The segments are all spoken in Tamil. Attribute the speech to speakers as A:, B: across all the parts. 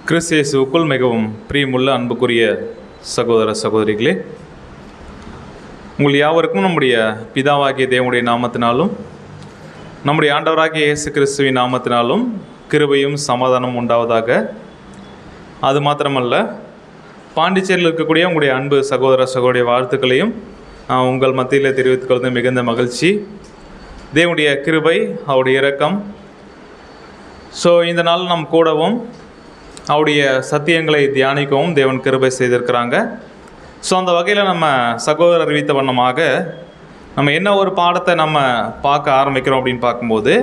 A: கிறிஸ்து இயேசுவுக்குள் மிகவும் பிரியமுள்ள அன்புக்குரிய சகோதர சகோதரிகளே, உங்கள் யாவருக்கும் நம்முடைய பிதாவாகிய தேவனுடைய நாமத்தினாலும் நம்முடைய ஆண்டவராகிய இயேசு கிறிஸ்துவின் நாமத்தினாலும் கிருபையும் சமாதானம் உண்டாவதாக. அது மாத்திரமல்ல, பாண்டிச்சேரியில் இருக்கக்கூடிய உங்களுடைய அன்பு சகோதர சகோதரிய வாழ்த்துக்களையும் உங்கள் மத்தியில் தெரிவித்துக் கொள்வது மிகுந்த மகிழ்ச்சி. தேவனுடைய கிருபை, அவருடைய இரக்கம். இந்த நாள் நாம் கூடவும் அவருடைய சத்தியங்களை தியானிக்கவும் தேவன் கிருபை செய்திருக்கிறாங்க. அந்த வகையில் நம்ம சகோதரர் அறிவித்த வண்ணமாக நம்ம என்ன ஒரு பாடத்தை நம்ம பார்க்க ஆரம்பிக்கிறோம் அப்படின்னு பார்க்கும்போது,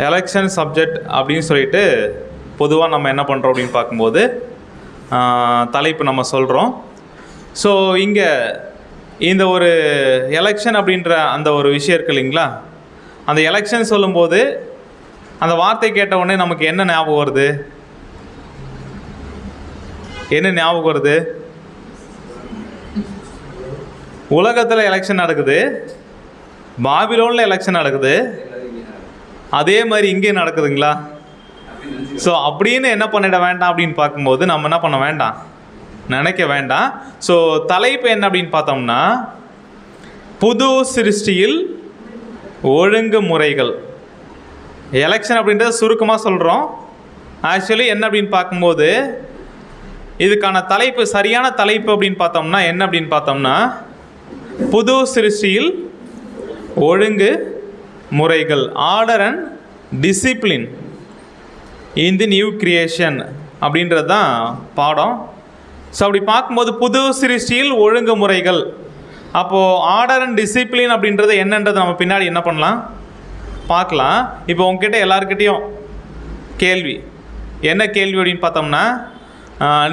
A: எலெக்ஷன் சப்ஜெக்ட் அப்படின்னு சொல்லிட்டு பொதுவாக நம்ம என்ன பண்ணுறோம் அப்படின்னு பார்க்கும்போது தலைப்பு நம்ம சொல்கிறோம். இங்கே இந்த ஒரு எலெக்ஷன் அப்படின்ற அந்த ஒரு விஷயம் இருக்கு இல்லைங்களா, அந்த எலெக்ஷன் சொல்லும்போது அந்த வார்த்தை கேட்ட உடனே நமக்கு என்ன ஞாபகம் வருது? என்ன ஞாபகம் வருது? உலகத்தில் எலெக்ஷன் நடக்குது, பாபிலோனில் எலெக்ஷன் நடக்குது, அதே மாதிரி இங்கே நடக்குதுங்களா? அப்படின்னு என்ன பண்ணிட வேண்டாம் அப்படின்னு பார்க்கும்போது நம்ம என்ன பண்ண வேண்டாம், நினைக்க வேண்டாம். தலைப்பு என்ன அப்படின்னு பார்த்தோம்னா, புது சிருஷ்டியில் ஒழுங்குமுறைகள். எலெக்ஷன் அப்படின்றத சுருக்கமாக சொல்கிறோம். ஆக்சுவலி என்ன அப்படின்னு பார்க்கும்போது இதுக்கான தலைப்பு, சரியான தலைப்பு அப்படின்னு பார்த்தோம்னா என்ன அப்படின்னு பார்த்தோம்னா, புது சிருஷ்டியில் ஒழுங்கு முறைகள், order and discipline in the new creation அப்படின்றது தான் பாடம். அப்படி பார்க்கும்போது புது சிருஷ்டியில் ஒழுங்கு முறைகள், அப்போது ஆர்டர் அண்ட் டிசிப்ளின் அப்படின்றது என்னன்றது நம்ம பின்னாடி என்ன பண்ணலாம் பார்க்கலாம். இப்போ உங்ககிட்ட எல்லாருக்கிட்டையும் கேள்வி, என்ன கேள்வி அப்படின்னு பார்த்தோம்னா,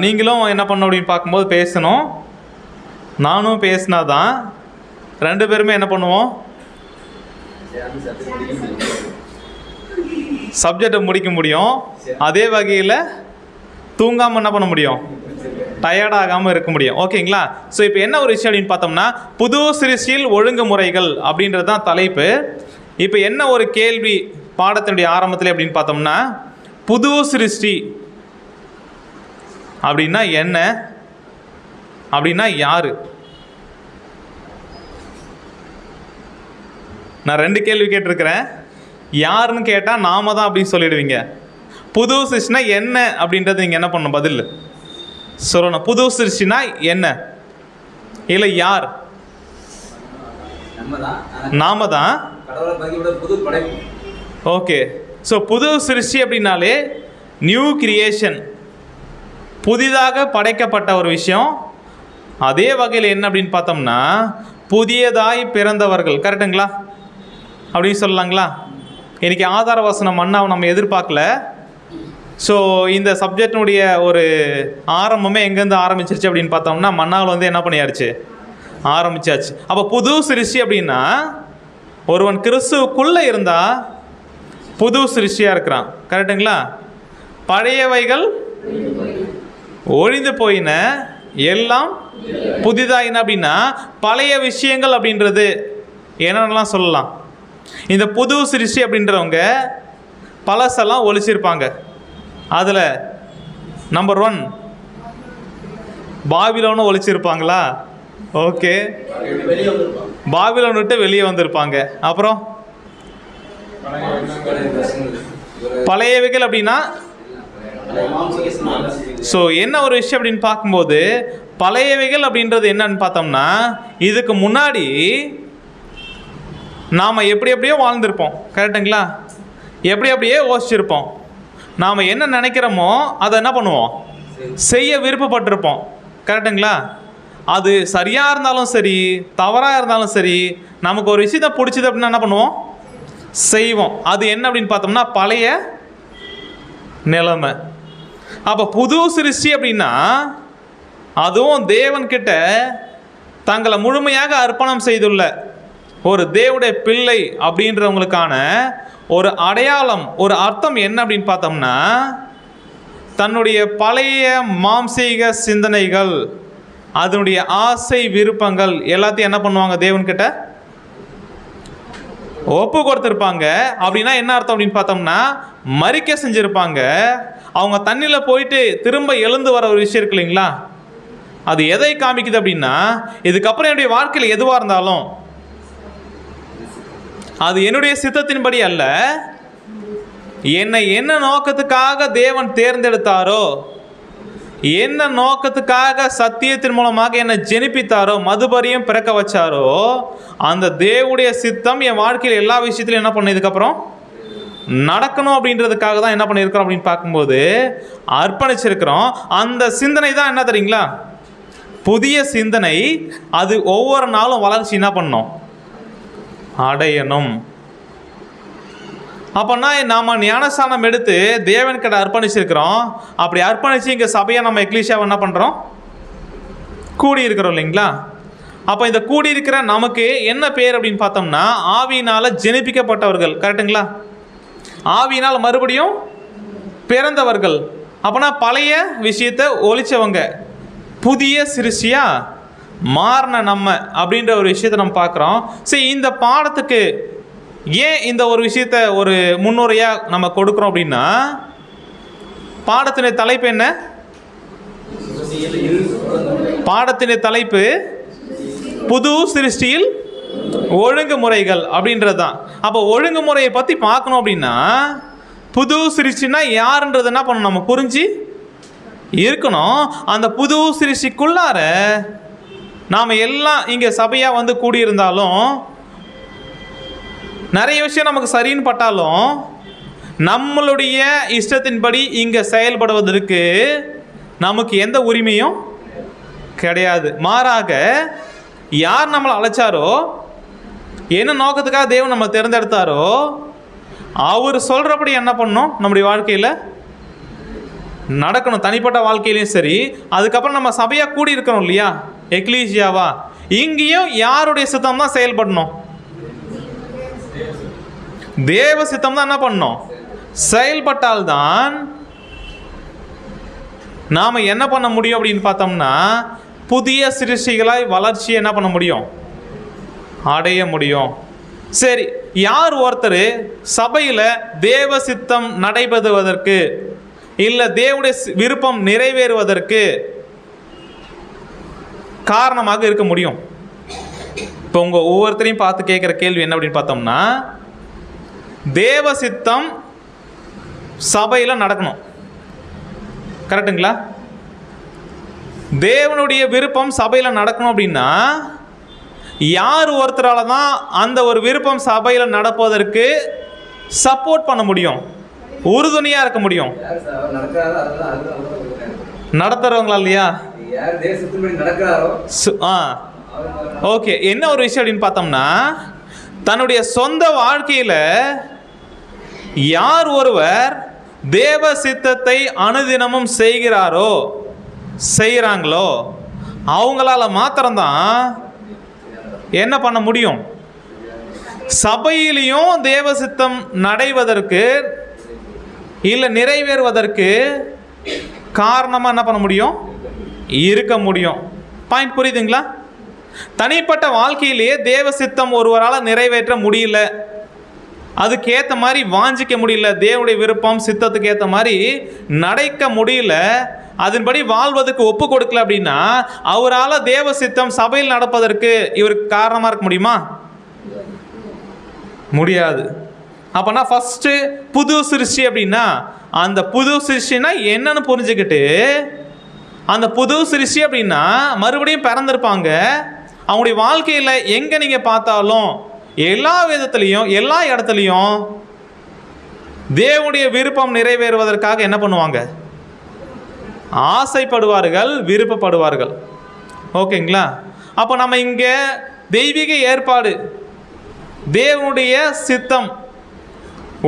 A: நீங்களும் என்ன பண்ணணும் அப்படின்னு பார்க்கும்போது பேசணும், நானும் பேசினா தான் ரெண்டு பேருமே என்ன பண்ணுவோம், சப்ஜெக்டை முடிக்க முடியும். அதே வகையில் தூங்காமல் என்ன பண்ண முடியும், டயர்டாகாமல் இருக்க முடியும். ஓகேங்களா? இப்போ என்ன ஒரு விஷயம் அப்படின்னு பார்த்தோம்னா, புது சிருஷ்டியில் ஒழுங்குமுறைகள் அப்படின்றது தான் தலைப்பு. இப்போ என்ன ஒரு கேள்வி பாடத்தினுடைய ஆரம்பத்தில் அப்படின்னு பார்த்தோம்னா, புது சிருஷ்டி அப்படின்னா என்ன, அப்படின்னா யாரு? நான் ரெண்டு கேள்வி கேட்டிருக்கிறேன். யாருன்னு கேட்டால் நாம தான் அப்படின்னு சொல்லிடுவீங்க. புது சிருஷ்டினா என்ன அப்படின்றது நீங்கள் என்ன பண்ணணும், பதில் சொல்லணும். புது சிருஷ்டினா என்ன, இல்லை யார்? நாம தான். ஓகே. புது சிருஷ்டி அப்படின்னாலே நியூ கிரியேஷன், புதிதாக படைக்கப்பட்ட ஒரு விஷயம். அதே வகையில் என்ன அப்படின்னு பார்த்தோம்னா, புதியதாய் பிறந்தவர்கள். கரெக்டுங்களா? அப்படின்னு சொல்லலாங்களா? இன்றைக்கி ஆதார வசனம் மன்னாவை நம்ம எதிர்பார்க்கல. இந்த சப்ஜெக்டினுடைய ஒரு ஆரம்பமே எங்கேருந்து ஆரம்பிச்சிருச்சு அப்படின்னு பார்த்தோம்னா, மன்னாவில் என்ன பண்ணியாச்சு, ஆரம்பிச்சாச்சு. அப்போ புது சிருஷ்டி அப்படின்னா ஒருவன் கிறிஸ்துவுக்குள்ளே இருந்தால் புது சிருஷ்டியாக இருக்கிறான். கரெக்டுங்களா? பழையவைகள் ஒழிந்து போயின, எல்லாம் புதிதாயின. அப்படின்னா பழைய விஷயங்கள் அப்படின்றது என்னென்னலாம் சொல்லலாம். இந்த புது சிருஷ்டி அப்படின்றவங்க பழசெல்லாம் ஒழிச்சிருப்பாங்க. அதில் நம்பர் 1 பாபிலோனும் ஒழிச்சிருப்பாங்களா? ஓகே, பாபிலோன் விட்டு வெளியே வந்திருப்பாங்க. அப்புறம் பழையவைகள் அப்படின்னா என்ன ஒரு விஷயம் அப்படின்னு பார்க்கும்போது, பழையவைகள் அப்படின்றது என்னன்னு பார்த்தோம்னா, இதுக்கு முன்னாடி நாம் எப்படியோ வாழ்ந்திருப்போம். கரெக்டுங்களா? எப்படியே யோசிச்சிருப்போம். நாம் என்ன நினைக்கிறோமோ அதை என்ன பண்ணுவோம், செய்ய விருப்பப்பட்டிருப்போம். கரெக்டுங்களா? அது சரியாக இருந்தாலும் சரி, தவறாக இருந்தாலும் சரி, நமக்கு ஒரு விஷயத்தை பிடிச்சது அப்படின்னா என்ன பண்ணுவோம், செய்வோம். அது என்ன அப்படின்னு பார்த்தோம்னா பழைய நிலைமை. அப்போ புது சிருஷ்டி அப்படின்னா அதுவும் தேவன்கிட்ட தங்களை முழுமையாக அர்ப்பணம் செய்துள்ள ஒரு தேவனுடைய பிள்ளை அப்படின்றவங்களுக்கான ஒரு அடையாளம், ஒரு அர்த்தம் என்ன அப்படின்னு பார்த்தோம்னா, தன்னுடைய பழைய மாம்சீக சிந்தனைகள், அதனுடைய ஆசை விருப்பங்கள் எல்லாத்தையும் என்ன பண்ணுவாங்க, தேவன்கிட்ட ஒப்பு கொடுத்துருப்பாங்க. அப்படின்னா என்ன அர்த்தம் அப்படின்னு பார்த்தோம்னா, மறிக்க செஞ்சுருப்பாங்க. அவங்க தண்ணியில் போயிட்டு திரும்ப எழுந்து வர ஒரு விஷயம் இருக்கு இல்லைங்களா, அது எதை காமிக்குது அப்படின்னா, இதுக்கப்புறம் என்னுடைய வாழ்க்கையில் எதுவாக இருந்தாலும் அது என்னுடைய சித்தத்தின்படி அல்ல, என்னை என்ன நோக்கத்துக்காக தேவன் தேர்ந்தெடுத்தாரோ, என்ன நோக்கத்துக்காக சத்தியத்தின் மூலமாக என்னை ஜெனிப்பித்தாரோ, மதுபரியும் பிறக்க வச்சாரோ, அந்த தேவனுடைய சித்தம் என் வாழ்க்கையில் எல்லா விஷயத்திலும் என்ன பண்ண இதுக்கப்புறம் நடக்கணும் அப்படின்றதுக்காக தான் என்ன பண்ணியிருக்கிறோம் அப்படின்னு பார்க்கும்போது அர்ப்பணிச்சிருக்கிறோம். அந்த சிந்தனை தான் என்ன தெரியுங்களா, புதிய சிந்தனை. அது ஒவ்வொரு நாளும் வளர்ச்சி என்ன பண்ணணும், அடையணும். அப்போனா நாம் ஞானஸ்தானம் எடுத்து தேவன் கிட்ட அர்ப்பணிச்சிருக்கிறோம். அப்படி அர்ப்பணித்து இங்கே சபையை நம்ம எக்லீஷியாவை என்ன பண்ணுறோம், கூடியிருக்கிறோம் இல்லைங்களா. அப்போ இந்த கூடியிருக்கிற நமக்கு என்ன பேர் அப்படின்னு பார்த்தோம்னா, ஆவியினால் ஜெனிப்பிக்கப்பட்டவர்கள். கரெக்டுங்களா? ஆவியினால் மறுபடியும் பிறந்தவர்கள். அப்போனா பழைய விஷயத்தை ஒழிச்சவங்க, புதிய சிருஷ்டியாக மாறின நம்ம அப்படின்ற ஒரு விஷயத்தை நம்ம பார்க்குறோம். சரி, இந்த பாடத்துக்கு ஏன் இந்த ஒரு விஷயத்தை ஒரு முன்னுரையாக நம்ம கொடுக்குறோம் அப்படின்னா, பாடத்தினுடைய தலைப்பு என்ன? பாடத்தினுடைய தலைப்பு புது சிருஷ்டியில் ஒழுங்குமுறைகள் அப்படின்றது தான். அப்போ ஒழுங்குமுறையை பற்றி பார்க்கணும் அப்படின்னா, புது சிருஷ்டினா யாருன்றது என்ன பண்ணணும், நம்ம புரிஞ்சு இருக்கணும். அந்த புது சிருஷ்டிக்குள்ளார நாம் எல்லாம் இங்கே சபையாக வந்து கூடியிருந்தாலும், நிறைய விஷயம் நமக்கு சரின்னு பட்டாலும், நம்மளுடைய இஷ்டத்தின்படி இங்கே செயல்படுவதற்கு நமக்கு எந்த உரிமையும் கிடையாது. மாறாக யார் நம்மளை அழைச்சாரோ, என்ன நோக்கத்துக்காக தேவன் நம்ம தேர்ந்தெடுத்தாரோ, அவர் சொல்கிறபடி என்ன பண்ணணும், நம்முடைய வாழ்க்கையில் நடக்கணும். தனிப்பட்ட வாழ்க்கையிலையும் சரி, அதுக்கப்புறம் நம்ம சபையாக கூடி இருக்கணும் இல்லையா, எக்லீசியாவா, இங்கேயும் யாருடைய சித்தம் தான் செயல்படணும், தேவ சித்தம் தான் என்ன பண்ணணும், செயல்பட்டால்தான் நாம் என்ன பண்ண முடியும் அப்படின்னு பார்த்தோம்னா, புதிய சிருஷ்டிகளாய் வளர்ச்சி என்ன பண்ண முடியும், அடைய முடியும். சரி, யார் ஒருத்தர் சபையில் தேவ சித்தம் நடைபெறுவதற்கு இல்லை தேவனுடைய விருப்பம் நிறைவேறுவதற்கு காரணமாக இருக்க முடியும்? இப்போ உங்கள் ஒவ்வொருத்தரையும் பார்த்து கேட்குற கேள்வி என்ன அப்படின்னு பார்த்தோம்னா, தேவ சித்தம் சபையில் நடக்கணும். கரெக்டுங்களா? தேவனுடைய விருப்பம் சபையில் நடக்கணும் அப்படின்னா, யார் ஒருத்தரால தான் அந்த ஒரு விருப்பம் சபையில் நடப்பதற்கு சப்போர்ட் பண்ண முடியும், உறுதுணையாக இருக்க முடியும்? நடத்துறவங்களா இல்லையா? ஓகே, என்ன ஒரு விஷயம் அப்படின்னு பார்த்தோம்னா, தன்னுடைய சொந்த வாழ்க்கையில் யார் ஒருவர் தேவ சித்தத்தை அனுதினமும் செய்கிறாங்களோ அவங்களால மாத்திரம்தான் என்ன பண்ண முடியும், சபையிலையும் தேவ சித்தம் நடைவதற்கு இல்லை நிறைவேறுவதற்கு காரணமாக என்ன பண்ண முடியும், இருக்க முடியும். பாயிண்ட் புரியுதுங்களா? தனிப்பட்ட வாழ்க்கையிலேயே தேவ சித்தம் ஒருவரால் நிறைவேற்ற முடியல, அதுக்கேற்ற மாதிரி வாஞ்சிக்க முடியல, தேவனுடைய விருப்பம் சித்தத்துக்கு ஏற்ற மாதிரி நடக்க முடியல, அதன்படி வாழ்வதற்கு ஒப்பு கொடுக்கல அப்படின்னா, அவரால் தேவ சித்தம் சபையில் நடப்பதற்கு இவருக்கு காரணமாக இருக்க முடியுமா? முடியாது. அப்போனா ஃபஸ்ட்டு புது சிருஷ்டி அப்படின்னா, அந்த புது சிருஷ்டினா என்னன்னு புரிஞ்சுக்கிட்டு, அந்த புது சிருஷ்டி அப்படின்னா மறுபடியும் பிறந்திருப்பாங்க. அவங்களுடைய வாழ்க்கையில் எங்கே நீங்கள் பார்த்தாலும் எல்லா விதத்துலேயும் எல்லா இடத்துலையும் தேவனுடைய விருப்பம் நிறைவேறுவதற்காக என்ன பண்ணுவாங்க, ஆசைப்படுவார்கள், விருப்பப்படுவார்கள். ஓகேங்களா? அப்போ நம்ம இங்கே தெய்வீக ஏற்பாடு, தேவனுடைய சித்தம்,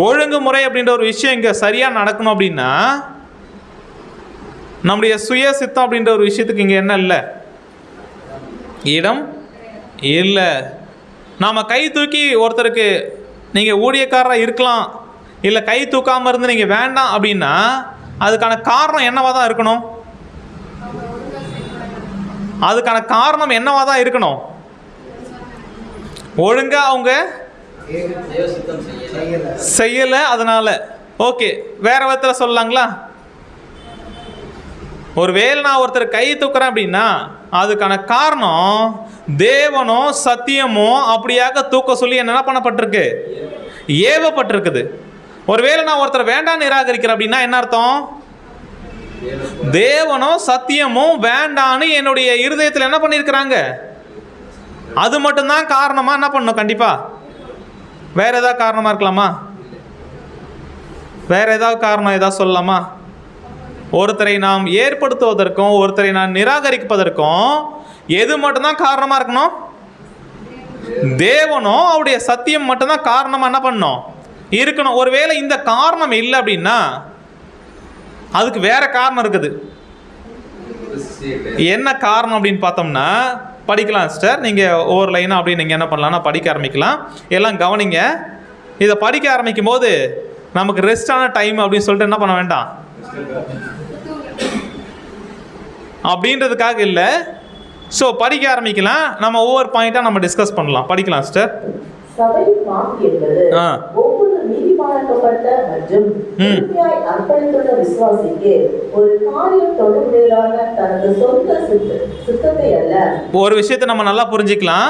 A: ஒழுங்குமுறை அப்படின்ற ஒரு விஷயம் இங்கே சரியாக நடக்கணும் அப்படின்னா, நம்முடைய சுய சித்தம் அப்படின்ற ஒரு விஷயத்துக்கு இங்கே என்ன இல்லை, இடம் இல்லை. நாம் கை தூக்கி ஒருத்தருக்கு நீங்கள் ஊழியக்காரராக இருக்கலாம், இல்லை கை தூக்காமல் இருந்து நீங்கள் வேண்டாம் அப்படின்னா, அதுக்கான காரணம் என்னவாக தான் இருக்கணும், அதுக்கான காரணம் என்னவாக தான் இருக்கணும், ஒழுங்காக அவங்க செய்யலை, அதனால். ஓகே, வேறு விதத்தில் சொல்லலாங்களா? ஒருவேளை நான் ஒருத்தர் கை தூக்குறேன் அப்படின்னா அதுக்கான காரணம் தேவனோ சத்தியமோ அப்படியாக தூக்க சொல்லி என்ன பண்ணப்பட்டிருக்கு, ஏவப்பட்டிருக்குது. ஒருவேளை நான் ஒருத்தர் வேண்டாம் நிராகரிக்கிறேன் அப்படின்னா என்ன அர்த்தம்? தேவனோ சத்தியமும் வேண்டான்னு என்னுடைய இருதயத்தில் என்ன பண்ணியிருக்கிறாங்க, அது மட்டும்தான் காரணமா என்ன பண்ணணும்? கண்டிப்பா வேற ஏதாவது காரணமா இருக்கலாமா? வேற ஏதாவது காரணம் ஏதாவது சொல்லலாமா? ஒருத்தரை நாம் ஏற்படுத்துவதற்கும் ஒருத்தரை நான் நிராகரிப்பதற்கும் எது மட்டும்தான் காரணமா இருக்கணும்? தேவனும் அவருடைய சத்தியம் மட்டும்தான் காரணமா என்ன பண்ணணும் இருக்கணும். ஒருவேளை இந்த காரணம் இல்லை அப்படின்னா அதுக்கு வேற காரணம் இருக்குது. என்ன காரணம் அப்படின்னு பார்த்தோம்னா, படிக்கலாம் சிஸ்டர், நீங்கள் ஒவ்வொரு லைனாக அப்படி நீங்கள் என்ன பண்ணலாம்னா படிக்க ஆரம்பிக்கலாம். எல்லாம் கவனிங்க. இதை படிக்க ஆரம்பிக்கும் போது நமக்கு ரெஸ்டான டைம் அப்படின்னு சொல்லிட்டு என்ன பண்ண வேண்டாம் அப்படின்றதுக்காக இல்லை. ஸோ படிக்க ஆரம்பிக்கலாம். நம்ம ஒவ்வொரு பாயிண்டாக நம்ம டிஸ்கஸ் பண்ணலாம். படிக்கலாம் சிஸ்டர்.
B: சபையின் வாக்கு என்பது ஒவ்வொரு நீதிமானாக்கப்பட்ட மற்றும் உண்மையாய் அர்ப்பணித்துள்ள விசுவாசிக்கு ஒரு காரியம் தொடர்புடையதான தனது சொந்த சித்தத்தை அல்ல.
A: ஒரு விஷயத்தை நம்ம நல்லா புரிஞ்சுக்கலாம்.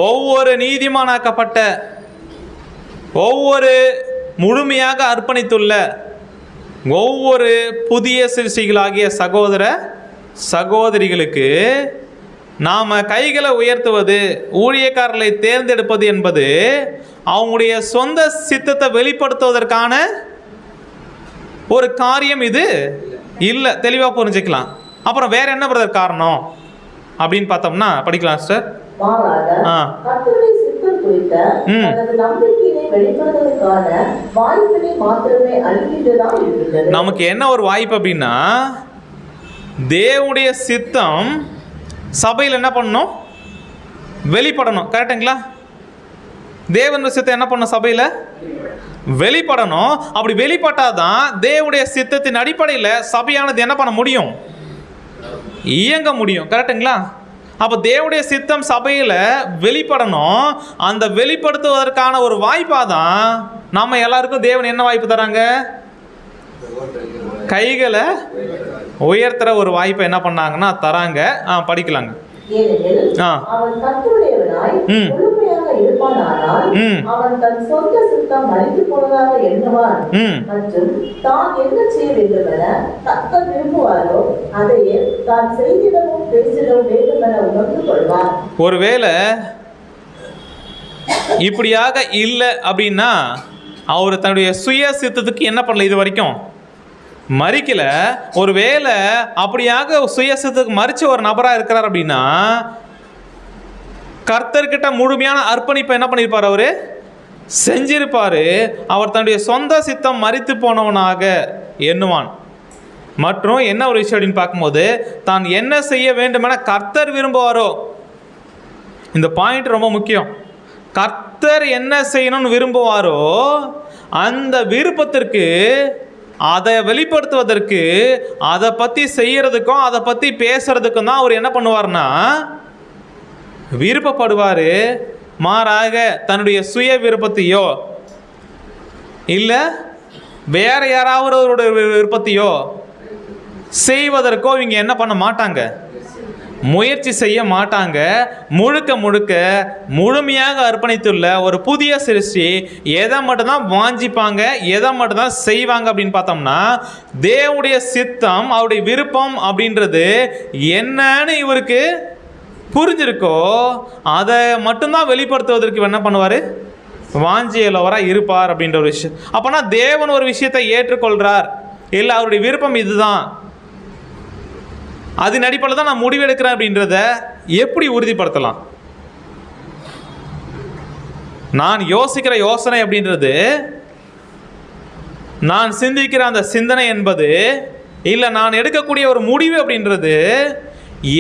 A: ஒவ்வொரு நீதிமானாக்கப்பட்ட, ஒவ்வொரு முழுமையாக அர்ப்பணித்துள்ள, ஒவ்வொரு புதிய சிருஷ்டிகளாகிய சகோதர சகோதரிகளுக்கு நாம் கைகளை உயர்த்துவது, ஊழியக்காரர்களை தேர்ந்தெடுப்பது என்பது அவங்களுடைய சொந்த சித்தத்தை வெளிப்படுத்துவதற்கான ஒரு காரியம் இது இல்லை. தெளிவாக புரிஞ்சுக்கலாம். அப்புறம் வேற என்ன பிரதர் காரணம் அப்படின்னு பார்த்தோம்னா படிக்கலாம் சார். நமக்கு என்ன ஒரு வாய்ப்பு அப்படின்னா, தேவனுடைய சித்தம் சபையில் என்ன பண்ணணும், வெளிப்படணும். கரெக்டுங்களா? தேவனுடைய சித்தம் என்ன பண்ணணும், சபையில் வெளிப்படணும். அப்படி வெளிப்பட்டாதான் தேவனுடைய சித்தத்தின் அடிப்படையில் சபையானது என்ன பண்ண முடியும், இயங்க முடியும். கரெக்டுங்களா? அப்போ தேவனுடைய சித்தம் சபையில் வெளிப்படணும். அந்த வெளிப்படுத்துவதற்கான ஒரு வாய்ப்பாக தான் நம்ம எல்லாருக்கும் தேவன் என்ன வாய்ப்பு தராங்க, கைகளை உயர்த்துற ஒரு வாய்ப்பை என்ன பண்ணாங்கன்னா தராங்க. படிக்கலாங்க. ஒருவேளை இப்படியாக இல்லை அப்படின்னா அவர் தன்னுடைய சுய சித்தத்துக்கு என்ன பண்ணல, இது வரைக்கும் மறிக்கல. ஒருவேளை அப்படியாக சுயசத்துக்கு மறிச்ச ஒரு நபராக இருக்கிறார் அப்படின்னா கர்த்தர்கிட்ட முழுமையான அர்ப்பணிப்பை என்ன பண்ணியிருப்பார், அவரு செஞ்சிருப்பார். அவர் தன்னுடைய சொந்த சித்தம் மறித்து போனவனாக எண்ணுவான். மற்றும் என்ன ஒரு விஷயம் அப்படின்னு பார்க்கும்போது, தான் என்ன செய்ய வேண்டுமென கர்த்தர் விரும்புவாரோ, இந்த பாயிண்ட் ரொம்ப முக்கியம். கர்த்தர் என்ன செய்யணும்னு விரும்புவாரோ அந்த விருப்பத்திற்கு, அதை வெளிப்படுத்துவதற்கு, அதை பற்றி செய்யறதுக்கும் அதை பற்றி பேசுறதுக்கும் தான் அவர் என்ன பண்ணுவார்னா விருப்பப்படுவார். மாறாக தன்னுடைய சுய விருப்பத்தையோ இல்லை வேற யாராவது விருப்பத்தையோ செய்வதற்கோ இவங்க என்ன பண்ண மாட்டாங்க, முயற்சி செய்ய மாட்டாங்க. முழுக்க முழுக்க முழுமையாக அர்ப்பணித்துள்ள ஒரு புதிய சிருஷ்டி எதை மட்டும்தான் வாஞ்சிப்பாங்க, எதை மட்டும்தான் செய்வாங்க அப்படின்னு பார்த்தோம்னா, தேவனுடைய சித்தம், அவருடைய விருப்பம் அப்படின்றது என்னன்னு இவருக்கு புரிஞ்சிருக்கோ அதை மட்டும்தான் வெளிப்படுத்துவதற்கு என்ன பண்ணுவார், வாஞ்சியுள்ளவராக இருப்பார் அப்படின்ற ஒரு விஷயம். அப்போனா தேவன் ஒரு விஷயத்தை ஏற்றுக்கொள்கிறார், இல்லை அவருடைய விருப்பம் இதுதான், அதன் அடிப்படையில் தான் நான் முடிவெடுக்கிறேன் அப்படின்றத எப்படி உறுதிப்படுத்தலாம்? நான் யோசிக்கிற யோசனை அப்படின்றது, நான் சிந்திக்கிற அந்த சிந்தனை என்பது, இல்லை நான் எடுக்கக்கூடிய ஒரு முடிவு அப்படின்றது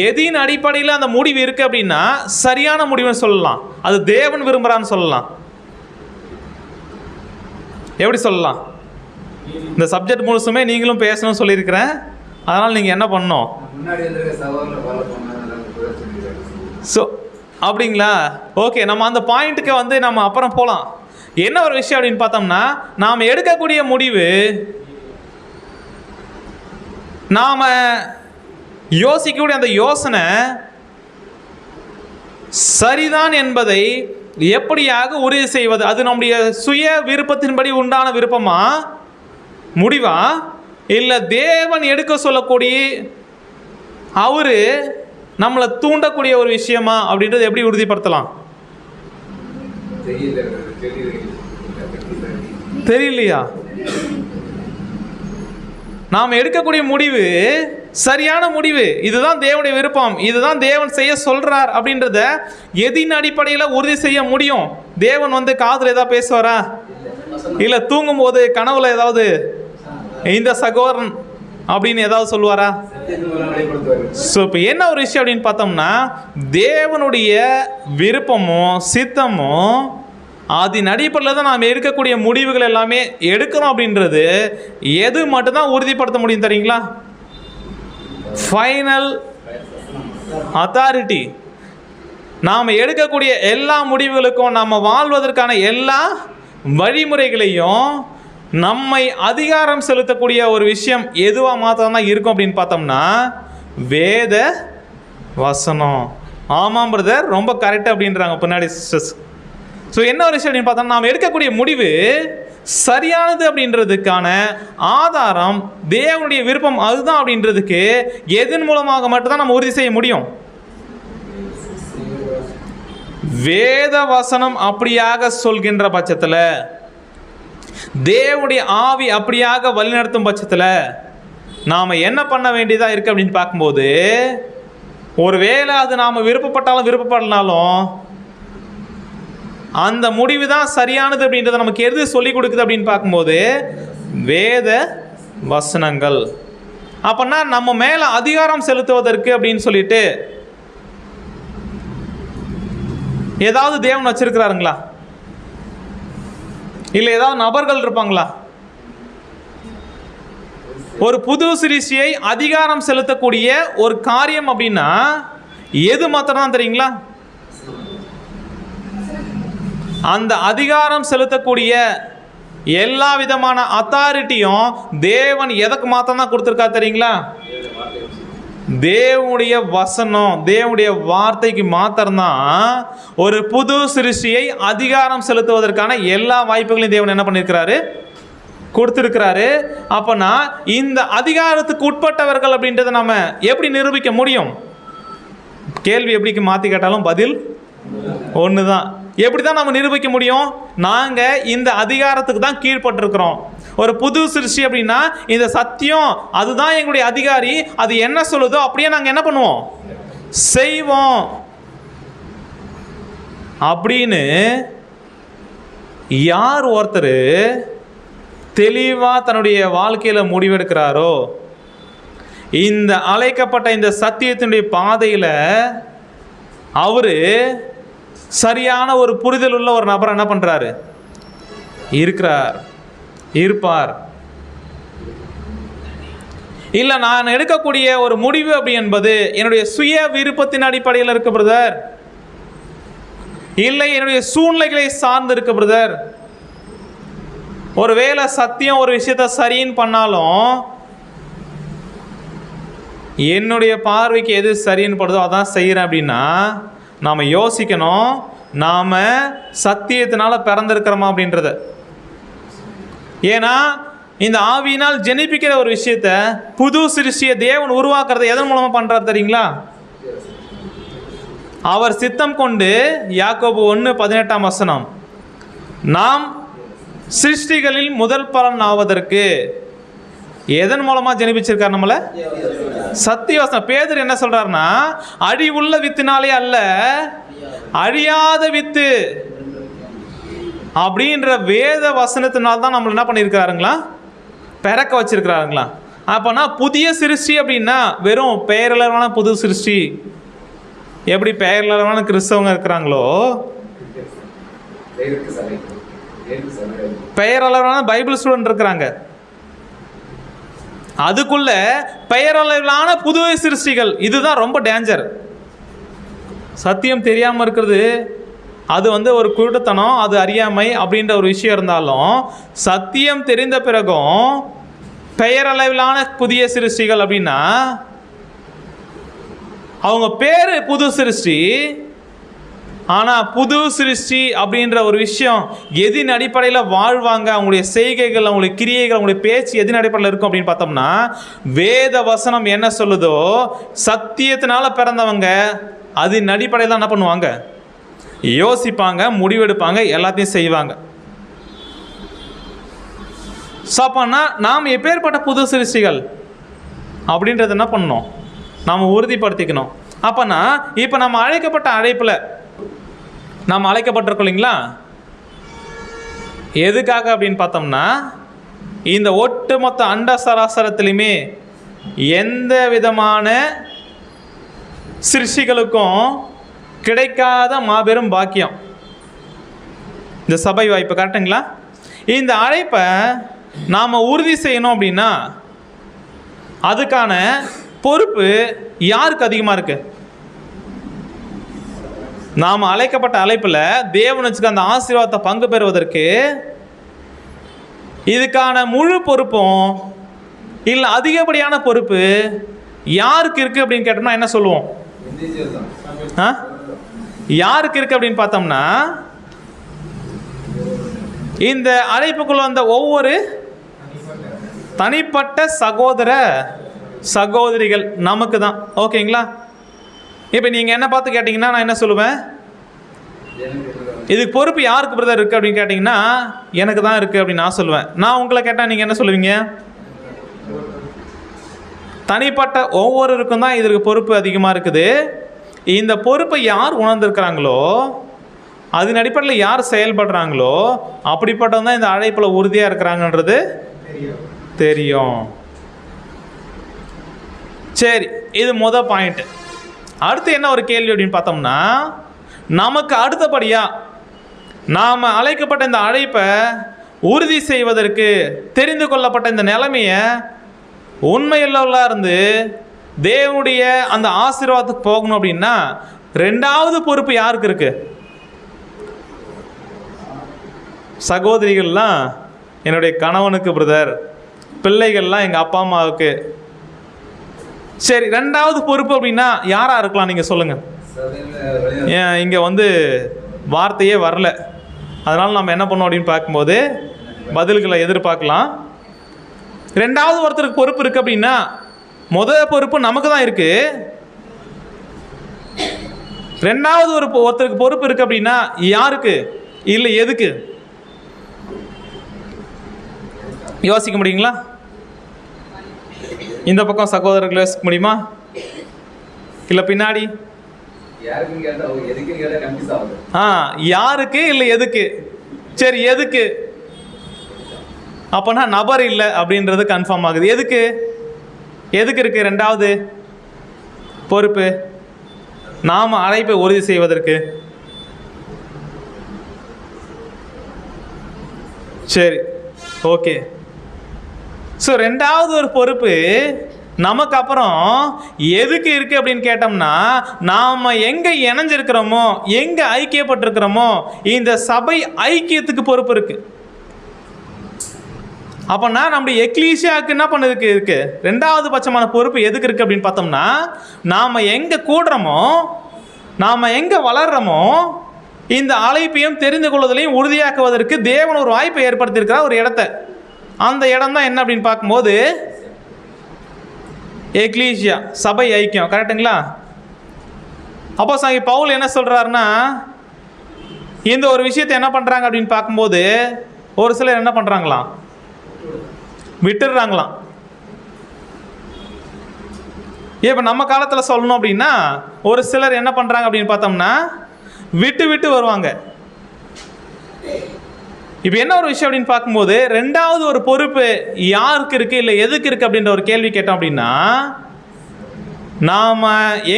A: எதின் அடிப்படையில் அந்த முடிவு இருக்குது அப்படின்னா சரியான முடிவுன்னு சொல்லலாம். அது தேவன் விரும்புகிறான்னு சொல்லலாம். எப்படி சொல்லலாம்? இந்த சப்ஜெக்ட் முழுசுமே நீங்களும் பேசணும்னு சொல்லியிருக்கிறேன். அதனால் நீங்கள் என்ன பண்ணணும்? ஸோ அப்படிங்களா? ஓகே, நம்ம அந்த பாயிண்ட்டுக்கு வந்து நம்ம அப்புறம் போகலாம். என்ன ஒரு விஷயம் அப்படின்னு பார்த்தோம்னா, நாம் எடுக்கக்கூடிய முடிவு நாம் யோசிக்கக்கூடிய அந்த யோசனை சரிதான் என்பதை எப்படியாக உறுதி செய்வது? அது நம்முடைய சுய விருப்பத்தின்படி உண்டான விருப்பமா, முடிவா, இல்லை தேவன் எடுக்க சொல்லக்கூடிய அவரு நம்மளை தூண்டக்கூடிய ஒரு விஷயமா அப்படின்றது எப்படி உறுதிப்படுத்தலாம்? தெரியலையா? நாம் எடுக்கக்கூடிய முடிவு சரியான முடிவு, இதுதான் தேவனுடைய விருப்பம், இதுதான் தேவன் செய்ய சொல்றார் அப்படின்றத எதின் அடிப்படையில் உறுதி செய்ய முடியும்? தேவன் வந்து காதுல ஏதாவது பேசுவாரா? இல்லை தூங்கும் போது கனவுல ஏதாவது இந்த சகோதரன் அப்படின்னு ஏதாவது சொல்லுவாரா? ஸோ இப்போ என்ன ஒரு விஷயம் அப்படின்னு பார்த்தோம்னா, தேவனுடைய விருப்பமும் சித்தமும் அதன் அடிப்படையில் தான் நாம் எடுக்கக்கூடிய முடிவுகள் எல்லாமே எடுக்கிறோம் அப்படின்றது எது மட்டும்தான் உறுதிப்படுத்த முடியும் தெரியுங்களா? Final authority. நாம் எடுக்கக்கூடிய எல்லா முடிவுகளுக்கும், நம்ம வாழ்வதற்கான எல்லா வழிமுறைகளையும் நம்மை அதிகாரம் செலுத்தக்கூடிய ஒரு விஷயம் எதுவாக மாத்திரம் தான் இருக்கும் அப்படின்னு பார்த்தோம்னா வேத வசனம். ஆமாம் பிரதர், ரொம்ப கரெக்ட் அப்படின்றாங்க பின்னாடி சிஸ்டர்ஸ். ஸோ என்ன ஒரு விஷயம் அப்படின்னு பார்த்தோம்னா, நாம் எடுக்கக்கூடிய முடிவு சரியானது அப்படின்றதுக்கான ஆதாரம் தேவனுடைய விருப்பம் அதுதான் அப்படின்றதுக்கு எதன் மூலமாக மட்டும்தான் நம்ம உறுதி செய்ய முடியும்? வேத வசனம் அப்படியாக சொல்கின்ற பட்சத்தில், தேவனுடைய ஆவி அப்படியாக வழிநடத்தும் பட்சத்தில் நாம் என்ன பண்ண வேண்டியதாக இருக்குது அப்படின்னு பார்க்கும்போது, ஒருவேளை அது நாம் விருப்பப்பட்டாலும் விருப்பப்படனாலும் அந்த முடிவு தான் சரியானது அப்படின்றத நமக்கு எது சொல்லிக் கொடுக்குது அப்படின்னு பார்க்கும்போது வேத வசனங்கள். அப்படின்னா நம்ம மேலே அதிகாரம் செலுத்துவதற்கு அப்படின்னு சொல்லிட்டு ஏதாவது தேவன் வச்சிருக்கிறாருங்களா? இல்லை ஏதாவது நபர்கள் இருப்பாங்களா? ஒரு புது சிருஷ்டியை அதிகாரம் செலுத்தக்கூடிய ஒரு காரியம் அப்படின்னா எது மாத்திரம் தான் தெரியுங்களா? அந்த அதிகாரம் செலுத்தக்கூடிய எல்லா விதமான அத்தாரிட்டியும் தேவன் எதற்கு மாத்திரம் தான் கொடுத்துருக்கா தெரியுங்களா? தேவனுடைய வசனம், தேவனுடைய வார்த்தைக்கு மாத்திரம்தான் ஒரு புது சிருஷ்டியை அதிகாரம் செலுத்துவதற்கான எல்லா வாய்ப்புகளையும் தேவன் என்ன பண்ணியிருக்கிறாரு? கொடுத்துருக்கிறாரு. அப்போனா இந்த அதிகாரத்துக்கு உட்பட்டவர்கள் அப்படின்றத நம்ம எப்படி நிரூபிக்க முடியும்? கேள்வி எப்படி மாற்றி கேட்டாலும் பதில் ஒன்று தான். எப்படி தான் நம்ம நிரூபிக்க முடியும்? நாங்கள் இந்த அதிகாரத்துக்கு தான் கீழ்பட்டிருக்கிறோம். ஒரு புது சிருஷ்டி அப்படின்னா இந்த சத்தியம் அதுதான் எங்களுடைய அதிகாரி, அது என்ன சொல்லுதோ அப்படியே நாங்கள் என்ன பண்ணுவோம்? செய்வோம் அப்படின்னு யார் ஒருத்தர் தெளிவாக தன்னுடைய வாழ்க்கையில் முடிவெடுக்கிறாரோ, இந்த அழைக்கப்பட்ட இந்த சத்தியத்தினுடைய பாதையில் அவர் சரியான ஒரு புரிதல் உள்ள ஒரு நபர் என்ன பண்ணுறாரு? இருப்பார். இல்லை நான் எடுக்கக்கூடிய ஒரு முடிவு அப்படி என்பது என்னுடைய சுய விருப்பத்தின் அடிப்படையில் இருக்கு பிரதர், இல்லை என்னுடைய சூழ்நிலைகளை சார்ந்து இருக்கு பிரதர். ஒருவேளை சத்தியம் ஒரு விஷயத்த சரின்னு பண்ணாலும் என்னுடைய பார்வைக்கு எது சரின்னு படுதோ அதான் செய்கிறேன் அப்படின்னா நாம் யோசிக்கணும், நாம் சத்தியத்தினால பிறந்திருக்கிறோமா அப்படின்றத. ஏன்னா இந்த ஆவியினால் ஜெனிப்பிக்கிற ஒரு விஷயத்த, புது சிருஷ்டியை தேவன் உருவாக்குறத எதன் மூலமாக பண்ணுறாரு தெரியுங்களா? அவர் சித்தம் கொண்டு, யாக்கோபு 1:18 நாம் சிருஷ்டிகளில் முதல் பலன் ஆவதற்கு எதன் மூலமா ஜெனிப்பிச்சிருக்கார் நம்மள? சத்தியவசனம். பேதுரு என்ன சொல்றாருன்னா, அழிவுள்ள வித்தினாலே அல்ல அழியாத வித்து அப்படின்ற வேத வசனத்தினால்தான் தான் நம்மள என்ன பண்ணியிருக்கிறாருங்களா? பிறக்க வச்சிருக்கிறாருங்களா? அப்போனா புதிய சிருஷ்டி அப்படின்னா வெறும் பெயரளவான புது சிருஷ்டி. எப்படி பெயரளவான கிறிஸ்தவங்க இருக்கிறாங்களோ, பெயரளவான பைபிள் ஸ்டூடெண்ட் இருக்கிறாங்க. அதுக்குள்ள பெயரளவிலான புது சிருஷ்டிகள், இதுதான் ரொம்ப டேஞ்சர். சத்தியம் தெரியாமல் இருக்கிறது அது ஒரு குருட்டுத்தனம், அது அறியாமை அப்படின்ற ஒரு விஷயம் இருந்தாலும், சத்தியம் தெரிந்த பிறகும் பெயரளவிலான புதிய சிருஷ்டிகள் அப்படின்னா அவங்க பேர் புது சிருஷ்டி, ஆனால் புது சிருஷ்டி அப்படின்ற ஒரு விஷயம் எதின் அடிப்படையில் வாழ்வாங்க, அவங்களுடைய செய்கைகள், அவங்களுடைய கிரியைகள், அவங்களுடைய பேச்சு எதின் அடிப்படையில் இருக்கும் அப்படின்னு பார்த்தோம்னா, வேத வசனம் என்ன சொல்லுதோ சத்தியத்தினால பிறந்தவங்க அதன் அடிப்படையில் என்ன பண்ணுவாங்க, யோசிப்பாங்க, முடிவெடுப்பாங்க, எல்லாத்தையும் செய்வாங்க. ஸோ அப்போனா நாம் எப்பேற்பட்ட புது சிருஷ்டிகள் அப்படின்றத என்ன பண்ணணும், நாம் உறுதிப்படுத்திக்கணும். அப்போனா இப்போ நம்ம அழைக்கப்பட்ட அழைப்பில் நாம் அழைக்கப்பட்டிருக்கோம் இல்லைங்களா, எதுக்காக அப்படின்னு பார்த்தோம்னா, இந்த ஒட்டுமொத்த அண்ட சராசரத்திலுமே எந்த விதமான சிருஷ்டிகளுக்கும் கிடைக்காத மாபெரும் பாக்கியம் இந்த சபை வாய்ப்பு. கரெக்டுங்களா? இந்த அழைப்பை நாம் உறுதி செய்யணும் அப்படின்னா அதுக்கான பொறுப்பு யாருக்கு அதிகமாக இருக்குது? நாம் அழைக்கப்பட்ட அழைப்பில் தேவனுக்கு அந்த ஆசீர்வாதத்தை பங்கு பெறுவதற்கு இதுக்கான முழு பொறுப்பும் இல்லை அதிகப்படியான பொறுப்பு யாருக்கு இருக்குது அப்படின்னு கேட்டோம்னா என்ன சொல்லுவோம்? யாருக்கு இருக்குது அப்படின்னு பார்த்தோம்னா, இந்த அழைப்புக்குள்ள வந்த ஒவ்வொரு தனிப்பட்ட சகோதர சகோதரிகள் நமக்கு தான். ஓகேங்களா? இப்போ நீங்கள் என்ன பார்த்து கேட்டிங்கன்னா நான் என்ன சொல்லுவேன், இதுக்கு பொறுப்பு யாருக்கு பிரதர் இருக்குது அப்படின்னு கேட்டிங்கன்னா எனக்கு தான் இருக்குது அப்படின்னு நான் சொல்லுவேன். நான் உங்களை கேட்டால் நீங்கள் என்ன சொல்லுவீங்க? தனிப்பட்ட ஒவ்வொருவருக்கும் தான் இதற்கு பொறுப்பு அதிகமாக இருக்குது. இந்த பொறுப்பை யார் உணர்ந்திருக்கிறாங்களோ, அதன் அடிப்படையில் யார் செயல்படுறாங்களோ அப்படிப்பட்டவங்க தான் இந்த அழைப்பில் உறுதியாக இருக்கிறாங்கன்றது தெரியும். சரி, இது முதல் பாயிண்ட். அடுத்து என்ன ஒரு கேள்வி அப்படின்னு பார்த்தோம்னா, நமக்கு அடுத்தபடியாக நாம் அழைக்கப்பட்ட இந்த அழைப்பை உறுதி செய்வதற்கு தெரிந்து கொள்ளப்பட்ட இந்த நிலைமையை உண்மையுள்ளவர்களாக இருந்து தேவனுடைய அந்த ஆசீர்வாதத்துக்கு போகணும் அப்படின்னா ரெண்டாவது பொறுப்பு யாருக்கு இருக்கு? சகோதரிகள்லாம் என்னுடைய கணவனுக்கு பிரதர், பிள்ளைகள்லாம் எங்கள் அப்பா அம்மாவுக்கு. சரி, ரெண்டாவது பொறுப்பு அப்படின்னா யாராக இருக்கலாம் நீங்கள் சொல்லுங்கள். ஏன் இங்கே வார்த்தையே வரல, அதனால் நம்ம என்ன பண்ணோம் அப்படின்னு பார்க்கும்போது பதில்களை எதிர்பார்க்கலாம். ரெண்டாவது ஒருத்தருக்கு பொறுப்பு இருக்குது அப்படின்னா முதல் பொறுப்பு நமக்கு தான் இருக்குது. ரெண்டாவது ஒருத்தருக்கு பொறுப்பு இருக்குது அப்படின்னா யாருக்கு இல்லை எதுக்கு? யோசிக்க முடியுங்களா? இந்த பக்கம் சகோதரர்கள் யோசிக்க முடியுமா? இல்லை பின்னாடி யாருக்கு இல்லை எதுக்கு? சரி, எதுக்கு? அப்போனா நபர் இல்லை அப்படின்றது கன்ஃபார்ம் ஆகுது. எதுக்கு இருக்கு ரெண்டாவது பொறுப்பு? நாம் அழைப்பை உறுதி செய்வதற்கு. சரி, ஓகே. ஸோ ரெண்டாவது ஒரு பொறுப்பு நமக்கு அப்புறம் எதுக்கு இருக்குது அப்படின்னு கேட்டோம்னா, நாம் எங்கே இணைஞ்சிருக்கிறோமோ, எங்கே ஐக்கியப்பட்டிருக்கிறோமோ இந்த சபை ஐக்கியத்துக்கு பொறுப்பு இருக்குது. அப்போனா நம்முடைய எக்லீசியாவுக்கு என்ன பண்ணதுக்கு இருக்குது? ரெண்டாவது பட்சமான பொறுப்பு எதுக்கு இருக்குது அப்படின்னு பார்த்தோம்னா, நாம் எங்கே கூடுறோமோ, நாம் எங்கே வளர்கிறோமோ இந்த அழைப்பையும் தெரிந்து கொள்வதிலையும் உறுதியாக்குவதற்கு தேவன் ஒரு வாய்ப்பை ஏற்படுத்தியிருக்கிறார், ஒரு இடத்த. அந்த இடம் தான் என்ன அப்படின்னு பார்க்கும்போது எக்லீசியா, சபை ஐக்கியம். கரெக்டுங்களா? அப்போஸ்தலனாகிய பவுல் என்ன சொல்கிறாருன்னா, இந்த ஒரு விஷயத்தை என்ன பண்ணுறாங்க அப்படின்னு பார்க்கும்போது ஒரு சிலர் என்ன பண்ணுறாங்களாம், விட்டுடுறாங்களாம். இப்போ நம்ம காலத்தில் சொல்லணும் அப்படின்னா ஒரு சிலர் என்ன பண்ணுறாங்க அப்படின்னு பார்த்தோம்னா விட்டு வருவாங்க. இப்போ என்ன ஒரு விஷயம் அப்படின்னு பார்க்கும்போது ரெண்டாவது ஒரு பொறுப்பு யாருக்கு இருக்குது இல்லை எதுக்கு இருக்குது அப்படின்ற ஒரு கேள்வி கேட்டோம் அப்படின்னா, நாம்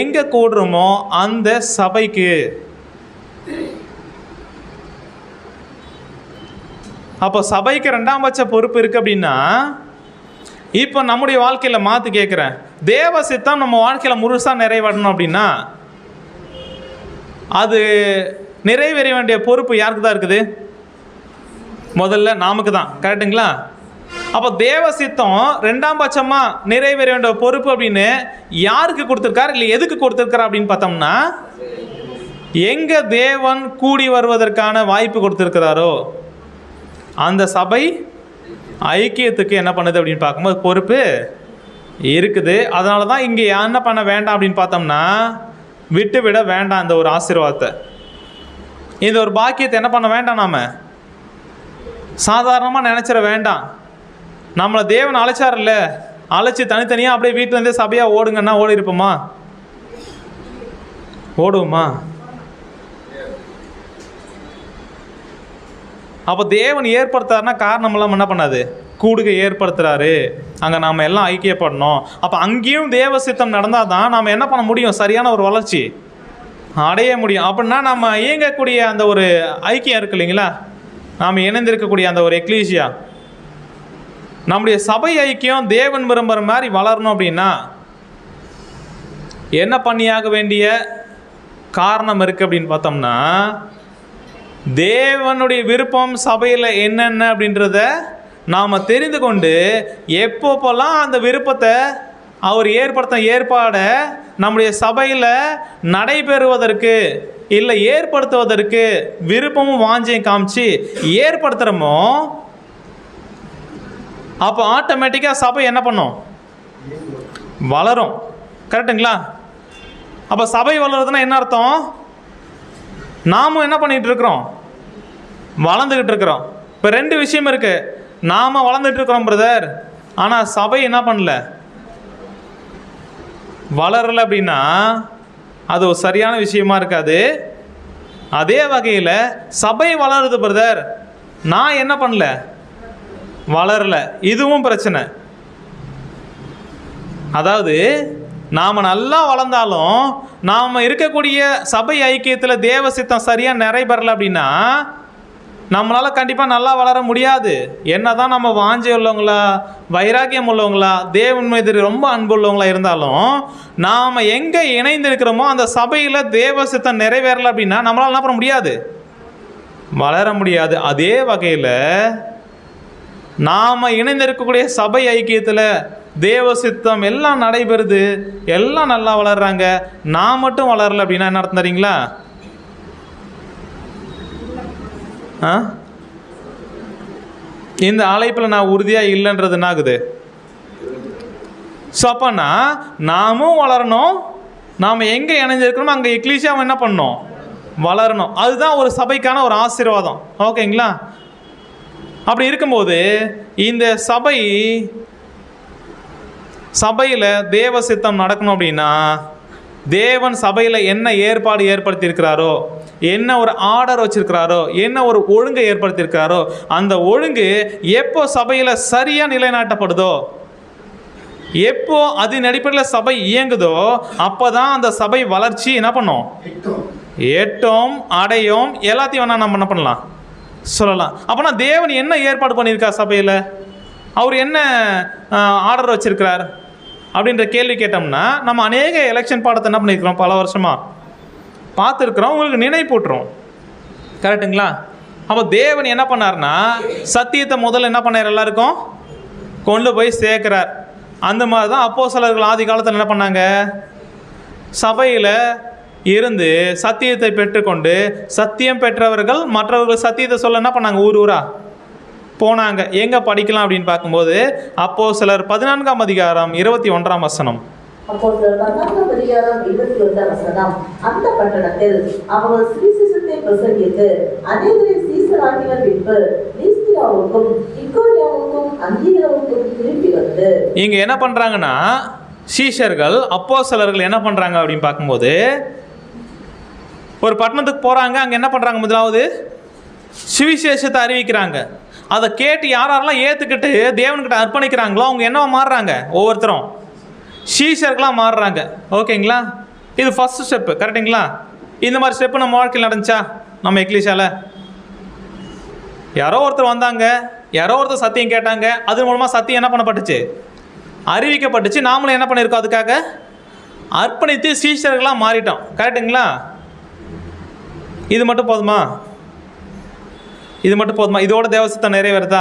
A: எங்கே கூடுறோமோ அந்த சபைக்கு. அப்போ சபைக்கு ரெண்டாம் பட்ச பொறுப்பு இருக்குது அப்படின்னா, இப்போ நம்முடைய வாழ்க்கையில் மாற்றி கேட்குறேன், தேவ சித்தம் நம்ம வாழ்க்கையில் முழுசாக நிறைவேறணும் அப்படின்னா அது நிறைவேற வேண்டிய பொறுப்பு யாருக்கு தான் இருக்குது? முதல்ல நமக்கு தான். கரெக்டுங்களா? அப்போ தேவ சித்தம் ரெண்டாம் பட்சமா நிறைவேற வேண்டிய பொறுப்பு அப்படின்னு யாருக்கு கொடுத்துருக்கார், இல்லை எதுக்கு கொடுத்துருக்கார் அப்படின்னு பார்த்தோம்னா, எங்க தேவன் கூடி வருவதற்கான வாய்ப்பு கொடுத்துருக்கிறாரோ அந்த சபை ஐக்கியத்துக்கு என்ன பண்ணுது அப்படின்னு பார்க்கும்போது பொறுப்பு இருக்குது. அதனால தான் இங்கே என்ன பண்ண வேண்டாம் அப்படின்னு பார்த்தோம்னா, விட்டு விட வேண்டாம் இந்த ஒரு ஆசீர்வாதத்தை, இந்த ஒரு பாக்கியத்தை என்ன பண்ண வேண்டாம், நாம் சாதாரணமாக நினச்சிட வேண்டாம். நம்மளை தேவன் அழைச்சார்ல, அழைச்சி தனித்தனியாக அப்படியே வீட்டிலேருந்தே சபையாக ஓடுங்கன்னா ஓடி இருப்போமா? ஓடுவோமா? அப்போ தேவன் ஏற்படுத்தாருன்னா காரணமெல்லாம் என்ன பண்ணாது, கூடுகை ஏற்படுத்துகிறாரு, அங்கே நாம் எல்லாம் ஐக்கியப்படணும். அப்போ அங்கேயும் தேவ சித்தம் நடந்தால் தான் நாம் என்ன பண்ண முடியும், சரியான ஒரு வளர்ச்சி அடைய முடியும். அப்படின்னா நம்ம இயங்கக்கூடிய அந்த ஒரு ஐக்கியம் இருக்கு இல்லைங்களா, நாம் இணைந்திருக்கக்கூடிய அந்த ஒரு எக்லீசியா, நம்முடைய சபை ஐக்கியம் தேவன் விரும்புகிற மாதிரி வளரணும் அப்படின்னா என்ன பண்ணியாக வேண்டிய காரணம் இருக்குது அப்படின்னு பார்த்தோம்னா, தேவனுடைய விருப்பம் சபையில் என்னென்ன அப்படின்றத நாம் தெரிந்து கொண்டு எப்போப்பெல்லாம் அந்த விருப்பத்தை அவர் ஏற்படுத்த ஏற்பாடை நம்முடைய சபையில் நடைபெறுவதற்கு இல்லை ஏற்படுத்துவதற்கு விருப்பமும் வாஞ்சியும் காமிச்சு ஏற்படுத்துகிறோமோ, அப்போ ஆட்டோமேட்டிக்காக சபை என்ன பண்ணும், வளரும். கரெக்டுங்களா? அப்போ சபை வளருதுன்னா என்ன அர்த்தம், நாமும் என்ன பண்ணிகிட்டு இருக்கிறோம், வளர்ந்துக்கிட்டு இருக்கிறோம். இப்போ ரெண்டு விஷயம் இருக்குது, நாம் வளர்ந்துட்டு இருக்கிறோம் பிரதர், ஆனால் சபை என்ன பண்ணல, வளரலை அப்படின்னா அது ஒரு சரியான விஷயமா இருக்காது. அதே வகையில் சபை வளருது பிரதர், நான் என்ன பண்ணல, வளரலை, இதுவும் பிரச்சனை. அதாவது நாம் நல்லா வளர்ந்தாலும் நாம் இருக்கக்கூடிய சபை ஐக்கியத்தில் தேவ சித்தம் சரியாக நிறைவேறலை அப்படின்னா நம்மளால் கண்டிப்பாக நல்லா வளர முடியாது. என்ன தான் நம்ம வாஞ்சை உள்ளவங்களா, வைராக்கியம் உள்ளவங்களா, தேவன் மீது ரொம்ப அன்பு உள்ளவங்களா இருந்தாலும் நாம் எங்கே இணைந்திருக்கிறோமோ அந்த சபையில் தேவ சித்தம் நிறைவேறலை அப்படின்னா நம்மளால் என்ன பண்ண முடியாது, வளர முடியாது. அதே வகையில் நாம் இணைந்திருக்கக்கூடிய சபை ஐக்கியத்தில் தேவ சித்தம் எல்லாம் நடைபெறுது, எல்லாம் நல்லா வளர்றாங்க, நான் மட்டும் வளரல அப்படின்னா என்ன அர்த்தம் தெரியுங்களா? இந்த அழைப்பில் நான் உறுதியாக இல்லைன்றது என்ன ஆகுது? ஸோ அப்போனா நாமும் வளரணும், நாம் எங்கே இணைஞ்சிருக்கணுமோ அங்கே எக்லீசியாவும் என்ன பண்ணணும், வளரணும். அதுதான் ஒரு சபைக்கான ஒரு ஆசீர்வாதம். ஓகேங்களா? அப்படி இருக்கும்போது இந்த சபையில் தேவ சித்தம் நடக்கணும் அப்படின்னா தேவன் சபையில் என்ன ஏற்பாடு ஏற்படுத்தியிருக்கிறாரோ, என்ன ஒரு ஆர்டர் வச்சிருக்கிறாரோ, என்ன ஒரு ஒழுங்கை ஏற்படுத்தியிருக்கிறாரோ, அந்த ஒழுங்கு எப்போ சபையில் சரியாக நிலைநாட்டப்படுதோ, எப்போ அதன் அடிப்படையில் சபை இயங்குதோ அப்போ தான் அந்த சபை வளர்ச்சி என்ன பண்ணும், ஏற்றம் அடையும். எல்லாத்தையும் வேணால் நம்ம என்ன பண்ணலாம், சொல்லலாம். அப்போனா தேவன் என்ன ஏற்பாடு பண்ணியிருக்கார் சபையில், அவர் என்ன ஆர்டர் வச்சிருக்கிறார் அப்படின்ற கேள்வி கேட்டோம்னா நம்ம அநேக எலெக்ஷன் பாடத்தை என்ன பண்ணியிருக்கிறோம், பல வருஷமாக பார்த்துருக்குறோம், உங்களுக்கு நினைப்பூட்டுறோம். கரெக்டுங்களா? அப்போ தேவன் என்ன பண்ணார்னா சத்தியத்தை முதல்ல என்ன பண்ணார், எல்லாருக்கும் கொண்டு போய் சேர்க்கிறார். அந்த மாதிரி தான் அப்போஸ்தலர்கள் ஆதி காலத்தில் என்ன பண்ணாங்க, சபையில் இருந்து சத்தியத்தை பெற்றுக்கொண்டு சத்தியம் பெற்றவர்கள் மற்றவர்கள் சத்தியத்தை சொல்ல என்ன பண்ணாங்க, ஊர் ஊரா போனாங்க. எங்கே படிக்கலாம் அப்படின்னு பார்க்கும்போது அப்போஸ்தலர் 14ஆம் அதிகாரம் 21ஆம் வசனம்.
B: அப்போஸ்தலர் 14ஆம் அதிகாரம் 21ஆம் வசனம். அந்த பட்டணத்தில் அவர்கள் சுவிசேஷத்தை பிரசங்கித்து அநேகரை சீஷராக்கினர் பின்பு லீஸ்தியாவுக்கும் இக்கோனியாவுக்கும் அந்தியோகியாவுக்கும் திரும்பி வந்து. இங்க
A: என்ன பண்றாங்கன்னா சீஷர்கள் அப்போஸ்தலர்கள் என்ன பண்றாங்க அப்படின்னு பார்க்கும்போது ஒரு பட்டணத்துக்கு போறாங்க. அங்க என்ன பண்றாங்க, முதலாவது சுவிசேஷத்தை அறிவிக்கிறாங்க. அதை கேட்டு யாரெல்லாம் ஏற்றுக்கிட்டு தேவன்கிட்ட அர்ப்பணிக்கிறாங்களோ அவங்க என்னவா மாறுறாங்க, ஒவ்வொருத்தரும் சீஷர்களாக மாறுறாங்க. ஓகேங்களா? இது ஃபஸ்ட்டு ஸ்டெப்பு. கரெக்டுங்களா? இந்த மாதிரி ஸ்டெப்பு நம்ம வாழ்க்கையில் நடந்துச்சா? நம்ம எக்லீஷால யாரோ ஒருத்தர் வந்தாங்க, யாரோ ஒருத்தர் சத்தியம் கேட்டாங்க, அது மூலமாக சத்தியம் என்ன பண்ணப்பட்டுச்சு, அறிவிக்கப்பட்டுச்சு. நாமளும் என்ன பண்ணியிருக்கோம், அதுக்காக அர்ப்பணித்து சீஷர்களாக மாறிட்டோம். கரெக்டுங்களா? இது மட்டும் போதுமா? இதோட தேவ சித்தம் நிறைவேறுதா?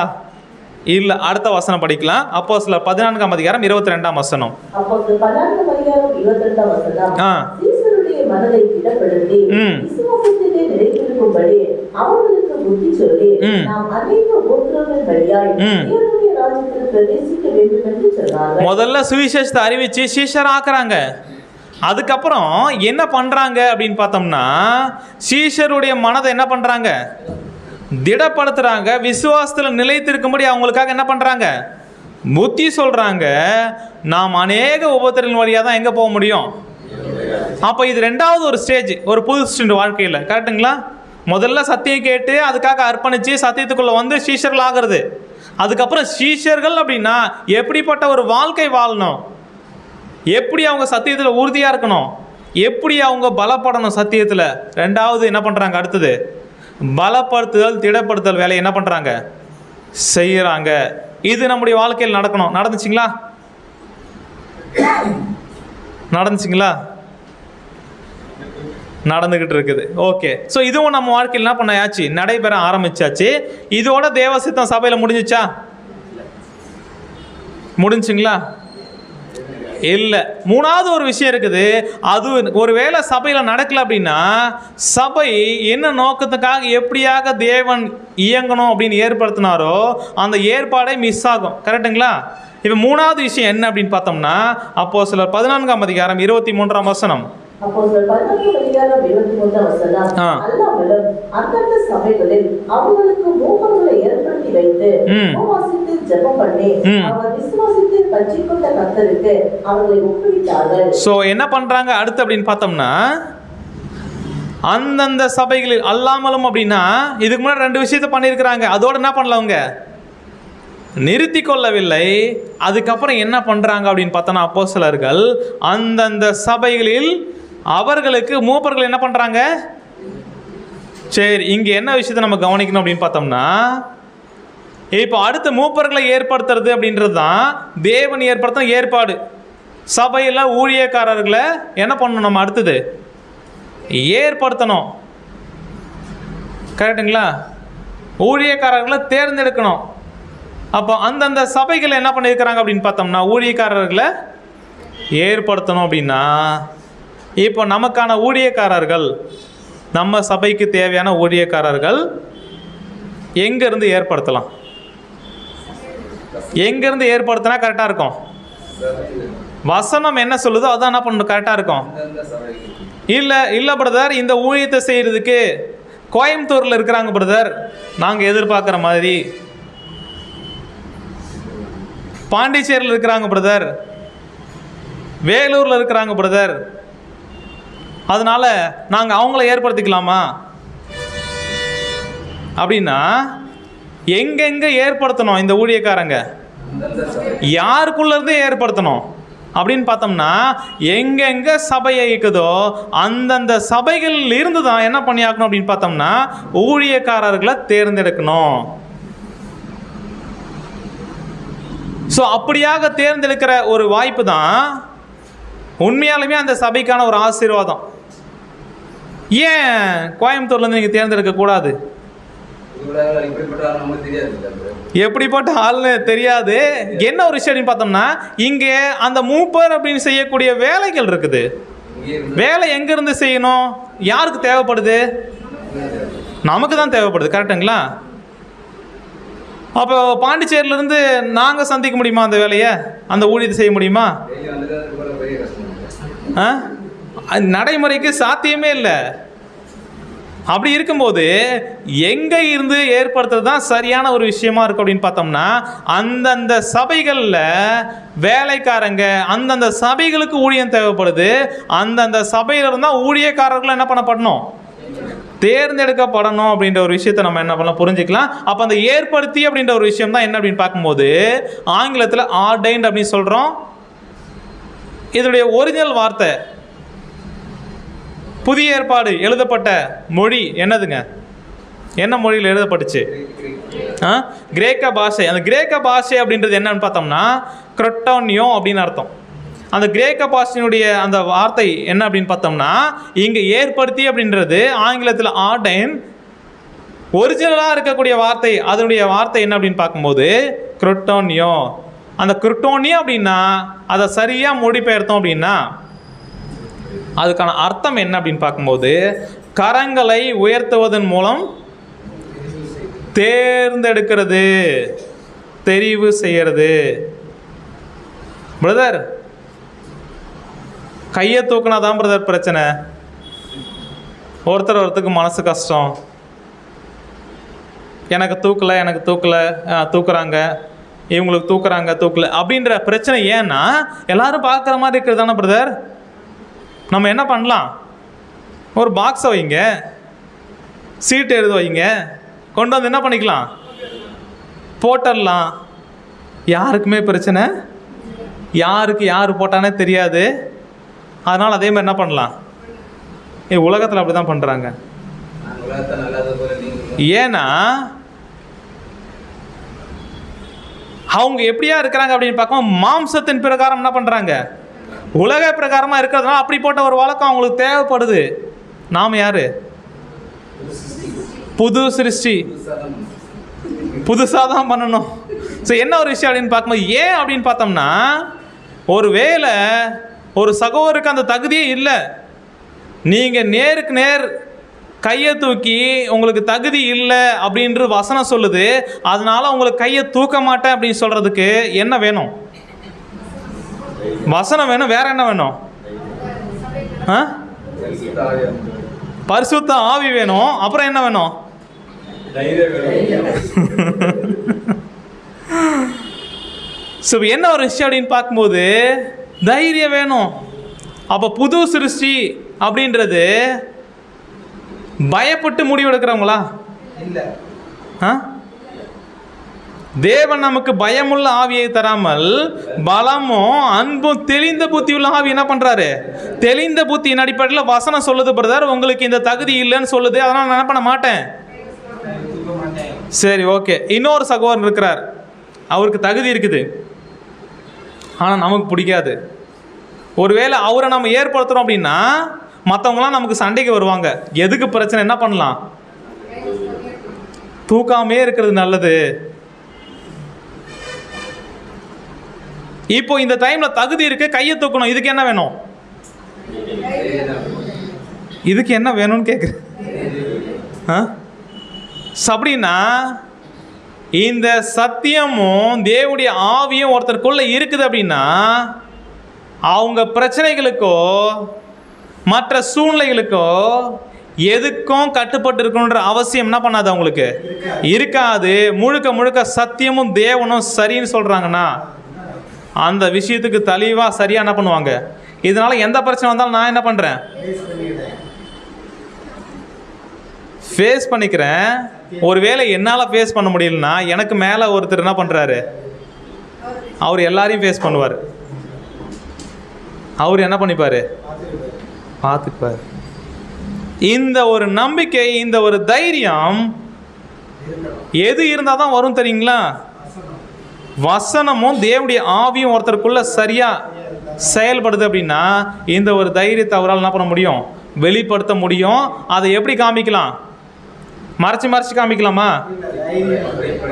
A: இல்ல, அடுத்த வசனம் படிக்கலாம். அப்போஸ்தலர் 14ஆம் அதிகாரம் 22ஆம் வசனம்.
B: அப்போஸ்தலர் 14ஆம் அதிகாரம் 22ஆம் வசனம்.
A: ஆ.
B: சீசருடைய மனதை திடப்படுத்தி விசுவாசத்திலே நிலைத்திருக்கும்படி அவர்களுக்கு புத்தி சொல்லி நாம் அநேக ஊற்றுகளின் வழியாய் தேவனுடைய ராஜ்யத்தில் பிரவேசிக்க வேண்டும் என்று சொன்னார்கள்.
A: முதல்ல சுவிசேஷத்தை அறிவிச்சு சீஷர் ஆக்குறாங்க. அதுக்கப்புறம் என்ன பண்றாங்க அப்படின்னு பார்த்தோம்னா, சீஷருடைய மனதை என்ன பண்றாங்க? திடப்படுத்துறாங்க. விசுவாசத்தில் நிலைத்திருக்கும்படி அவங்களுக்காக என்ன பண்றாங்க? புத்தி சொல்றாங்க. நாம் அநேக உபத்திரங்களின் வழியாக தான் எங்க போக முடியும்? அப்போ இது ரெண்டாவது ஒரு ஸ்டேஜ், ஒரு புது ஸ்டேஜ் வாழ்க்கையில். கரெக்டுங்களா? முதல்ல சத்தியம் கேட்டு அதுக்காக அர்ப்பணிச்சு சத்தியத்துக்குள்ள வந்து சீஷர்கள் ஆகிறது. அதுக்கப்புறம் சீஷர்கள் அப்படின்னா எப்படிப்பட்ட ஒரு வாழ்க்கை வாழணும், எப்படி அவங்க சத்தியத்தில் உறுதியாக இருக்கணும், எப்படி அவங்க பலப்படணும் சத்தியத்தில். ரெண்டாவது என்ன பண்ணுறாங்க? அடுத்தது பலப்படுத்துதல், திடப்படுத்தல் வேலையை என்ன பண்ணுறாங்க? செய்கிறாங்க. இது நம்முடைய வாழ்க்கையில் நடக்கணும். நடந்துச்சுங்களா? நடந்துச்சுங்களா? நடந்துக்கிட்டு இருக்குது. ஓகே. ஸோ இதுவும் நம்ம வாழ்க்கையில் என்ன பண்ணாச்சு? நடைபெற ஆரம்பிச்சாச்சு. இதோட தேவசித்தம் சபையில் முடிஞ்சிச்சா? முடிஞ்சுங்களா? இல்லை. மூணாவது ஒரு விஷயம் இருக்குது. அது ஒருவேளை சபையில் நடக்கல அப்படின்னா, சபை என்ன நோக்கத்துக்காக எப்படியாக தேவன் இயங்கணும் அப்படின்னு ஏற்படுத்தினாரோ அந்த ஏற்பாடை மிஸ் ஆகும். கரெக்டுங்களா? இப்போ மூணாவது விஷயம் என்ன அப்படின்னு பார்த்தோம்னா, அப்போஸ்தலர் 14ஆம் அதிகாரம் 23ஆம் வசனம்.
B: அப்போஸ்தலர் 14ஆம் அதிகாரம் 23ஆம் வசனம். அல்லாமலும் அந்தந்த சபைகளில் அவர்களுக்கு மூப்பர்களை ஏற்படுத்தி வைத்து உபவாசித்து ஜெபம் பண்ணி அவர் விசுவாசத்தை பற்றிக்கொண்ட கர்த்தருக்கு அவர்களை ஒப்புவித்தார்கள்.
A: ஸோ என்ன பண்றாங்க அடுத்து அப்படின்னு பார்த்தோம்னா, அந்தந்த சபைகளில் அல்லாமலும் அப்படின்னா இதுக்கு முன்னாடி ரெண்டு விஷயத்தை பண்ணியிருக்கிறாங்க. அதோட என்ன பண்ணல, அவங்க நிறுத்தி கொள்ளவில்லை. அதுக்கப்புறம் என்ன பண்றாங்க அப்படின்னு பார்த்தோன்னா, அப்போஸ்தலர்கள் அந்தந்த சபைகளில் அவர்களுக்கு மூப்பர்கள் என்ன பண்றாங்க? சரி, இங்க என்ன விஷயத்தை நம்ம கவனிக்கணும் அப்படின்னு பார்த்தோம்னா, இப்போ அடுத்த மூப்பர்களை ஏற்படுத்துறது அப்படின்றது தான் தேவன் ஏற்படுத்தின ஏற்பாடு. சபையில் ஊழியக்காரர்களை என்ன பண்ணணும்? நம்ம அடுத்தது ஏற்படுத்தணும். கரெக்டுங்களா? ஊழியக்காரர்களை தேர்ந்தெடுக்கணும். அப்போ அந்தந்த சபைகள் என்ன பண்ணியிருக்கிறாங்க அப்படின்னு பார்த்தோம்னா, ஊழியக்காரர்களை ஏற்படுத்தணும். அப்படின்னா இப்போ நமக்கான ஊழியக்காரர்கள், நம்ம சபைக்கு தேவையான ஊழியக்காரர்கள் எங்கேருந்து ஏற்படுத்தலாம்? எங்கேருந்து ஏற்படுத்தினா கரெக்டாக இருக்கும்? வசனம் என்ன சொல்லுதோ அதான் என்ன பண்ணணும்? கரெக்டாக இருக்கும். இல்லை பிரதர், இந்த ஊழியத்தை செய்கிறதுக்கு கோயம்புத்தூரில் இருக்கிறாங்க பிரதர், நாங்கள் எதிர்பார்க்குற மாதிரி. பாண்டிச்சேரியில் இருக்கிறாங்க பிரதர், வேலூரில் இருக்கிறாங்க பிரதர், அதனால நாங்கள் அவங்கள ஏற்படுத்திக்கலாமா அப்படின்னா, எங்கெங்கே ஏற்படுத்தணும் இந்த ஊழியக்காரங்க? யாருக்குள்ளேருந்து ஏற்படுத்தணும் அப்படின்னு பார்த்தோம்னா, எங்கெங்கே சபையை இருக்குதோ அந்தந்த சபைகளில் இருந்து தான் என்ன பண்ணியாக்கணும் அப்படின்னு பார்த்தோம்னா, ஊழியக்காரர்களை தேர்ந்தெடுக்கணும். ஸோ அப்படியாக தேர்ந்தெடுக்கிற ஒரு வாய்ப்பு தான் உண்மையாலுமே அந்த சபைக்கான ஒரு ஆசீர்வாதம். ஏன் கோயம்புத்தூர்லேருந்து நீங்கள் தேர்ந்தெடுக்கக்கூடாது? எப்படிப்பட்ட ஆள்னு தெரியாது. என்ன ஒரு விஷயம் பார்த்தோம்னா, இங்கே அந்த மூப்பர் அப்படின்னு செய்யக்கூடிய வேலைகள் இருக்குது. வேலை எங்கேருந்து செய்யணும்? யாருக்கு தேவைப்படுது? நமக்கு தான் தேவைப்படுது. கரெக்டுங்களா? அப்போ பாண்டிச்சேரியிலேருந்து நாங்கள் சந்திக்க முடியுமா அந்த வேலையை, அந்த ஊழியத்தை செய்ய முடியுமா? நடைமுறைக்கு சாத்தியமே இல்லை. அப்படி இருக்கும்போது எங்கே இருந்து ஏற்படுத்துறது தான் சரியான ஒரு விஷயமா இருக்கும் அப்படின்னு பார்த்தோம்னா, அந்தந்த சபைகளில் வேலைக்காரங்க, அந்தந்த சபைகளுக்கு ஊழியம் தேவைப்படுது. அந்தந்த சபையிலிருந்து தான் ஊழியக்காரர்கள் என்ன பண்ணப்படணும்? தேர்ந்தெடுக்கப்படணும் அப்படின்ற ஒரு விஷயத்தை நம்ம என்ன பண்ணலாம் புரிஞ்சுக்கலாம். அப்போ அந்த ஏற்படுத்தி அப்படின்ற ஒரு விஷயம் தான் என்ன அப்படின்னு பார்க்கும்போது ஆங்கிலத்தில் ஆர்டைன்ட் அப்படின்னு சொல்கிறோம். இதனுடைய ஒரிஜினல் வார்த்தை, புதிய ஏற்பாடு எழுதப்பட்ட மொழி என்னதுங்க? என்ன மொழியில் எழுதப்பட்டுச்சு? கிரேக்க பாஷை. அந்த கிரேக்க பாஷை அப்படின்றது என்னன்னு பார்த்தோம்னா கிரொட்டோனியோ அப்படின்னு அர்த்தம். அந்த கிரேக்க பாஷையினுடைய அந்த வார்த்தை என்ன அப்படின்னு பார்த்தோம்னா, இங்கே ஏற்படுத்தி அப்படின்றது ஆங்கிலத்தில் ஆர்டைன், ஒரிஜினலாக இருக்கக்கூடிய வார்த்தை, அதனுடைய வார்த்தை என்ன அப்படின்னு பார்க்கும்போது குருட்டோனியோ. அந்த குருட்டோனியோ அப்படின்னா அதை சரியாக மொழிபெயர்த்தோம் அப்படின்னா அதுக்கான அர்த்தம் என்ன அப்படின்னு பார்க்கும்போது கரங்களை உயர்த்துவதன் மூலம் தேர்ந்தெடுக்கிறது, தெரிவு செய்யறது. பிரதர், கையை தூக்கினாதான் பிரதர் பிரச்சனை. ஒருத்தருக்கு மனசு கஷ்டம், எனக்கு தூக்கலை தூக்குறாங்க, இவங்களுக்கு தூக்கல அப்படின்ற பிரச்சனை. ஏன்னா எல்லாரும் பார்க்குற மாதிரி இருக்கிறது தானே பிரதர். நம்ம என்ன பண்ணலாம்? ஒரு பாக்ஸை வைங்க, சீட்டு எழுத வைங்க, கொண்டு வந்து என்ன பண்ணிக்கலாம், போட்டுடலாம். யாருக்குமே பிரச்சனை, யாருக்கு யார் போட்டானே தெரியாது. அதனால் அதே மாதிரி என்ன பண்ணலாம், உலகத்தில் அப்படி தான் பண்ணுறாங்க. ஏன்னா அவங்க எப்படியா இருக்கிறாங்க அப்படின்னு பார்க்க மாம்சத்தின் பிரகாரம் என்ன பண்ணுறாங்க, உலக பிரகாரமாக இருக்கிறதுனால அப்படிப்பட்ட ஒரு வழக்கம் அவங்களுக்கு தேவைப்படுது. நாம் யாரு? புது சிருஷ்டி, புதுசாக தான் பண்ணணும். ஸோ என்ன ஒரு விஷயம் அப்படின்னு பார்க்கும்போது ஏன் அப்படின்னு பார்த்தோம்னா, ஒரு வேளை ஒரு சகோதரருக்கு அந்த தகுதியே இல்லை, நீங்கள் நேருக்கு நேர் கையை தூக்கி உங்களுக்கு தகுதி இல்லை அப்படின்ற வசனம் சொல்லுது, அதனால உங்களுக்கு கையை தூக்க மாட்டேன் அப்படின்னு சொல்கிறதுக்கு என்ன வேணும்? வசனம் வேணும். வேற என்ன வேணும்? பரிசுத்த ஆவி வேணும். அப்புறம் என்ன வேணும்? என்ன ஒரு விஷயம் அப்படின்னு பார்க்கும்போது தைரியம் வேணும். அப்போ புது சிருஷ்டி அப்படின்றது பயப்பட்டு முடிவெடுக்கிறவங்களா? தேவன் நமக்கு பயமுள்ள ஆவியை தராமல் பலமும் அன்பும் தெளிந்த புத்தி உள்ள ஆவி என்ன பண்றாரு? தெளிந்த புத்தியின் அடிப்படையில் வசனம் சொல்லுது பிரதர், உங்களுக்கு இந்த தகுதி இல்லைன்னு சொல்லுது, அதனால நான் என்ன பண்ண மாட்டேன். சரி, ஓகே. இன்னொரு சகோதரன் இருக்கிறார், அவருக்கு தகுதி இருக்குது, ஆனால் நமக்கு பிடிக்காது. ஒருவேளை அவரை நம்ம ஏற்படுத்துகிறோம் அப்படின்னா மற்றவங்களாம் நமக்கு சண்டைக்கு வருவாங்க. எதுக்கு பிரச்சனை? என்ன பண்ணலாம்? தூக்காமே இருக்கிறது நல்லது. இப்போ இந்த டைம்ல தகுதி இருக்கு, கையை தூக்கணும். இதுக்கு என்ன வேணும்? இதுக்கு என்ன வேணும்னு கேட்குறேன். அப்படின்னா இந்த சத்தியமும் தேவனுடைய ஆவியும் ஒருத்தருக்குள்ள இருக்குது அப்படின்னா அவங்க பிரச்சனைகளுக்கோ மற்ற சூழ்நிலைகளுக்கோ எதுக்கும் கட்டுப்பட்டு இருக்கணுன்ற அவசியம் என்ன பண்ணாது, அவங்களுக்கு இருக்காது. முழுக்க முழுக்க சத்தியமும் தேவனும் சரின்னு சொல்றாங்கன்னா அந்த விஷயத்துக்கு தெளிவாக சரியாக என்ன பண்ணுவாங்க. இதனால எந்த பிரச்சனை வந்தாலும் நான் என்ன பண்ணுறேன், ஃபேஸ் பண்ணிக்கிறேன். ஒருவேளை என்னால் ஃபேஸ் பண்ண முடியலன்னா எனக்கு மேலே ஒருத்தர் என்ன பண்ணுறாரு, அவர் எல்லாரையும் ஃபேஸ் பண்ணுவார். அவர் என்ன பண்ணிப்பார், பார்த்துப்பார். இந்த ஒரு நம்பிக்கை, இந்த ஒரு தைரியம் எது இருந்தால் தான் வரும் தெரியுங்களா? வசனமும் தேவனுடைய ஆவியும் ஒருத்தருக்குள்ள சரியா செயல்படுது அப்படின்னா இந்த ஒரு தைரியத்தை அவரால் என்ன பண்ண முடியும், வெளிப்படுத்த முடியும். அதை எப்படி காமிக்கலாம்? மறைச்சு காமிக்கலாமா?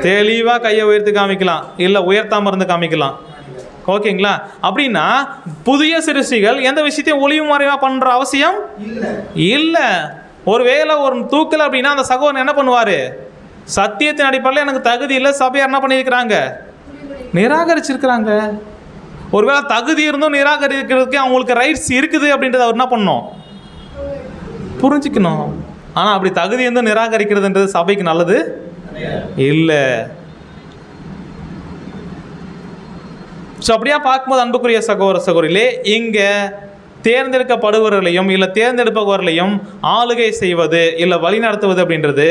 A: தெளிவாக கையை உயர்த்தி காமிக்கலாம், இல்லை உயர்த்தாம இருந்து காமிக்கலாம். ஓகேங்களா? அப்படின்னா புதிய சிருஷ்டிகள் எந்த விஷயத்தையும் ஒளிவு மறைவா பண்ற அவசியம் இல்லை. ஒருவேளை ஒரு தூக்கல அப்படின்னா அந்த சகோதரன் என்ன பண்ணுவாரு, சத்தியத்தின் அடிப்படையில் எனக்கு தகுதி இல்லை, சபையார் என்ன பண்ணியிருக்கிறாங்க, நிராகரிச்சிருக்கிறாங்க. ஒருவேளை தகுதி இருந்தும் நிராகரிக்கிறதுக்கு அவங்களுக்கு ரைட்ஸ் இருக்குது அப்படின்றத அவர் என்ன பண்ணணும், புரிஞ்சுக்கணும். ஆனால் அப்படி தகுதி இருந்தும் நிராகரிக்கிறதுன்றது சபைக்கு நல்லது இல்லை. ஸோ அப்படியா பார்க்கும்போது அன்புக்குரிய சகோதர சகோதரிகளே, இங்கே தேர்ந்தெடுக்கப்படுபவர்களையும் இல்லை தேர்ந்தெடுப்பவர்களையும் ஆளுகை செய்வது இல்லை வழி நடத்துவது அப்படின்றது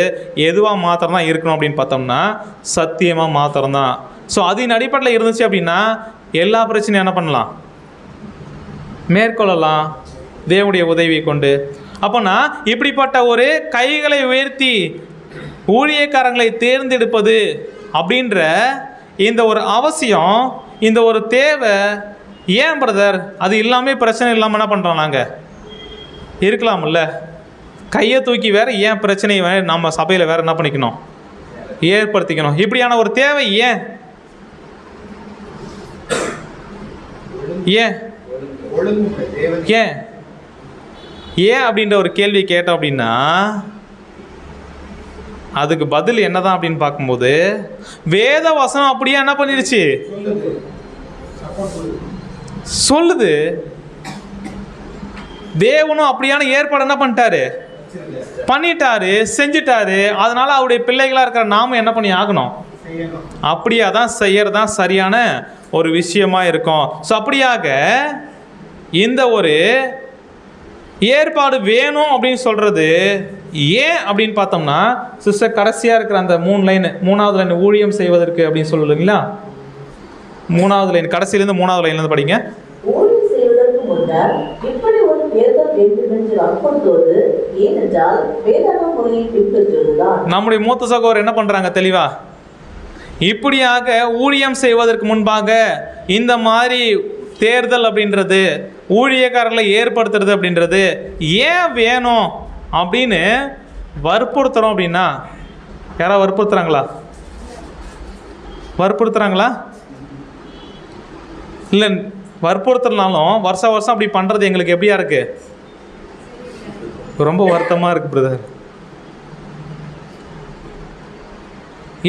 A: எதுவாக மாத்திரம் தான் இருக்கணும் அப்படின்னு பார்த்தோம்னா சத்தியமாக மாத்திரம்தான். ஸோ அதன் அடிப்படையில் இருந்துச்சு அப்படின்னா எல்லா பிரச்சனையும் என்ன பண்ணலாம், மேற்கொள்ளலாம் தேவனுடைய உதவியை கொண்டு. அப்போனா இப்படிப்பட்ட ஒரு கைகளை உயர்த்தி ஊழியக்காரங்களை தேர்ந்தெடுப்பது அப்படின்ற இந்த ஒரு அவசியம், இந்த ஒரு தேவை ஏன் பிரதர்? அது இல்லாமல் பிரச்சனை இல்லாமல் என்ன பண்ணுறோம், நாங்கள் இருக்கலாம்ல. கையை தூக்கி வேற ஏன் பிரச்சனையை நம்ம சபையில் வேற என்ன பண்ணிக்கணும், ஏற்படுத்திக்கணும்? இப்படியான ஒரு தேவை ஏன் ஏன் ஏன் ஏன் அப்படின்ற ஒரு கேள்வி கேட்டோம் அப்படின்னா அதுக்கு பதில் என்னதான் அப்படின்னு பார்க்கும்போது, வேத வசனம் அப்படியே என்ன பண்ணிருச்சு சொல்லுது. தேவனும் அப்படியான ஏற்பாடு என்ன பண்ணிட்டாரு, செஞ்சிட்டாரு. அதனால அவருடைய பிள்ளைகளா இருக்கிற நாம என்ன பண்ணி ஆகணும், அப்படியே தான் செய்யறதான் சரியான ஒரு விஷயமா இருக்கும். ஸோ அப்படியாக இந்த ஒரு ஏற்பாடு வேணும் அப்படின்னு சொல்றது ஏன் அப்படின்னு பார்த்தோம்னா, சிஸ்டர் கடைசியா இருக்கிற அந்த 3 லைன், 3வது லைன் ஊழியம் செய்வதற்கு அப்படின்னு சொல்லுங்களா, 3வது லைன் கடைசியிலேருந்து 3வது லைன்லேருந்து படிங்க.
B: ஊழியம் செய்வதற்கு முன்னர் இப்படி ஒரு தேர்தல் வேண்டும் என்று வற்புறுத்துவது ஏனென்றால் வேதாகம முறையை பின்பற்றுவதுதான். நம்முடைய
A: மூத்த சகோதரர் என்ன பண்றாங்க தெளிவா, இப்படியாக ஊழியம் செய்வதற்கு முன்பாக இந்த மாதிரி தேர்தல் அப்படின்றது, ஊழியக்காரர்களை ஏற்படுத்துறது அப்படின்றது ஏன் வேணும் அப்படின்னு வற்புறுத்துறோம். அப்படின்னா யாராவது வற்புறுத்துறாங்களா? இல்லை, வற்புறுத்துறனாலும் வருஷம் அப்படி பண்ணுறது எங்களுக்கு எப்படியா இருக்கு, ரொம்ப வருத்தமாக இருக்கு பிரதர்.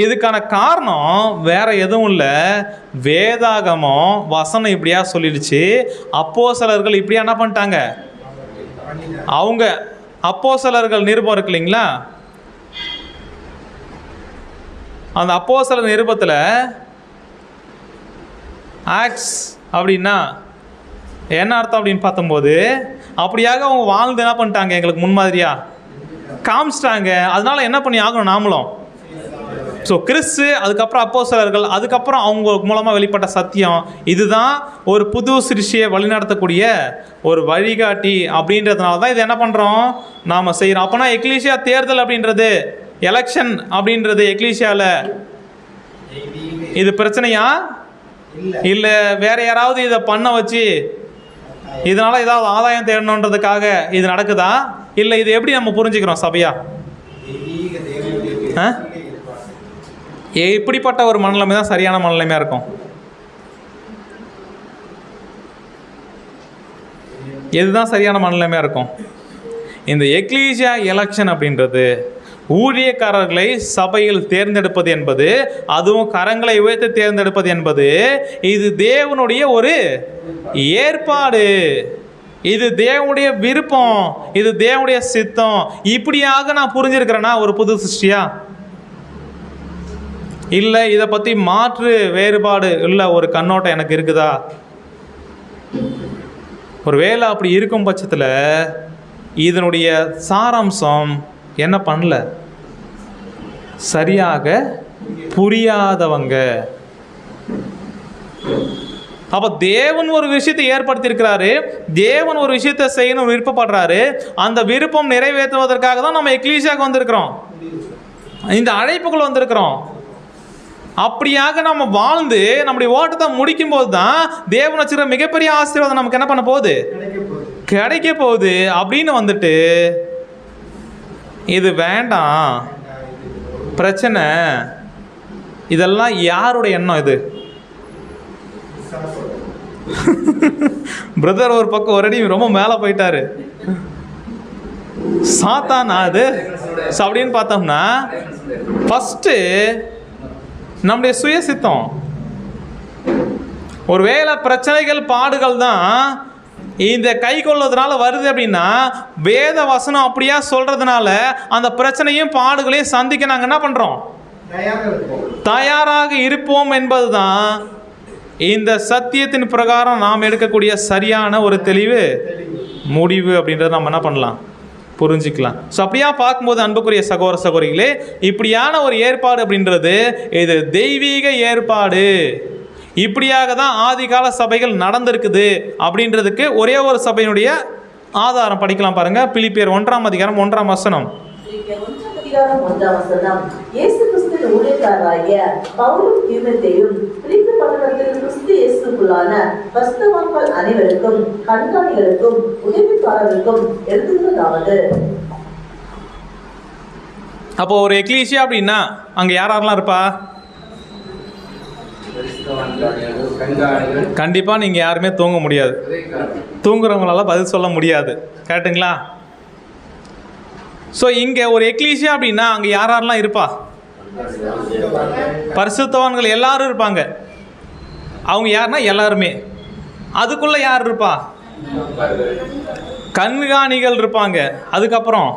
A: இதுக்கான காரணம் வேற எதுவும் இல்லை, வேதாகமம் வசனம் இப்படியா சொல்லிடுச்சு. அப்போஸ்தலர்கள் இப்படியா என்ன பண்ணிட்டாங்க, அவங்க அப்போஸ்தலர்கள் நிருபம் இருக்கு இல்லைங்களா, அந்த அப்போஸ்தலர் நிருபத்தில் ஆக்ட்ஸ் அப்படின்னா என்ன அர்த்தம் அப்படின்னு பார்த்தம்போது, அப்படியாக அவங்க வாழ்ந்து என்ன பண்ணிட்டாங்க, எங்களுக்கு முன்மாதிரியா காமிச்சிட்டாங்க. அதனால என்ன பண்ணி ஆகணும் நாமளும். ஸோ கிறிஸ்து, அதுக்கப்புறம் அப்போஸ்தலர்கள், அதுக்கப்புறம் அவங்க மூலமாக வெளிப்பட்ட சத்தியம், இதுதான் ஒரு புது சிருஷ்டியை வழிநடத்தக்கூடிய ஒரு வழிகாட்டி. அப்படின்றதுனால தான் இது என்ன பண்ணுறோம், நாம் செய்கிறோம். அப்போனா எக்லீசியா தேர்தல் அப்படின்றது, எலெக்ஷன் அப்படின்றது எக்லீசியாவில் இது பிரச்சனையா இல்லை வேற யாராவது இதை பண்ண வச்சு இதனால் ஏதாவது ஆதாயம் தேடணுன்றதுக்காக இது நடக்குதா, இல்லை இது எப்படி நம்ம புரிஞ்சுக்கிறோம் சபையா? இப்படிப்பட்ட ஒரு மனநிலைமை தான் சரியான மனநிலைமையாக இருக்கும். எதுதான் சரியான மனநிலைமையாக இருக்கும்? இந்த எக்லீசியா எலெக்ஷன் அப்படின்றது, ஊழியக்காரர்களை சபையில் தேர்ந்தெடுப்பது என்பது, அதுவும் கரங்களை உயர்த்தி தேர்ந்தெடுப்பது என்பது, இது தேவனுடைய ஒரு ஏற்பாடு, இது தேவனுடைய விருப்பம், இது தேவனுடைய சித்தம். இப்படியாக நான் புரிஞ்சிருக்கிறேன்னா ஒரு புது சிருஷ்டியா? இல்லை இதை பற்றி மாற்று வேறுபாடு இல்லை ஒரு கண்ணோட்டம் எனக்கு இருக்குதா? ஒரு வேளை அப்படி இருக்கும் பட்சத்தில் இதனுடைய சாராம்சம் என்ன பண்ணல, சரியாக புரியாதவங்க. அப்போ தேவன் ஒரு விஷயத்தை ஏற்படுத்தியிருக்கிறாரு, தேவன் ஒரு விஷயத்தை செய்யணும் விருப்பப்படுறாரு. அந்த விருப்பம் நிறைவேற்றுவதற்காக தான் நம்ம எக்லீசியாவுக்கு வந்திருக்கிறோம், இந்த அழைப்புக்குள் வந்திருக்கிறோம். அப்படியாக நம்ம வாழ்ந்து நம்முடைய ஓட்டத்தை முடிக்கும் போது தான் தேவன் வச்சுக்கிற மிகப்பெரிய ஆசீர்வாதம் நமக்கு என்ன பண்ண போகுது, கிடைக்க போகுது. அப்படின்னு வந்துட்டு இது வேண்டாம், பிரச்சனை, இதெல்லாம் யாருடைய எண்ணம்? இது பிரதர் ஒரு பக்கம் ஒரு அடி ரொம்ப மேலே போயிட்டாரு, சாத்தானா அது அப்படின்னு பார்த்தோம்னா, ஃபஸ்ட்டு நம்முடைய சுயசித்தம். ஒருவேளை பிரச்சனைகள் பாடுகள் தான் இந்த கை கொள்வதனால வருது அப்படின்னா, வேத வசனம் அப்படியா சொல்றதுனால அந்த பிரச்சனையும் பாடுகளையும் சந்திக்க நாங்கள் என்ன பண்றோம், தயாராக இருப்போம் என்பதுதான் இந்த சத்தியத்தின் பிரகாரம் நாம் எடுக்கக்கூடிய சரியான ஒரு தெளிவு முடிவு அப்படின்றத நம்ம என்ன பண்ணலாம், புரிஞ்சிக்கலாம். ஸோ அப்படியா பார்க்கும்போது அன்புக்குரிய சகோதர சகோதரிகளே, இப்படியான ஒரு ஏற்பாடு அப்படின்றது இது தெய்வீக ஏற்பாடு. இப்படியாக தான் ஆதிகால சபைகள் நடந்திருக்குது அப்படின்றதுக்கு ஒரே ஒரு சபையினுடைய ஆதாரம் படிக்கலாம் பாருங்க. பிலிப்பியர் 1ஆம் அதிகாரம் 1ஆம் வசனம்.
B: இயேசு கிறிஸ்துவின் ஊழியக்காரராகிய பவுலும் தீமோத்தேயும் பிலிப்பி பட்டணத்தில் கிறிஸ்து இயேசுவுக்குள்ளான பரிசுத்தவான்கள் அனைவருக்கும், கண்காணிகளுக்கும், உதவிக்காரர்களுக்கும் எழுதுகிறதாவது,
A: அப்போ ஒரு எக்லீசியா அப்படின்னா அங்கே யாரெல்லாம் இருப்பா? கண்டிப்பாக நீங்கள் யாருமே தூங்க முடியாது. தூங்குறவங்களால பதில் சொல்ல முடியாது. கரெக்டுங்களா? ஸோ இங்கே ஒரு எக்லீசியா அப்படின்னா அங்கே யாரெல்லாம் இருப்பா? பரிசுத்தவான்கள் எல்லாரும் இருப்பாங்க. அவங்க யாருன்னா எல்லாருமே. அதுக்குள்ளே யார் இருப்பா? கண்காணிகள் இருப்பாங்க. அதுக்கப்புறம்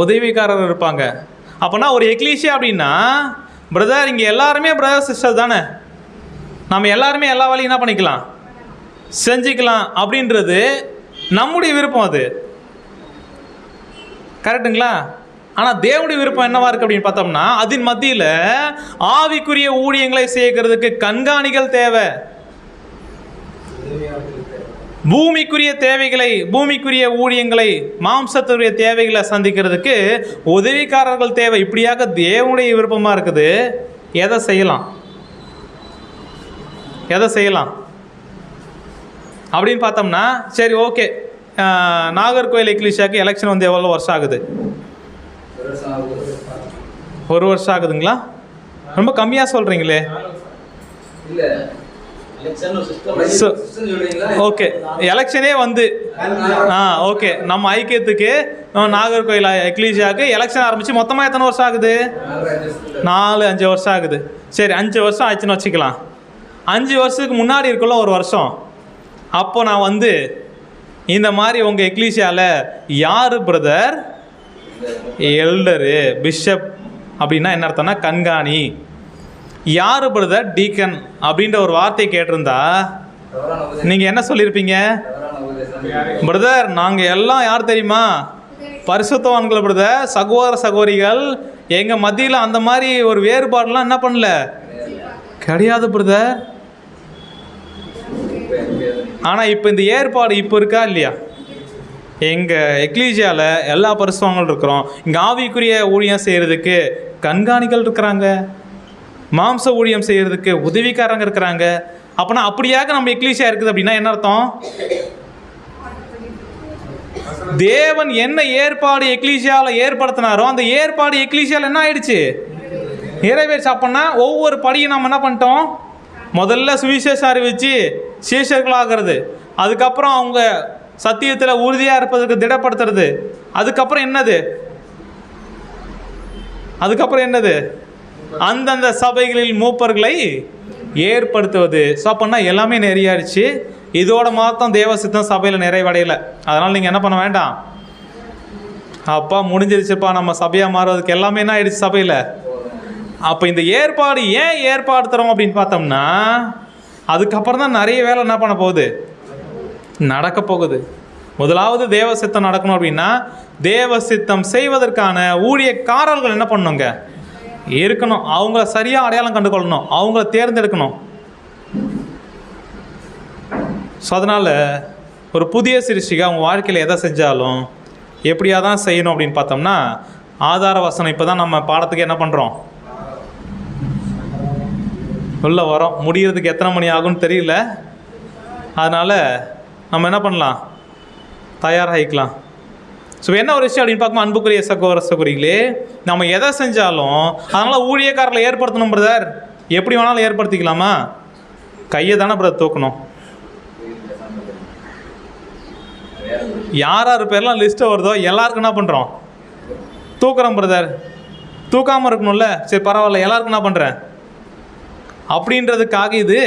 A: உதவிக்காரர் இருப்பாங்க. அப்போனா ஒரு எக்லீசியா அப்படின்னா பிரதர் இங்கே எல்லாருமே பிரதர் சிஸ்டர் தானே, நம்ம எல்லாருமே எல்லா வேலையும் என்ன பண்ணிக்கலாம், செஞ்சுக்கலாம் அப்படின்றது நம்முடைய விருப்பம். அது கரெக்டுங்களா? ஆனால் தேவனுடைய விருப்பம் என்னவா இருக்குது அப்படின்னு பார்த்தோம்னா, அதன் மத்தியில் ஆவிக்குரிய ஊழியங்களை செய்கிறதுக்கு கண்காணிகள் தேவை. பூமிக்குரிய தேவைகளை, பூமிக்குரிய ஊழியங்களை, மாம்சத்துடைய தேவைகளை சந்திக்கிறதுக்கு உதவிக்காரர்கள் தேவை. இப்படியாக தேவனுடைய விருப்பமாக இருக்குது. எதை செய்யலாம், எதை செய்யலாம் அப்படின்னு பார்த்தோம்னா, சரி ஓகே, நாகர்கோயில் எக்லீசியாவுக்கு எலெக்ஷன் வந்து எவ்வளோ வருஷம் ஆகுது? 1 வருஷம் ஆகுதுங்களா? ரொம்ப கம்மியாக சொல்கிறீங்களே. ஓகே, எலெக்ஷனே வந்து ஓகே, நம்ம ஐக்கியத்துக்கு நாகர்கோயில் எக்லீசியாவுக்கு எலெக்ஷன் ஆரம்பித்து மொத்தமாக எத்தனை வருஷம் ஆகுது? 4-5 வருஷம் ஆகுது. சரி, 5 வருஷம் ஆச்சுன்னு வச்சுக்கலாம். 5 வருஷத்துக்கு முன்னாடி இருக்குள்ள ஒரு வருஷம், அப்போ நான் வந்து இந்த மாதிரி உங்கள் எக்லீசியாவில் யார் பிரதர் எல்டரு, பிஷப் அப்படின்னா என்ன அர்த்தம்னா கண்காணி, யார் பிரதர் டீக்கன் அப்படின்ற ஒரு வார்த்தை கேட்டிருந்தா நீங்கள் என்ன சொல்லியிருப்பீங்க? பிரதர் நாங்கள் எல்லாம் யார் தெரியுமா, பரிசுத்தவான்கள் பிரதர், சகோதர சகோதரிகள், எங்கள் மத்தியில் அந்த மாதிரி ஒரு வேறுபாடுலாம் என்ன பண்ணல, கிடையாது பிரதர். ஆனால் இப்போ இந்த ஏற்பாடு இப்போ இருக்கா இல்லையா? எங்கள் எக்லீசியாவில் எல்லா பரிசுத்தவான்கள் இருக்கிறோம். இங்கே ஆவிக்குரிய ஊழியம் செய்கிறதுக்கு கண்காணிகள் இருக்கிறாங்க, மாம்ச ஊழியம் செய்கிறதுக்கு உதவிக்காரங்க இருக்கிறாங்க. அப்போனா அப்படியாக நம்ம எக்லீசியா இருக்குது அப்படின்னா என்ன அர்த்தம்? தேவன் என்ன ஏற்பாடு எக்லீசியாவில் ஏற்படுத்தினாரோ அந்த ஏற்பாடு எக்லீசியாவில் என்ன ஆயிடுச்சு, நிறைவேற்று. அப்படின்னா ஒவ்வொரு படியும் நம்ம என்ன பண்ணிட்டோம், முதல்ல சுவிசேஷம் அறிவிச்சு சீஷர்களாகிறது, அதுக்கப்புறம் அவங்க சத்தியத்தில் உறுதியாக இருப்பதற்கு திடப்படுத்துறது, அதுக்கப்புறம் என்னது, அதுக்கப்புறம் என்னது, அந்தந்த சபைகளில் மூப்பர்களை ஏற்படுத்துவது. ஸோ அப்படின்னா எல்லாமே நிறையாடுச்சு. இதோட மாத்தம் தேவ சித்தம் சபையில் நிறைவடையலை. அதனால் நீங்கள் என்ன பண்ண வேண்டாம், அப்பா முடிஞ்சிருச்சுப்பா நம்ம சபையாக மாறுவதுக்கு எல்லாமே என்ன ஆயிடுச்சு சபையில். அப்போ இந்த ஏற்பாடு ஏன் ஏற்பாடுத்துறோம் அப்படின்னு பார்த்தோம்னா, அதுக்கப்புறம் தான் நிறைய வேலை என்ன பண்ண போகுது, நடக்க போகுது. முதலாவது தேவ சித்தம் நடக்கணும் அப்படின்னா தேவ சித்தம் செய்வதற்கான ஊழியக்காரர்கள் என்ன பண்ணணுங்க, இருக்கணும். அவங்கள சரியாக அடையாளம் கண்டு கொள்ளணும், அவங்கள தேர்ந்தெடுக்கணும். ஸோ அதனால் ஒரு புதிய சிருஷ்டிகை அவங்க வாழ்க்கையில் எதை செஞ்சாலும் எப்படியா தான் செய்யணும் அப்படின்னு பார்த்தோம்னா, ஆதார வசனம் இப்போ தான் நம்ம பாடத்துக்கு என்ன பண்ணுறோம், உள்ளே வரோம். முடிகிறதுக்கு எத்தனை மணி ஆகும்னு தெரியல. அதனால் நம்ம என்ன பண்ணலாம், தயாராகிக்கலாம். ஸோ என்ன ஒரு விஷயம் அப்படின்னு பார்க்கும்போது, அன்புக்குரிய சகோதர சகோதரிகளே, நம்ம எதை செஞ்சாலும் அதனால் ஊழியக்காரர்களை ஏற்படுத்தணும் பிரதர். எப்படி வேணாலும் ஏற்படுத்திக்கலாமா? கையை தானே பிரதர் தூக்கணும். யார் யார் பேர்லாம் லிஸ்ட்டு வருதோ எல்லாருக்கும் என்ன பண்ணுறோம், தூக்குறோம் பிரதர். தூக்காமல் இருக்கணும்ல, சரி பரவாயில்ல எல்லாருக்கும் என்ன பண்ணுறேன் அப்படின்றதுக்காக இது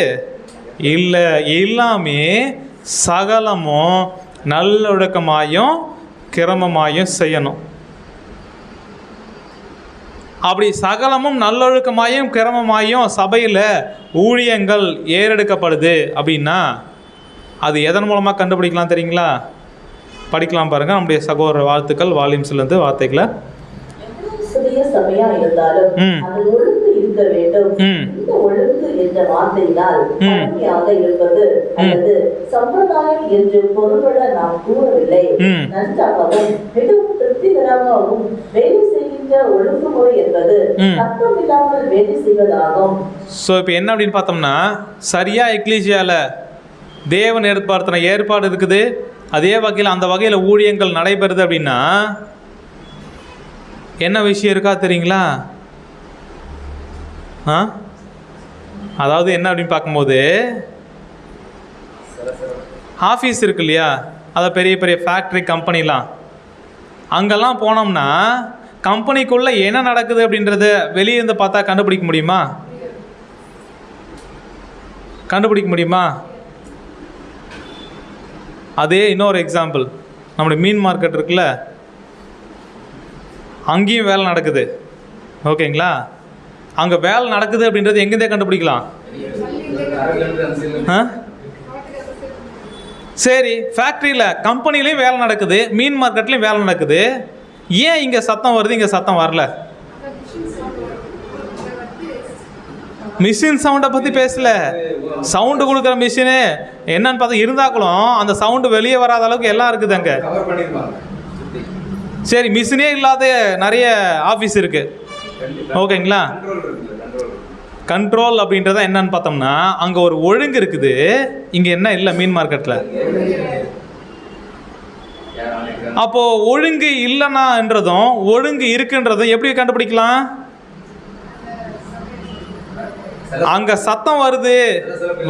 A: இல்லை. எல்லாமே சகலமும் நல்லொழுக்கமாயும் கிரமமாயும் செய்யணும். அப்படி சகலமும் நல்லொழுக்கமாயும் கிரமமாயும் சபையில் ஊழியங்கள் ஏறெடுக்கப்படுது அப்படின்னா அது எதன் மூலமாக கண்டுபிடிக்கலாம் தெரியுங்களா? படிக்கலாம் பாருங்கள், நம்முடைய சகோதர வாழ்த்துக்கள் வால்யூம்ஸ்லேருந்து வார்த்தைகளை.
B: சிறிய சபையா இருந்தாலும் அது ஒழுங்கு இருக்க வேண்டும். இந்த ஒழுங்கு என்ற வார்த்தையினால் கடுமையாக இருப்பது அல்லது சம்பிரதாயம் என்று பொருள்பட நாம் கூறவில்லை. நன்றாகவும் மிகவும் திருப்திகரமாகவும் வேலை செய்கின்ற ஒழுங்குமுறை என்பது சத்தம் இல்லாமல் வேலை செய்வதாகும்.
A: ஸோ இப்போ என்ன அப்படின்னு பார்த்தோம்னா, சரியா எக்லீசியாவில் தேவன் ஏற்படுத்தின ஏற்பாடு இருக்குது. அதே வகையில் அந்த வகையில் ஊழியங்கள் நடைபெறுது அப்படின்னா என்ன விஷயம் இருக்கா தெரியுங்களா? அதாவது என்ன அப்படின்னு பார்க்கும்போது, ஆஃபீஸ் இருக்கு இல்லையா, அதை பெரிய பெரிய ஃபேக்ட்ரி கம்பெனிலாம், அங்கெல்லாம் போனோம்னா கம்பெனிக்குள்ளே என்ன நடக்குது அப்படின்றத வெளியே இருந்து பார்த்தா கண்டுபிடிக்க முடியுமா? கண்டுபிடிக்க முடியுமா? அதே இன்னொரு எக்ஸாம்பிள், நம்முடைய மீன் மார்க்கெட் இருக்குல்ல, அங்கேயும் வேலை நடக்குது. ஓகேங்களா? அங்கே வேலை நடக்குது அப்படின்றது எங்கேருந்தே கண்டுபிடிக்கலாம். சரி, ஃபேக்ட்ரியில் கம்பெனிலையும் வேலை நடக்குது, மீன் மார்க்கெட்லேயும் வேலை நடக்குது. ஏன் இங்கே சத்தம் வருது, இங்கே சத்தம் வரல? மிஷின் சவுண்டை பற்றி பேசல. சவுண்டு கொடுக்குற மிஷினு என்னன்னு பார்த்தா இருந்தாக்களும் அந்த சவுண்டு வெளியே வராத அளவுக்கு எல்லாம் இருக்குது அங்கே. சரி, மிஷினே இல்லாத நிறைய ஆஃபீஸ் இருக்கு. ஓகேங்களா? கண்ட்ரோல் அப்படின்றத என்னன்னு பார்த்தோம்னா, அங்கே ஒரு ஒழுங்கு இருக்குது, இங்கே என்ன இல்லை மீன் மார்க்கெட்டில். அப்போ ஒழுங்கு இல்லைனான்றதும் ஒழுங்கு இருக்குன்றதும் எப்படி கண்டுபிடிக்கலாம்? அங்க சத்தம் வருது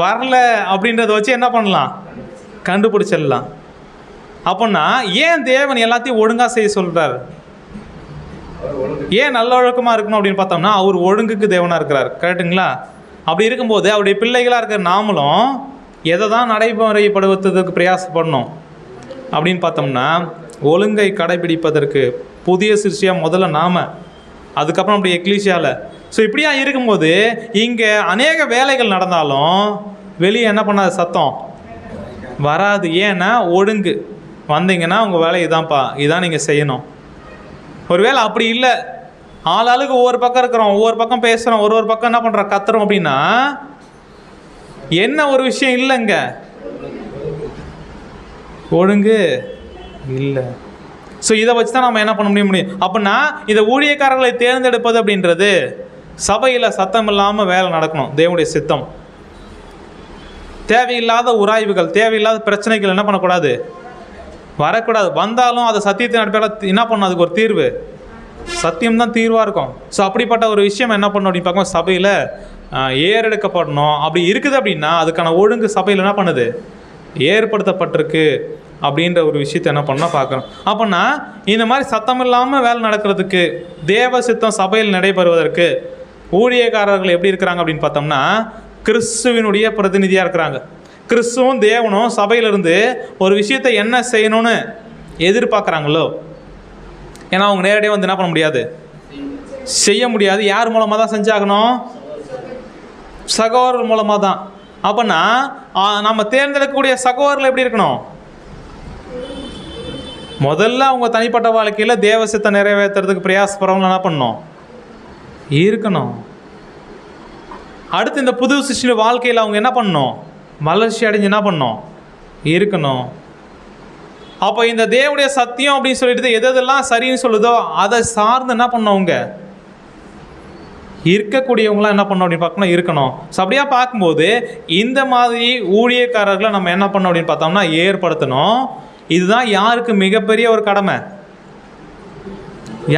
A: வரல அப்படின்றத வச்சு என்ன பண்ணலாம்? கண்டுபிடிச்சிடலாம். அப்படின்னா ஏன் தேவன் எல்லாத்தையும் ஒழுங்கா செய்ய சொல்றாரு? ஏன் நல்ல ஒழுக்கமா இருக்கணும் அப்படின்னு பார்த்தோம்னா, அவர் ஒழுங்குக்கு தேவனா இருக்கிறார். கரெக்டுங்களா? அப்படி இருக்கும்போது அவருடைய பிள்ளைகளா இருக்கிற நாமளும் எதை தான் நடைமுறைப்படுத்துவதற்கு பிரயாசப்படணும் அப்படின்னு பார்த்தோம்னா, ஒழுங்கை கடைபிடிப்பதற்கு புதிய சிருஷ்டியாக முதல்ல நாம, அதுக்கப்புறம் அப்படி எக்லீசியாவில். ஸோ இப்படியா இருக்கும்போது இங்கே அநேக வேலைகள் நடந்தாலும் வெளியே என்ன பண்ணாது, சத்தம் வராது. ஏன்னா ஒழுங்கு. வந்தீங்கன்னா உங்கள் வேலை இதான்ப்பா, இதான் நீங்கள் செய்யணும். ஒருவேளை அப்படி இல்லை, ஆளாளுக்கு ஒவ்வொரு பக்கம் இருக்கிறோம், ஒவ்வொரு பக்கம் பேசுகிறோம், ஒரு பக்கம் என்ன பண்ணுறோம், கத்துறோம் அப்படின்னா என்ன ஒரு விஷயம் இல்லைங்க, ஒழுங்கு இல்லை. ஸோ இதை வச்சு தான் நம்ம என்ன பண்ண முடியும். அப்படின்னா இந்த ஊழியக்காரர்களை தேர்ந்தெடுப்பது அப்படின்றது சபையில் சத்தம் இல்லாமல் வேலை நடக்கணும். தேவனுடைய சித்தம். தேவையில்லாத உராய்வுகள், தேவையில்லாத பிரச்சனைகள் என்ன பண்ணக்கூடாது, வரக்கூடாது. வந்தாலும் அதை சத்தியத்தின் அடிப்படையில் என்ன பண்ணணும், அதுக்கு ஒரு தீர்வு, சத்தியம்தான் தீர்வாக இருக்கும். ஸோ அப்படிப்பட்ட ஒரு விஷயம் என்ன பண்ணணும் அப்படின்னு பார்க்கும்போது சபையில் ஏறெடுக்கப்படணும். அப்படி இருக்குது அப்படின்னா அதுக்கான ஒழுங்கு சபையில் என்ன பண்ணுது, ஏற்படுத்தப்பட்டிருக்கு அப்படின்ற ஒரு விஷயத்தை என்ன பண்ணால் பார்க்குறோம். அப்படின்னா இந்த மாதிரி சத்தம் இல்லாமல் வேலை நடக்கிறதுக்கு, தேவ சித்தம் சபையில் நடைபெறுவதற்கு ஊழியக்காரர்கள் எப்படி இருக்கிறாங்க அப்படின்னு பார்த்தோம்னா, கிறிஸ்துவினுடைய பிரதிநிதியாக இருக்கிறாங்க. கிறிஸ்துவும் தேவனும் சபையிலிருந்து ஒரு விஷயத்தை என்ன செய்யணும்னு எதிர்பார்க்குறாங்களோ, ஏன்னா அவங்க நேரடியாக வந்து என்ன பண்ண முடியாது, செய்ய முடியாது. யார் மூலமாக தான் செஞ்சாகணும், சகோதரர் மூலமாக தான். அப்படின்னா நம்ம தேர்ந்தெடுக்கக்கூடிய சகோதரர்கள் எப்படி இருக்கணும், முதல்ல அவங்க தனிப்பட்ட வாழ்க்கையில் தேவசித்தை நிறைவேற்றுறதுக்கு பிரயாசப்படுறவங்க என்ன பண்ணணும், இருக்கணும். அடுத்து இந்த புது சிருஷ்டி வாழ்க்கையில் அவங்க என்ன பண்ணணும், வளர்ச்சி அடைஞ்சு என்ன பண்ணணும், இருக்கணும். அப்போ இந்த தேவனுடைய சத்தியம் அப்படின்னு சொல்லிட்டு எதெல்லாம் சரின்னு சொல்லுதோ அதை சார்ந்து என்ன பண்ணவங்க இருக்கக்கூடியவங்களாம் என்ன பண்ணணும் அப்படின்னு பார்க்கணும், இருக்கணும். ஸோ அப்படியா பார்க்கும்போது இந்த மாதிரி ஊழியக்காரர்களை நம்ம என்ன பண்ணோம் அப்படின்னு பார்த்தோம்னா ஏற்படுத்தணும். இதுதான் யாருக்கு மிகப்பெரிய ஒரு கடமை,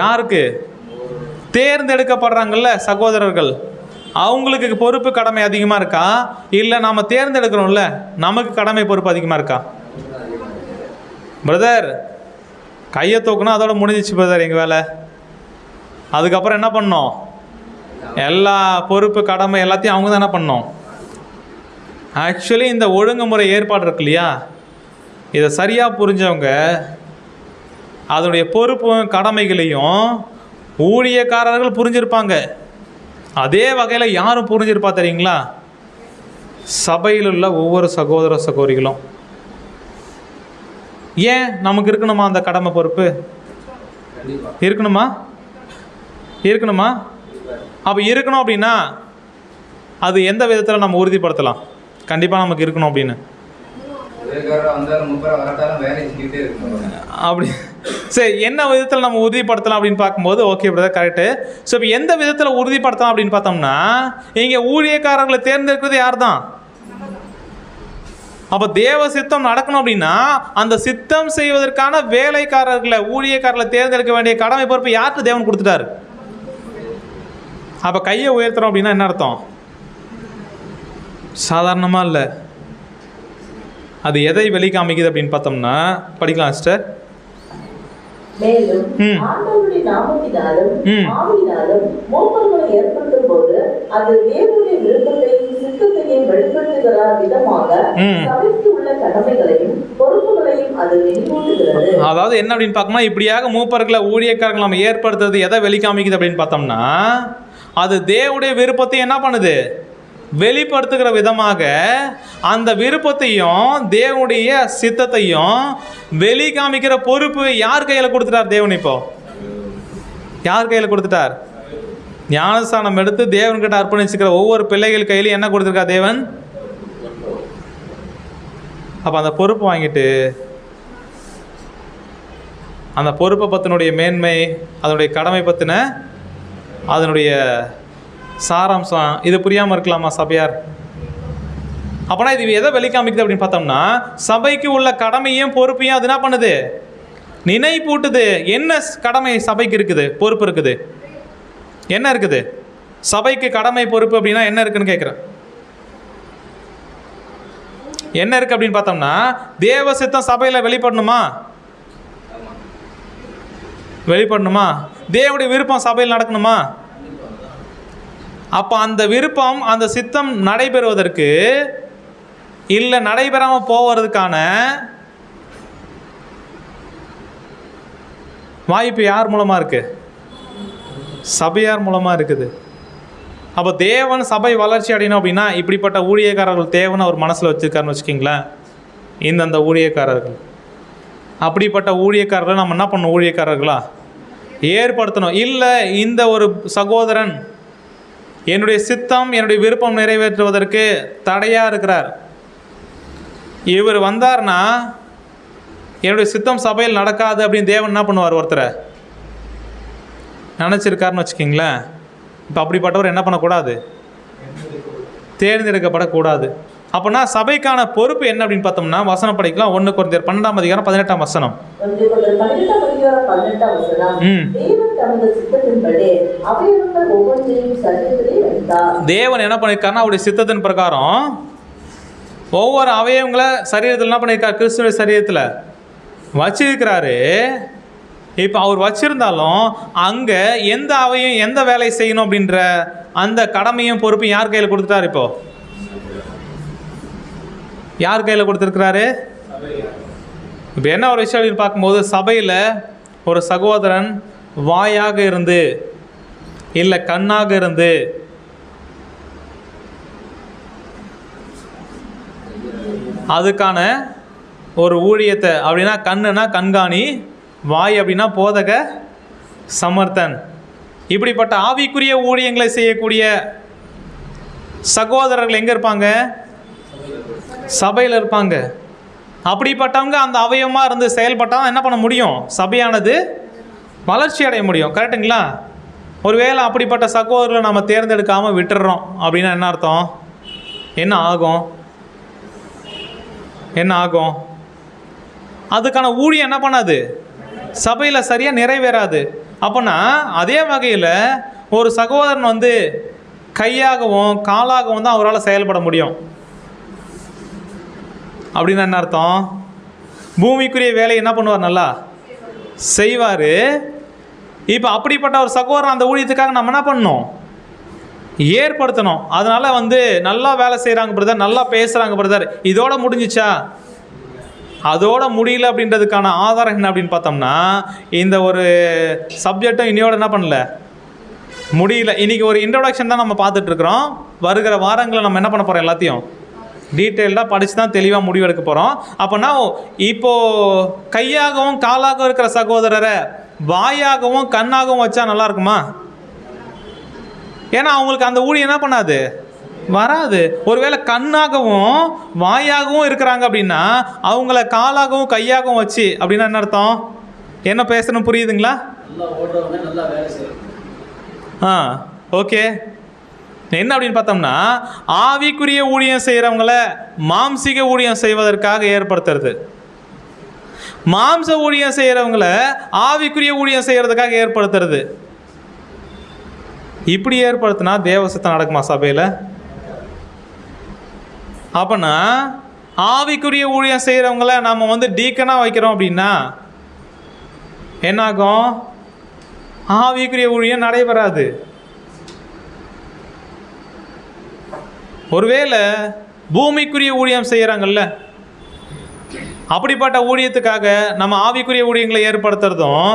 A: யாருக்கு தேர்ந்தெடுக்கப்படுறாங்கல்ல சகோதரர்கள், அவங்களுக்கு பொறுப்பு கடமை அதிகமாக இருக்கா, இல்லை நம்ம தேர்ந்தெடுக்கிறோம்ல நமக்கு கடமை பொறுப்பு அதிகமாக இருக்கா? பிரதர் கையை தூக்கணும், அதோட முடிஞ்சிச்சு பிரதர் எங்கள் வேலை. அதுக்கப்புறம் என்ன பண்ணோம், எல்லா பொறுப்பு கடமை எல்லாத்தையும் அவங்க தான் என்ன பண்ணோம். ஆக்சுவலி இந்த ஒழுங்குமுறை ஏற்பாடு இருக்கு இல்லையா, இதை சரியாக புரிஞ்சவங்க அதனுடைய பொறுப்பும் கடமைகளையும் ஊழியக்காரர்கள் புரிஞ்சிருப்பாங்க. அதே வகையில் யாரும் புரிஞ்சிருப்பா தெரியுங்களா, சபையில் உள்ள ஒவ்வொரு சகோதர சகோதரிகளும். ஏன் நமக்கு இருக்கணுமா அந்த கடமை பொறுப்பு, இருக்கணுமா இருக்கணுமா? அப்போ இருக்கணும் அப்படின்னா அது எந்த விதத்தில் நம்ம உறுதிப்படுத்தலாம் கண்டிப்பாக நமக்கு இருக்கணும் அப்படின்னு? அப்படி சரி, என்ன விதத்தில் நம்ம உறுதிப்படுத்தலாம் அப்படின்னு பார்க்கும்போது ஓகே பிரதர் கரெக்டு. ஸோ இப்போ எந்த விதத்தில் உறுதிப்படுத்தலாம் அப்படின்னு பார்த்தோம்னா, இங்கே ஊழியக்காரர்களை தேர்ந்தெடுக்கிறது யார் தான், அப்போ தேவ சித்தம் நடக்கணும் அப்படின்னா அந்த சித்தம் செய்வதற்கான வேலைக்காரர்களை ஊழியக்காரர்களை தேர்ந்தெடுக்க வேண்டிய கடமை பொறுப்பு யார்கிட்ட தேவன் கொடுத்துட்டாரு? அப்போ கையை உயர்த்துறோம் அப்படின்னா என்ன அர்த்தம்? சாதாரணமாக இல்லை. அது எதை வெளிக்காமிக்குது அப்படின்னு பார்த்தோம்னா, படிக்கலாம் சிஸ்டர்.
B: மேலும் ஆண்டவருடைய நாமத்தினாலும் ஆவியினாலும் மூப்பர்களை ஏற்படுத்தும் போது அது தேவனுடைய விருப்பத்தையும் சித்தத்தையும் வெளிப்படுத்துகிற விதமாக சபைக்கு உள்ள கடமைகளையும் பொறுப்புகளையும் அது வெளிப்படுத்துகிறது.
A: அதாவது என்ன அப்படின்னு பார்க்கணும், இப்படியாக மூப்பர்களை ஊழியக்காரர்கள் நம்ம ஏற்படுத்துறது எதை வெளிக்காமிக்குது அப்படின்னு பார்த்தோம்னா, அது தேவனுடைய விருப்பத்தை என்ன பண்ணுது? வெளிப்படுத்துகிற விதமாக அந்த விருப்பத்தையும் தேவனுடைய சித்தத்தையும் வெளிக்காமிக்கிற பொறுப்பு யார் கையில் கொடுத்துட்டார் தேவன்? இப்போ யார் கையில் கொடுத்துட்டார்? ஞானஸ்தானம் எடுத்து தேவன்கிட்ட அர்ப்பணிச்சுக்கிற ஒவ்வொரு பிள்ளைகள் கையிலும் என்ன கொடுத்துருக்கா தேவன்? அப்போ அந்த பொறுப்பு வாங்கிட்டு அந்த பொறுப்பை பற்றினுடைய மேன்மை, அதனுடைய கடமை பற்றின அதனுடைய சாராம்சம் இது புரியாமல் இருக்கலாமா சபையார்? அப்போனா இது எதை வெளிக்காமிக்குது அப்படின்னு பார்த்தோம்னா, சபைக்கு உள்ள கடமையும் பொறுப்பையும் அது என்ன பண்ணுது? நினைப்பூட்டுது. என்ன கடமை சபைக்கு இருக்குது, பொறுப்பு இருக்குது? என்ன இருக்குது சபைக்கு கடமை பொறுப்பு அப்படின்னா என்ன இருக்குன்னு கேட்குறேன். என்ன இருக்கு அப்படின்னு பார்த்தோம்னா, தேவ சித்தம் சபையில் வெளிப்படணுமா? தேவனுடைய விருப்பம் சபையில் நடக்கணுமா? அப்போ அந்த விருப்பம் அந்த சித்தம் நடைபெறுவதற்கு இல்லை நடைபெறாமல் போவதற்கான வாய்ப்பு யார் மூலமாக இருக்குது? சபையார் மூலமாக இருக்குது. அப்போ தேவன் சபை வளர்ச்சி அடையணும் அப்படின்னா இப்படிப்பட்ட ஊழியக்காரர்கள் தேவன் அவர் மனசில் வச்சுருக்காருன்னு வச்சுக்கிங்களேன். இந்தந்த ஊழியக்காரர்கள், அப்படிப்பட்ட ஊழியக்காரர்கள் நம்ம என்ன பண்ணணும்? ஊழியக்காரர்களா ஏற்படுத்தணும். இல்லை இந்த ஒரு சகோதரன் என்னுடைய சித்தம் என்னுடைய விருப்பம் நிறைவேற்றுவதற்கு தடையாக இருக்கிறார், இவர் வந்தார்னா என்னுடைய சித்தம் சபையில் நடக்காது அப்படின்னு தேவன் என்ன பண்ணுவார்? ஒருத்தரை நினச்சிருக்காருன்னு வச்சுக்கிங்களேன். இப்போ அப்படிப்பட்டவர் என்ன பண்ணக்கூடாது? தேர்ந்தெடுக்கப்படக்கூடாது. அப்போனா சபைக்கான பொறுப்பு என்ன அப்படின்னு பார்த்தோம்னா, வசனம் படிக்கலாம். 1 கொரிந்தியர் 12ஆம் அதிகாரம் 18ஆம் வசனம். தேவன் என்ன பண்ணியிருக்காருன்னா, அவருடைய சித்தத்தின் பிரகாரம் ஒவ்வொரு அவயவங்களை சரீரத்தில் என்ன பண்ணியிருக்காரு? கிறிஸ்துவ சரீரத்தில் வச்சிருக்கிறாரு. இப்போ அவர் வச்சிருந்தாலும் அங்கே எந்த அவயம் எந்த வேலை செய்யணும் அப்படின்ற அந்த கடமையும் பொறுப்பையும் யார் கையில் கொடுத்துட்டாரு? இப்போ யார் கையில் கொடுத்துருக்கிறாரு? இப்போ என்ன ஒரு விஷயம் அப்படின்னு பார்க்கும்போது, சபையில் ஒரு சகோதரன் வாயாக இருந்து இல்லை கண்ணாக இருந்து அதுக்கான ஒரு ஊழியத்தை, அப்படின்னா கண்ணுனா கண்காணி, வாய் அப்படின்னா போதக சமர்த்தன், இப்படிப்பட்ட ஆவிக்குரிய ஊழியங்களை செய்யக்கூடிய சகோதரர்கள் எங்கே இருப்பாங்க? சபையில் இருப்பாங்க. அப்படிப்பட்டவங்க அந்த அவயமாக இருந்து செயல்பட்டால் என்ன பண்ண முடியும்? சபையானது வளர்ச்சி அடைய முடியும். கரெக்டுங்களா? ஒருவேளை அப்படிப்பட்ட சகோதரர்களை நம்ம தேர்ந்தெடுக்காமல் விட்டுறோம் அப்படின்னா என்ன அர்த்தம்? என்ன ஆகும்? அதுக்கான ஊழியம் என்ன பண்ணாது? சபையில் சரியாக நிறைவேறாது. அப்போனா அதே வகையில் ஒரு சகோதரன் வந்து கையாகவும் காலாகவும் தான் அவரால் செயல்பட முடியும். அப்படின்னா என்ன அர்த்தம்? பூமிக்குரிய வேலையை என்ன பண்ணுவார்? நல்லா செய்வார். இப்போ அப்படிப்பட்ட ஒரு சகோதரன் அந்த ஊழியத்துக்காக நம்ம என்ன பண்ணணும்? ஏற்படுத்தணும். அதனால் வந்து நல்லா வேலை செய்கிறாங்க பிரதர், நல்லா பேசுகிறாங்க பிரதர், இதோட முடிஞ்சிச்சா? அதோட முடியல அப்படின்றதுக்கான ஆதாரம் என்ன அப்படின்னு பார்த்தோம்னா, இந்த ஒரு சப்ஜெக்டும் இன்னையோட என்ன பண்ணல, முடியல. இன்றைக்கி ஒரு இன்ட்ரோடக்ஷன் தான் நம்ம பார்த்துட்ருக்குறோம். வருகிற வாரங்களில் நம்ம என்ன பண்ண போகிறோம்? எல்லாத்தையும் டீட்டெயில்டாக படித்து தான் தெளிவாக முடிவெடுக்க போகிறோம். அப்போனா இப்போது கையாகவும் காலாகவும் இருக்கிற சகோதரரை வாயாகவும் கண்ணாகவும் வச்சா நல்லா இருக்குமா? ஏன்னா அவங்களுக்கு அந்த ஊழியம் என்ன பண்ணாது? வராது. ஒருவேளை கண்ணாகவும் வாயாகவும் இருக்கிறாங்க அப்படின்னா அவங்கள காலாகவும் கையாகவும் வச்சு அப்படின்னா என்ன அர்த்தம்? என்ன பேசணும் புரியுதுங்களா? ஓகே. என்ன அப்படின்னு பார்த்தோம்னா, ஆவிக்குரிய ஊழியம் செய்கிறவங்கள மாம்சீக ஊழியம் செய்வதற்காக ஏற்படுத்துறது, மாம்ச ஊழியம் செய்கிறவங்கள ஆவிக்குரிய ஊழியம் செய்கிறதுக்காக ஏற்படுத்துறது. இப்படி ஏற்படுத்தினா தேவசத்தம் நடக்குமா சபையில்? அப்போனா ஆவிக்குரிய ஊழியம் செய்கிறவங்கள நம்ம டீக்கனாக வைக்கிறோம் அப்படின்னா என்னாகும்? ஆவிக்குரிய ஊழியம் நடைபெறாது. ஒருவேளை பூமிக்குரிய ஊழியம் செய்கிறாங்கல்ல, அப்படிப்பட்ட ஊழியத்துக்காக நம்ம ஆவிக்குரிய ஊழியங்களை ஏற்படுத்துறதும்,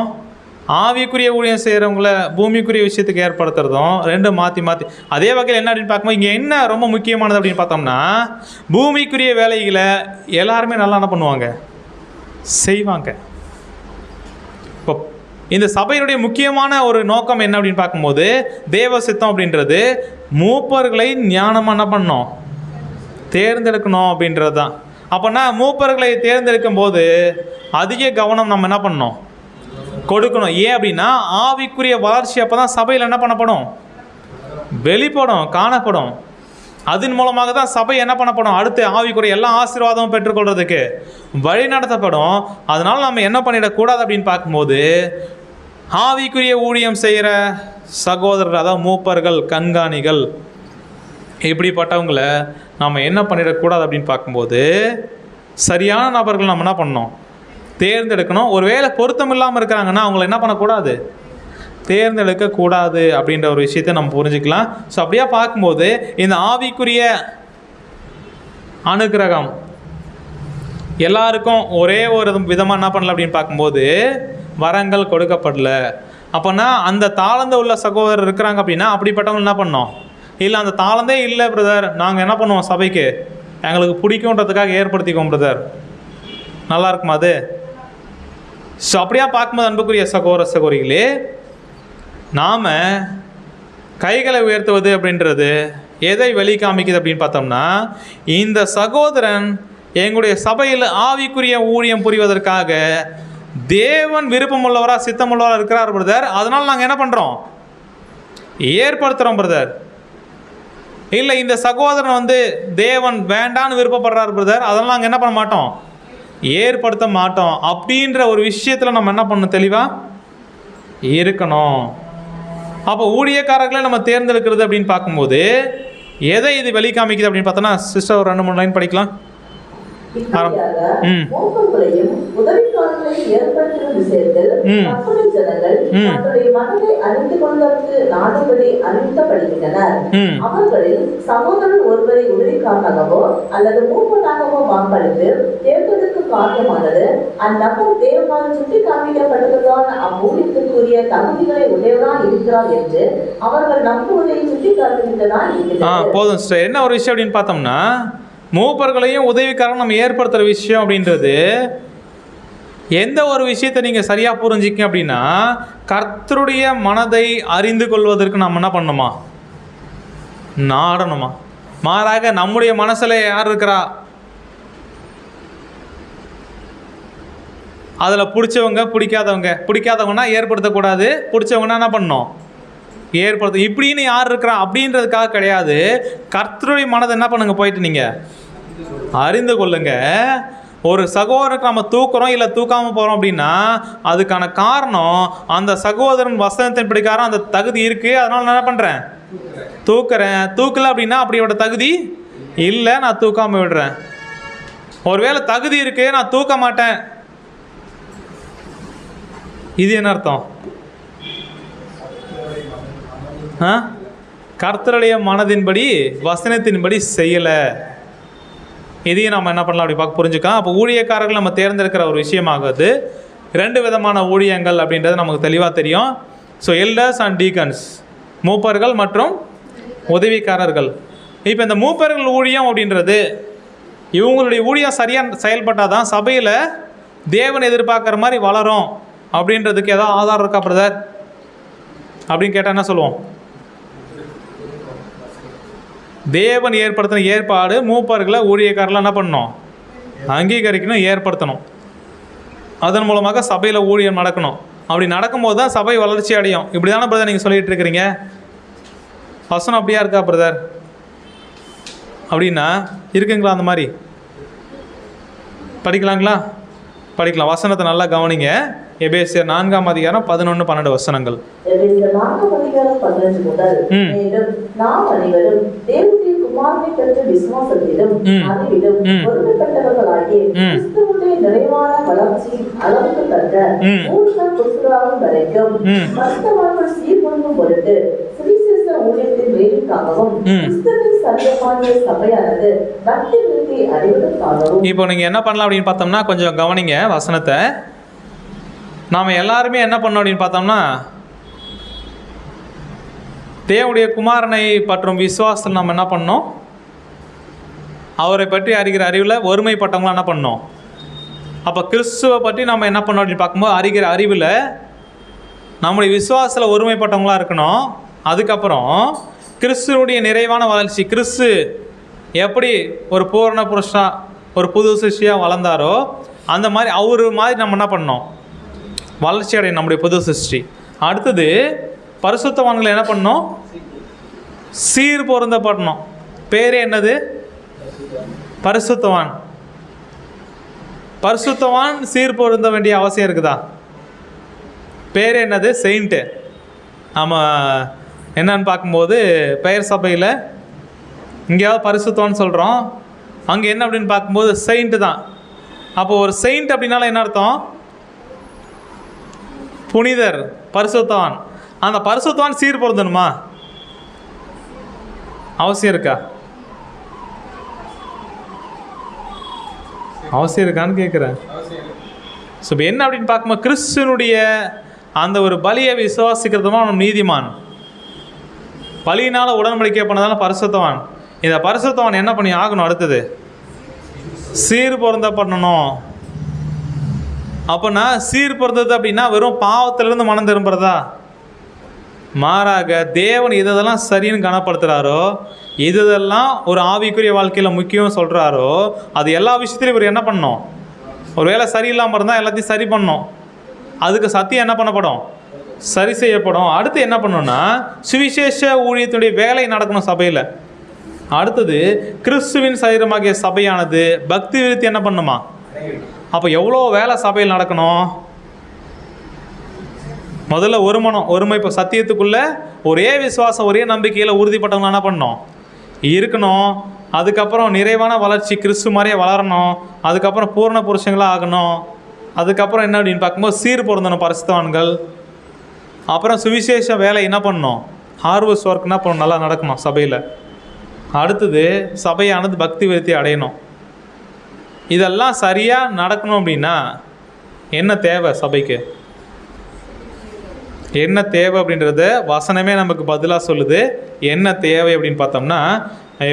A: ஆவிக்குரிய ஊழியம் செய்கிறவங்கள பூமிக்குரிய விஷயத்துக்கு ஏற்படுத்துறதும் ரெண்டும் மாற்றி மாற்றி அதே வகையில் என்ன அப்படின்னு பார்க்கும்போது இங்கே என்ன ரொம்ப முக்கியமானது அப்படின்னு பார்த்தோம்னா, பூமிக்குரிய வேலைகளை எல்லாருமே நல்லா என்ன பண்ணுவாங்க? செய்வாங்க. இப்போ இந்த சபையினுடைய முக்கியமான ஒரு நோக்கம் என்ன அப்படின்னு பார்க்கும்போது, தேவ சித்தம் அப்படின்றது மூப்பர்களை ஞானமாக என்ன பண்ணணும்? தேர்ந்தெடுக்கணும் அப்படின்றது தான். அப்போனா மூப்பர்களை தேர்ந்தெடுக்கும் போது அதிக கவனம் நம்ம என்ன பண்ணணும்? கொடுக்கணும். ஏன் அப்படின்னா ஆவிக்குரிய வளர்ச்சி அப்போ தான் சபையில் என்ன பண்ணப்படும்? வெளிப்படும், காணப்படும். அதன் மூலமாக தான் சபை என்ன பண்ணப்படும்? அடுத்து ஆவிக்குரிய எல்லா ஆசீர்வாதமும் பெற்றுக்கொள்றதுக்கு வழி நடத்தப்படும். அதனால் நம்ம என்ன பண்ணிடக்கூடாது அப்படின்னு பார்க்கும்போது, ஆவிக்குரிய ஊழியம் செய்கிற சகோதரர், அதாவது மூப்பர்கள், கண்காணிகள், இப்படிப்பட்டவங்களை நம்ம என்ன பண்ணிடக்கூடாது அப்படின்னு பார்க்கும்போது, சரியான நபர்கள் நம்ம என்ன பண்ணணும்? தேர்ந்தெடுக்கணும். ஒருவேளை பொருத்தம் இல்லாமல் இருக்கிறாங்கன்னா அவங்கள என்ன பண்ணக்கூடாது? தேர்ந்தெடுக்கக்கூடாது அப்படின்ற ஒரு விஷயத்தை நம்ம புரிஞ்சுக்கலாம். ஸோ அப்படியே பார்க்கும்போது இந்த ஆவிக்குரிய அனுக்கிரகம் எல்லாருக்கும் ஒரே ஒரு விதமாக என்ன பண்ணல அப்படின்னு பார்க்கும்போது வரங்கள் கொடுக்கப்படல. அப்போனா அந்த தாளந்து உள்ள சகோதரர் இருக்கிறாங்க அப்படின்னா அப்படிப்பட்டவங்க என்ன பண்ணோம்? இல்லை அந்த தாளந்தே இல்லை பிரதர், நாங்கள் என்ன பண்ணுவோம்? சபைக்கு எங்களுக்கு பிடிக்கும்ன்றதுக்காக ஏற்படுத்திக்குவோம் பிரதர். நல்லா இருக்குமா அது? ஸோ அப்படியா பார்க்கும்போது அன்புக்குரிய சகோதர சகோதரிகளே, நாம் கைகளை உயர்த்துவது அப்படின்றது எதை வெளி காமிக்குது அப்படின்னு பார்த்தோம்னா, இந்த சகோதரன் எங்களுடைய சபையில் ஆவிக்குரிய ஊழியம் புரிவதற்காக தேவன் விருப்பமுள்ளவராக சித்தமுள்ளவராக இருக்கிறார் பிரதர், அதனால் நாங்கள் என்ன பண்ணுறோம்? ஏற்படுத்துகிறோம் பிரதர். இல்லை இந்த சகோதரன் தேவன் வேண்டான்னு விருப்பப்படுறார் பிரதர், அதெல்லாம் நாங்கள் என்ன பண்ண மாட்டோம்? ஏற்படுத்த மாட்டோம். அப்படின்ற ஒரு விஷயத்தில் நம்ம என்ன பண்ணணும்? தெளிவாக இருக்கணும். அப்போ ஊழியக்காரர்களை நம்ம தேர்ந்தெடுக்கிறது அப்படின்னு பார்க்கும்போது எதை இது வெளி காமிக்குது அப்படின்னு பார்த்தோன்னா, சிஸ்டர் ஒரு 2-3 லைன் படிக்கலாம்.
B: மூப்பர்களையும் உதவிக்காரர்களையும் ஏற்படுத்தும் விஷயத்தில் மக்களின் ஜனங்கள் தங்களுடைய மனதை அறிந்து கொள்வதற்கு நாடுபடி அறிவிக்கப்படுகின்றனர். அவர்களில் சகோதரன் ஒருவரை உதவிக்காரனாகவோ அல்லது மூப்பனாகவோ வாக்களித்து தேர்ந்தெடுக்கும் காரியமானது அந்நபர் தேவனால் சுட்டி காண்பிக்கப்பட்டதுதான் அம்மூலியத்திற்குரிய தகுதிகளை உடையவராய் இருக்கிறார் என்று அவர்கள் நம்புவதை சுட்டி காட்டுகின்றதான் இருக்கிறது.
A: போதும் சிஸ்டர். என்ன ஒரு விஷயம் அப்படின்னு பார்த்தோம்னா, மூப்பர்களையும் உதவிக்காரன் நம்ம ஏற்படுத்துகிற விஷயம் அப்படின்றது எந்த ஒரு விஷயத்தை நீங்கள் சரியாக புரிஞ்சிக்க அப்படின்னா, கர்த்தருடைய மனதை அறிந்து கொள்வதற்கு நம்ம என்ன பண்ணணுமா? நாடணுமா? மாறாக நம்முடைய மனசில் யார் இருக்கிறா, அதில் பிடிச்சவங்க பிடிக்காதவங்கன்னா ஏற்படுத்தக்கூடாது, பிடிச்சவங்கன்னா என்ன பண்ணணும்? ஏற்படுத்த. இப்படின்னு யார் இருக்கிறா அப்படின்றதுக்காக கிடையாது. கர்த்தருடைய மனதை என்ன பண்ணுங்க? போயிட்டு நீங்கள் அறிந்து கொள்ளுங்க. ஒரு சகோதரனுக்கு நம்ம தூக்குறோம் இல்லை தூக்காமல் போகிறோம் அப்படின்னா அதுக்கான காரணம் அந்த சகோதரன் வசனத்தின் பிடிக்காரன் அந்த தகுதி இருக்குது, அதனால் நான் என்ன பண்ணுறேன்? தூக்குறேன். தூக்கலை அப்படின்னா அப்படியோட தகுதி இல்லை, நான் தூக்காமல் விடுறேன். ஒருவேளை தகுதி இருக்குது, நான் தூக்க மாட்டேன், இது என்ன அர்த்தம்? கர்த்தருடைய மனதின்படி வசனத்தின்படி செய்யலை. இதையும் நம்ம என்ன பண்ணலாம் அப்படி புரிஞ்சுக்கலாம். அப்போ ஊழியக்காரர்கள் நம்ம தேர்ந்தெடுக்கிற ஒரு விஷயமாகுது. 2 விதமான ஊழியங்கள் அப்படின்றது நமக்கு தெளிவாக தெரியும். ஸோ எல்டர்ஸ் அண்ட் டீக்கன்ஸ், மூப்பர்கள் மற்றும் உதவிக்காரர்கள். இப்போ இந்த மூப்பர்கள் ஊழியம் அப்படின்றது இவங்களுடைய ஊழியம் சரியாக செயல்பட்டால் தான் சபையில் தேவன் எதிர்பார்க்குற மாதிரி வளரும் அப்படின்றதுக்கு ஏதாவது ஆதாரம் இருக்கா பிரதர் அப்படின்னு கேட்டால் என்ன சொல்லுவோம்? தேவன் ஏற்படுத்தின ஏற்பாடு மூப்பர்களை ஊழியக்காரர்கள் என்ன பண்ணணும்? அங்கீகரிக்கணும், ஏற்படுத்தணும். அதன் மூலமாக சபையில் ஊழியம் நடக்கணும். அப்படி நடக்கும்போது தான் சபை வளர்ச்சி அடையும். இப்படி தானே பிரதர் நீங்கள் சொல்லிகிட்டு இருக்கிறீங்க? வசனம் அப்படியா இருக்கா பிரதர் அப்படின்னா இருக்குங்களா? அந்த மாதிரி படிக்கலாங்களா? படிக்கலாம். வசனத்தை நல்லா கவனிங்க. எபேசியர் 4ஆம் அதிகாரம் 11, 12 வசனங்கள்.
B: எபேசியர் 4ஆம் அதிகாரம் 11 முதல். மேலும் நாம் அனைவரும் தேவனுடைய குமாரனை பெற்ற விசுவாசத்திலும் அறிவிலும் ஒருமைப்பட்டவர்களாகி கிறிஸ்துவுடைய நிறைவான வளர்ச்சி அளவுக்கு தக்க பூர்ண புருஷராகும் வரைக்கும் பரிசுத்தவான்கள் சீர்பொருந்தும் பொருட்டு சுவிசேஷ ஊழியத்தின் வேலைக்காகவும் கிறிஸ்துவின் சரீரமாகிய சபையானது பக்தி விருத்தி அடைவதற்காகவும்.
A: இப்போ நீங்க என்ன பண்ணலாம் அப்படின்னு பார்த்தோம்னா, கொஞ்சம் கவனிங்க வசனத்தை. நாம் எல்லாருமே என்ன பண்ணோம் அப்படின்னு பார்த்தோம்னா, தேவனுடைய குமாரனை பற்றும் விசுவாசத்தில் நம்ம என்ன பண்ணோம்? அவரை பற்றி அறிகிற அறிவில் ஒருமைப்பட்டவங்களாம் என்ன பண்ணோம்? அப்போ கிறிஸ்துவை பற்றி நம்ம என்ன பண்ணோம் அப்படின்னு பார்க்கும்போது, அறிகிற அறிவில் நம்முடைய விசுவாசத்தில் ஒருமைப்பட்டவங்களாக இருக்கணும். அதுக்கப்புறம் கிறிஸ்துவனுடைய நிறைவான வளர்ச்சி, கிறிஸ்து எப்படி ஒரு பூரண புருஷா ஒரு புது சிருஷ்டியாக வளர்ந்தாரோ அந்த மாதிரி அவர் மாதிரி நம்ம என்ன பண்ணோம்? வளர்ச்சி அடையும் நம்முடைய புது சிருஷ்டி. அடுத்தது பரிசுத்தவான்களை என்ன பண்ணோம்? சீர் பொருந்தப்படணும். பேரே என்னது? பரிசுத்தவான். பரிசுத்தவான் சீர் பொருந்த வேண்டிய அவசியம் இருக்குதா? பேர் என்னது? செயின்ட்டு. ஆமாம். என்னன்னு பார்க்கும்போது பெயர் சபையில் இங்கேயாவது பரிசுத்தவான்னு சொல்கிறோம், அங்கே என்ன அப்படின்னு பார்க்கும்போது செயின்ட்டு தான். அப்போ ஒரு செயின்ட் அப்படின்னால என்ன அர்த்தம்? புனிதர், பரிசுத்தவான். அந்த பரிசுத்தவான் சீர் பொருந்தணுமா? அவசியம் இருக்கா? அவசியம் இருக்கான்னு கேட்குறேன். ஸோ இப்போ என்ன அப்படின்னு பார்க்கும்போது கிறிஸ்துவனுடைய அந்த ஒரு பலியை விசுவாசிக்கிறதுமா நம்ம நீதிமான். பலியினால் உடன்படிக்கை பண்ணதால பரிசுத்தவான். இந்த பரிசுத்தவான் என்ன பண்ணி ஆகணும்? அடுத்தது சீர் பொருந்த பண்ணணும். அப்போனா சீர் பொருந்தது அப்படின்னா வெறும் பாவத்திலிருந்து மனம் திரும்புறதா? மாறாக தேவன் இதெல்லாம் சரின்னு கனப்படுத்துகிறாரோ, இதெல்லாம் ஒரு ஆவிக்குரிய வாழ்க்கையில் முக்கியம் சொல்கிறாரோ, அது எல்லா விஷயத்துலையும் இவர் என்ன பண்ணணும்? ஒரு வேளை சரியில்லாமல் இருந்தால் எல்லாத்தையும் சரி பண்ணணும். அதுக்கு சத்தியம் என்ன பண்ணப்படும்? சரி செய்யப்படும். அடுத்து என்ன பண்ணணும்னா, சுவிசேஷ ஊழியத்தினுடைய வேலை நடக்கணும் சபையில். அடுத்தது கிறிஸ்துவின் சரீரமாகிய சபையானது பக்தி விருத்தி என்ன பண்ணுமா? அப்போ எவ்வளோ வேலை சபையில் நடக்கணும்? முதல்ல ஒரு மனம், ஒருமை, இப்போ சத்தியத்துக்குள்ள ஒரே விசுவாசம், ஒரே நம்பிக்கையில் உறுதிப்பட்டவங்க என்ன பண்ணணும்? இருக்கணும். அதுக்கப்புறம் நிறைவான வளர்ச்சி, கிறிஸ்து மாதிரியே வளரணும். அதுக்கப்புறம் பூர்ண புருஷங்களாக ஆகணும். அதுக்கப்புறம் என்ன அப்படின்னு பார்க்கும்போது சீர் பொருந்தணும் பரிசுத்தவான்கள். அப்புறம் சுவிசேஷ வேலை என்ன பண்ணணும்? ஹார்வெஸ்ட் ஒர்க் என்ன பண்ணணும்? நல்லா நடக்கணும் சபையில். அடுத்தது சபையானது பக்தி விருத்தி அடையணும். இதெல்லாம் சரியாக நடக்கணும் அப்படின்னா என்ன தேவை? சபைக்கு என்ன தேவை அப்படின்றத வசனமே நமக்கு பதிலாக சொல்லுது. என்ன தேவை அப்படின்னு பார்த்தோம்னா,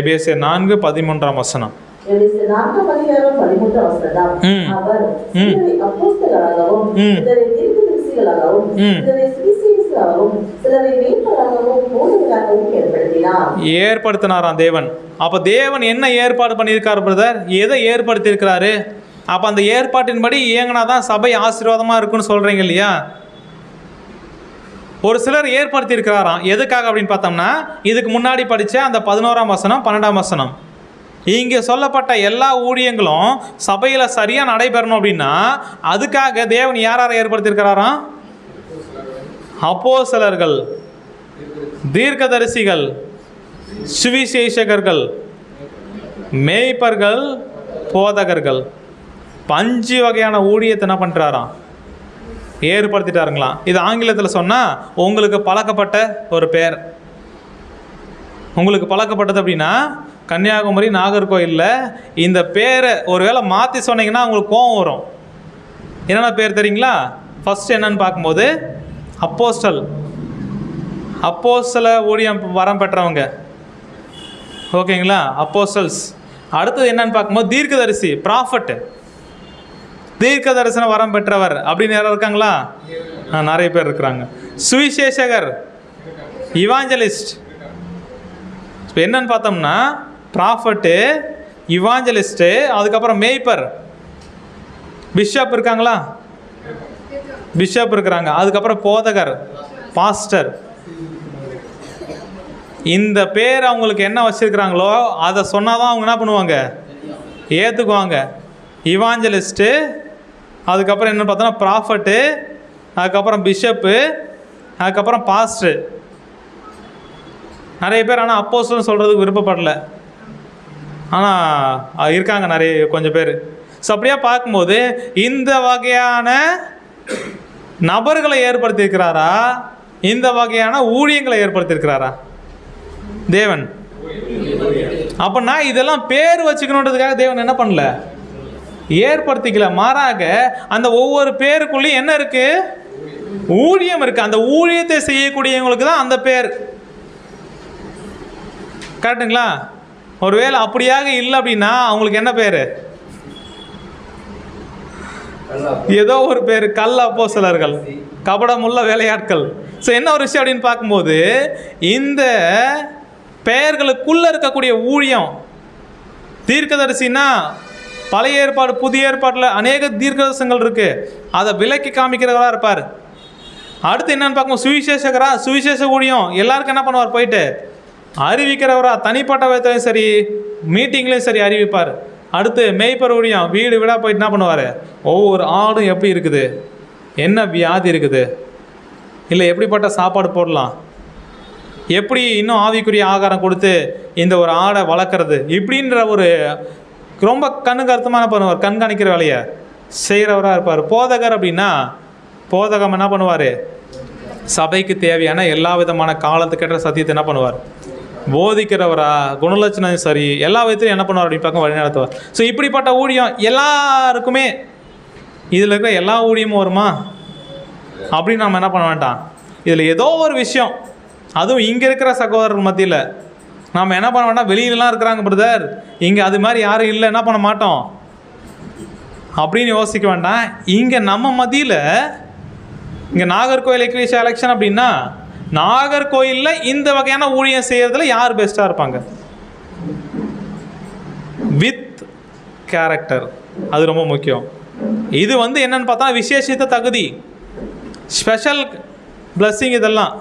A: எபேசியர் 4:13 வசனம்.
B: எபேசியர் 4ஆம் அதிகாரம் 13 வசனம். அவர் சிலரை அப்போஸ்தலராகவும், சிலரை தீர்க்கதரிசிகளாகவும், சிலரை சுவிசேஷகராகவும், சிலரை மேய்ப்பராகவும், போதகராகவும் ஏற்படுத்தினாராம் தேவன். அப்போ தேவன் என்ன ஏற்பாடு பண்ணியிருக்காரு பிரதர்? எதை ஏற்படுத்தியிருக்கிறாரு? அப்போ அந்த ஏற்பாட்டின்படி இயங்கினா தான் சபை ஆசீர்வாதமாக இருக்குன்னு சொல்கிறீங்க இல்லையா? ஒரு சிலர் ஏற்படுத்தியிருக்கிறாராம். எதுக்காக அப்படின்னு பார்த்தோம்னா, இதுக்கு முன்னாடி படித்த அந்த 11ஆம் வசனம் 12ஆம் வசனம், இங்கே சொல்லப்பட்ட எல்லா ஊழியங்களும் சபையில் சரியாக நடைபெறணும் அப்படின்னா அதுக்காக தேவன் யாரை ஏற்படுத்தியிருக்கிறாராம்? அப்போஸ்தலர்கள், தீர்க்கதரிசிகள், சுவிசேஷகர்கள், மேய்ப்பர்கள், போதகர்கள், 5 வகையான ஊழியத்தை என்ன பண்ணுறாராம்? ஏற்படுத்திட்டாருங்களாம். இது ஆங்கிலத்தில் சொன்னால் உங்களுக்கு பழக்கப்பட்ட ஒரு பேர். உங்களுக்கு பழக்கப்பட்டது அப்படின்னா கன்னியாகுமரி, நாகர்கோயிலில் இந்த பேரை ஒருவேளை மாற்றி சொன்னீங்கன்னா உங்களுக்கு கோவம் வரும். என்னென்ன பேர் தெரியுங்களா? ஃபஸ்ட்டு என்னன்னு பார்க்கும்போது அப்போஸ்டல், அப்போஸ்தல ஊழியம் வரம் பெற்றவங்க, ஓகேங்களா? அப்போஸ்டல்ஸ். அடுத்தது என்னன்னு பார்க்கும்போது தீர்க்கதரிசி, ப்ராஃபட், தீர்க்க தரிசன வரம் பெற்றவர் அப்படின்னு யாரும் இருக்காங்களா? நிறைய பேர் இருக்கிறாங்க. சுவிசேஷகர், இவாஞ்சலிஸ்ட். இப்போ என்னன்னு பார்த்தோம்னா ப்ராஃபட்டு, இவாஞ்சலிஸ்ட்டு, அதுக்கப்புறம் மேய்ப்பர், பிஷப் இருக்காங்களா? பிஷப் இருக்கிறாங்க. அதுக்கப்புறம் போதகர், பாஸ்டர்.
A: இந்த பேர் அவங்களுக்கு என்ன வச்சுருக்கிறாங்களோ அதை சொன்னால் தான் அவங்க என்ன பண்ணுவாங்க, ஏற்றுக்குவாங்க. இவாஞ்சலிஸ்ட்டு, அதுக்கப்புறம் என்ன பார்த்தோன்னா ப்ராஃபட்டு, அதுக்கப்புறம் பிஷப்பு, அதுக்கப்புறம் பாஸ்டர். நிறைய பேர் ஆனால் அப்போஸ்தலன் சொல்கிறதுக்கு விருப்பப்படலை, ஆனால் இருக்காங்க நிறைய கொஞ்சம் பேர். ஸோ அப்படியே பார்க்கும்போது இந்த வகையான நபர்களை ஏற்படுத்தியிருக்கிறாரா, இந்த வகையான ஊழியங்களை ஏற்படுத்தியிருக்கிறாரா தேவன்? அப்படின்னா இதெல்லாம் பேர் வச்சுக்கணுன்றதுக்காக தேவன் என்ன பண்ணல, ஏற்படுத்திக்கல. மாறாக அந்த ஒவ்வொரு பேருக்குள்ளேயும் என்ன இருக்கு, ஊழியம் இருக்கு. அந்த ஊழியத்தை செய்யக்கூடியவங்களுக்கு தான் அந்த பேர். கரெக்டுங்களா? ஒருவேளை அப்படியாக இல்லை அப்படின்னா அவங்களுக்கு என்ன பேர்? ஏதோ ஒரு பேர், கள்ள அப்போஸ்தலர்கள், கபடமுள்ள வேலையாட்கள். ஸோ என்ன ஒரு விஷயம் அப்படின்னு பார்க்கும்போது இந்த பெயர்களுக்குள்ள இருக்கக்கூடிய ஊழியம், தீர்க்கதரிசினா பழைய ஏற்பாடு புதிய ஏற்பாட்டில் அநேக தீர்க்கதரிசனங்கள் இருக்கு, அதை விலக்கி காமிக்கிறவராக இருப்பார். அடுத்து என்னன்னு பார்க்கும்போது சுவிசேஷகரா, சுவிசேஷ ஊழியம் எல்லாருக்கும் என்ன பண்ணுவார், போயிட்டு அறிவிக்கிறவரா, தனிப்பட்ட விதத்திலையும் சரி மீட்டிங்லேயும் சரி அறிவிப்பார். அடுத்து மேய்ப்பர் ஊழியம், வீடு வீடாக போயிட்டு என்ன பண்ணுவார், ஒவ்வொரு ஆடும் எப்படி இருக்குது, என்ன வியாதி இருக்குது, இல்லை எப்படிப்பட்ட சாப்பாடு போடலாம், எப்படி இன்னும் ஆவிக்குரிய ஆகாரம் கொடுத்து இந்த ஒரு ஆடை வளர்க்குறது, இப்படின்ற ஒரு ரொம்ப கண்ணுக்கு பண்ணுவார், கண்காணிக்கிற வேலையை செய்கிறவராக இருப்பார். போதகர் அப்படின்னா போதகம் என்ன பண்ணுவார், சபைக்கு தேவையான எல்லா விதமான காலத்துக்கேற்ற சத்தியத்தை என்ன பண்ணுவார், போதிக்கிறவரா, குணலட்சணம் சரி எல்லா விதத்திலையும் என்ன பண்ணுவார் அப்படின்னு பார்க்க வழி நடத்துவார். ஸோ இப்படிப்பட்ட ஊழியம் எல்லாருக்குமே, இதில் இருக்கிற எல்லா ஊழியமும் வருமா அப்படின்னு நம்ம என்ன பண்ண வேண்டாம். இதில் ஏதோ ஒரு விஷயம், அதுவும் இங்கே இருக்கிற சகோதரர் மத்தியில் நாம் என்ன பண்ண வேண்டாம், வெளியிலலாம் இருக்கிறாங்க பிரதர், இங்கே அது மாதிரி யாரும் இல்லை, என்ன பண்ண மாட்டோம் அப்படின்னு யோசிக்க வேண்டாம். இங்கே நம்ம மத்தியில், இங்கே நாகர்கோவில் எக்லீசியா எலெக்ஷன் அப்படின்னா நாகர்கோயிலில் இந்த வகையான ஊழியம் செய்கிறதுல யார் பெஸ்ட்டாக இருப்பாங்க, வித் கேரக்டர், அது ரொம்ப முக்கியம். இது என்னன்னு பார்த்தா விசேஷித்த தகுதி, ஸ்பெஷல் பிளஸ்ஸிங், இதெல்லாம்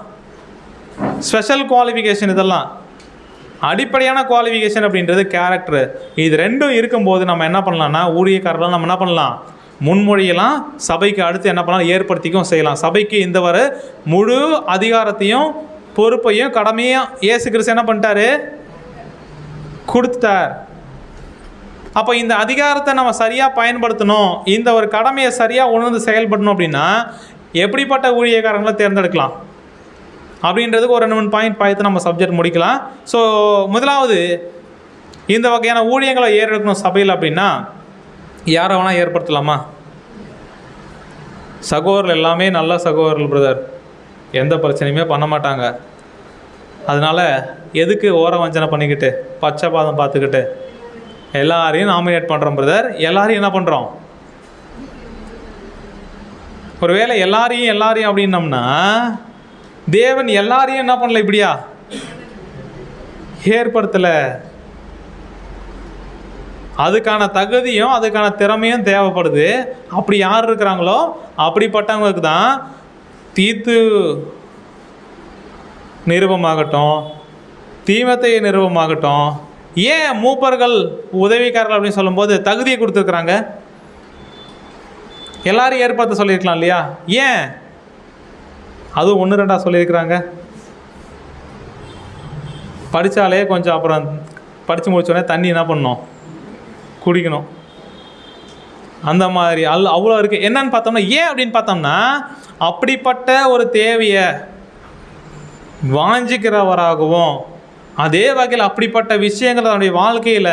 A: ஸ்பெஷல் குவாலிஃபிகேஷன், இதெல்லாம் அடிப்படையான குவாலிஃபிகேஷன் அப்படின்றது கேரக்டர். இது ரெண்டும் இருக்கும்போது நம்ம என்ன பண்ணலாம்னா, ஊழியக்காரர்கள் நம்ம என்ன பண்ணலாம், முன்மொழியெல்லாம் சபைக்கு அடுத்து என்ன பண்ணலாம், ஏற்படுத்திக்கும் செய்யலாம். சபைக்கு இந்த வர முழு அதிகாரத்தையும் பொறுப்பையும் கடமையும் இயேசு கிறிஸ்து என்ன பண்ணிட்டாரு, கொடுத்துட்டார். அப்போ இந்த அதிகாரத்தை நம்ம சரியாக பயன்படுத்தணும், இந்த ஒரு கடமையை சரியாக உணர்ந்து செயல்படணும் அப்படின்னா எப்படிப்பட்ட ஊழியக்காரங்களை தேர்ந்தெடுக்கலாம் அப்படின்றதுக்கு ஒரு 2-3 பாயிண்ட் பார்த்து நம்ம சப்ஜெக்ட் முடிக்கலாம். ஸோ முதலாவது, இந்த வகையான ஊழியங்களை ஏறெடுக்கணும் சபையில் அப்படின்னா யாரை வேணால் ஏற்படுத்தலாமா? சகோதரர்கள் எல்லாமே நல்ல சகோதரர்கள் பிரதர், எந்த பிரச்சனையுமே பண்ண மாட்டாங்க, அதனால் எதுக்கு ஓர வஞ்சனை பண்ணிக்கிட்டு பச்சை பாதம் பார்த்துக்கிட்டு எல்லாரையும் நாமினேட் பண்ணுறோம் பிரதர், எல்லாரையும் என்ன பண்ணுறோம். ஒருவேளை எல்லாரையும் அப்படின்னம்னா தேவன் எல்லாரையும் என்ன பண்ணல, இப்படியா ஏற்படுத்தலை. அதுக்கான தகுதியும் அதுக்கான திறமையும் தேவைப்படுது. அப்படி யார் இருக்கிறாங்களோ அப்படிப்பட்டவங்களுக்கு தான் தீத்து நிருபமாகட்டும், தீமத்தை நிருபமாகட்டும், ஏன் மூப்பர்கள் உதவிக்காரர்கள் அப்படின்னு சொல்லும்போது தகுதியை கொடுத்துருக்குறாங்க. எல்லாரையும் ஏற்படுத்த சொல்லியிருக்கலாம் இல்லையா, ஏன் அதுவும் 1-2 சொல்லியிருக்கிறாங்க. படித்தாலே கொஞ்சம் அப்புறம் படித்து முடிச்சோடனே தண்ணி என்ன பண்ணணும், குடிக்கணும், அந்த மாதிரி அவ்வளோ இருக்குது. என்னன்னு பார்த்தோம்னா ஏன் அப்படின்னு பார்த்தோம்னா அப்படிப்பட்ட ஒரு தேவையை வாஞ்சிக்கிறவராகவும் அதே வகையில் அப்படிப்பட்ட விஷயங்கள் தன்னுடைய வாழ்க்கையில்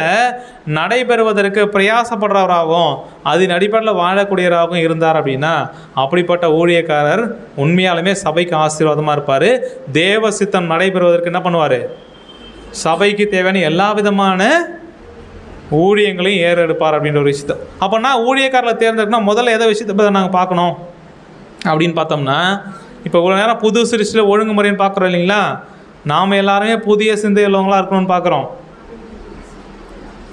A: நடைபெறுவதற்கு பிரயாசப்படுறவராகவும் அதன் அடிப்படையில் வாழக்கூடியவராகவும் இருந்தார் அப்படின்னா அப்படிப்பட்ட ஊழியக்காரர் உண்மையாலுமே சபைக்கு ஆசீர்வாதமாக இருப்பார். தேவ சித்தம் நடைபெறுவதற்கு என்ன பண்ணுவார், சபைக்கு தேவையான எல்லா விதமான ஊழியங்களையும் ஏறெடுப்பார் அப்படின்ற ஒரு விஷயத்தை. அப்போனா ஊழியக்காரர்களை தேர்ந்தெடுக்கணும் முதல்ல எதை விஷயத்தை பற்றி நாங்கள் பார்க்கணும் அப்படின்னு பார்த்தோம்னா, இப்போ இவ்வளோ நேரம் புது சிருஷ்டியில் ஒழுங்குமுறைன்னு பார்க்குறோம் இல்லைங்களா, நாம் எல்லாருமே புதிய சிந்தை உள்ளவங்களாக இருக்கணும்னு பார்க்குறோம்,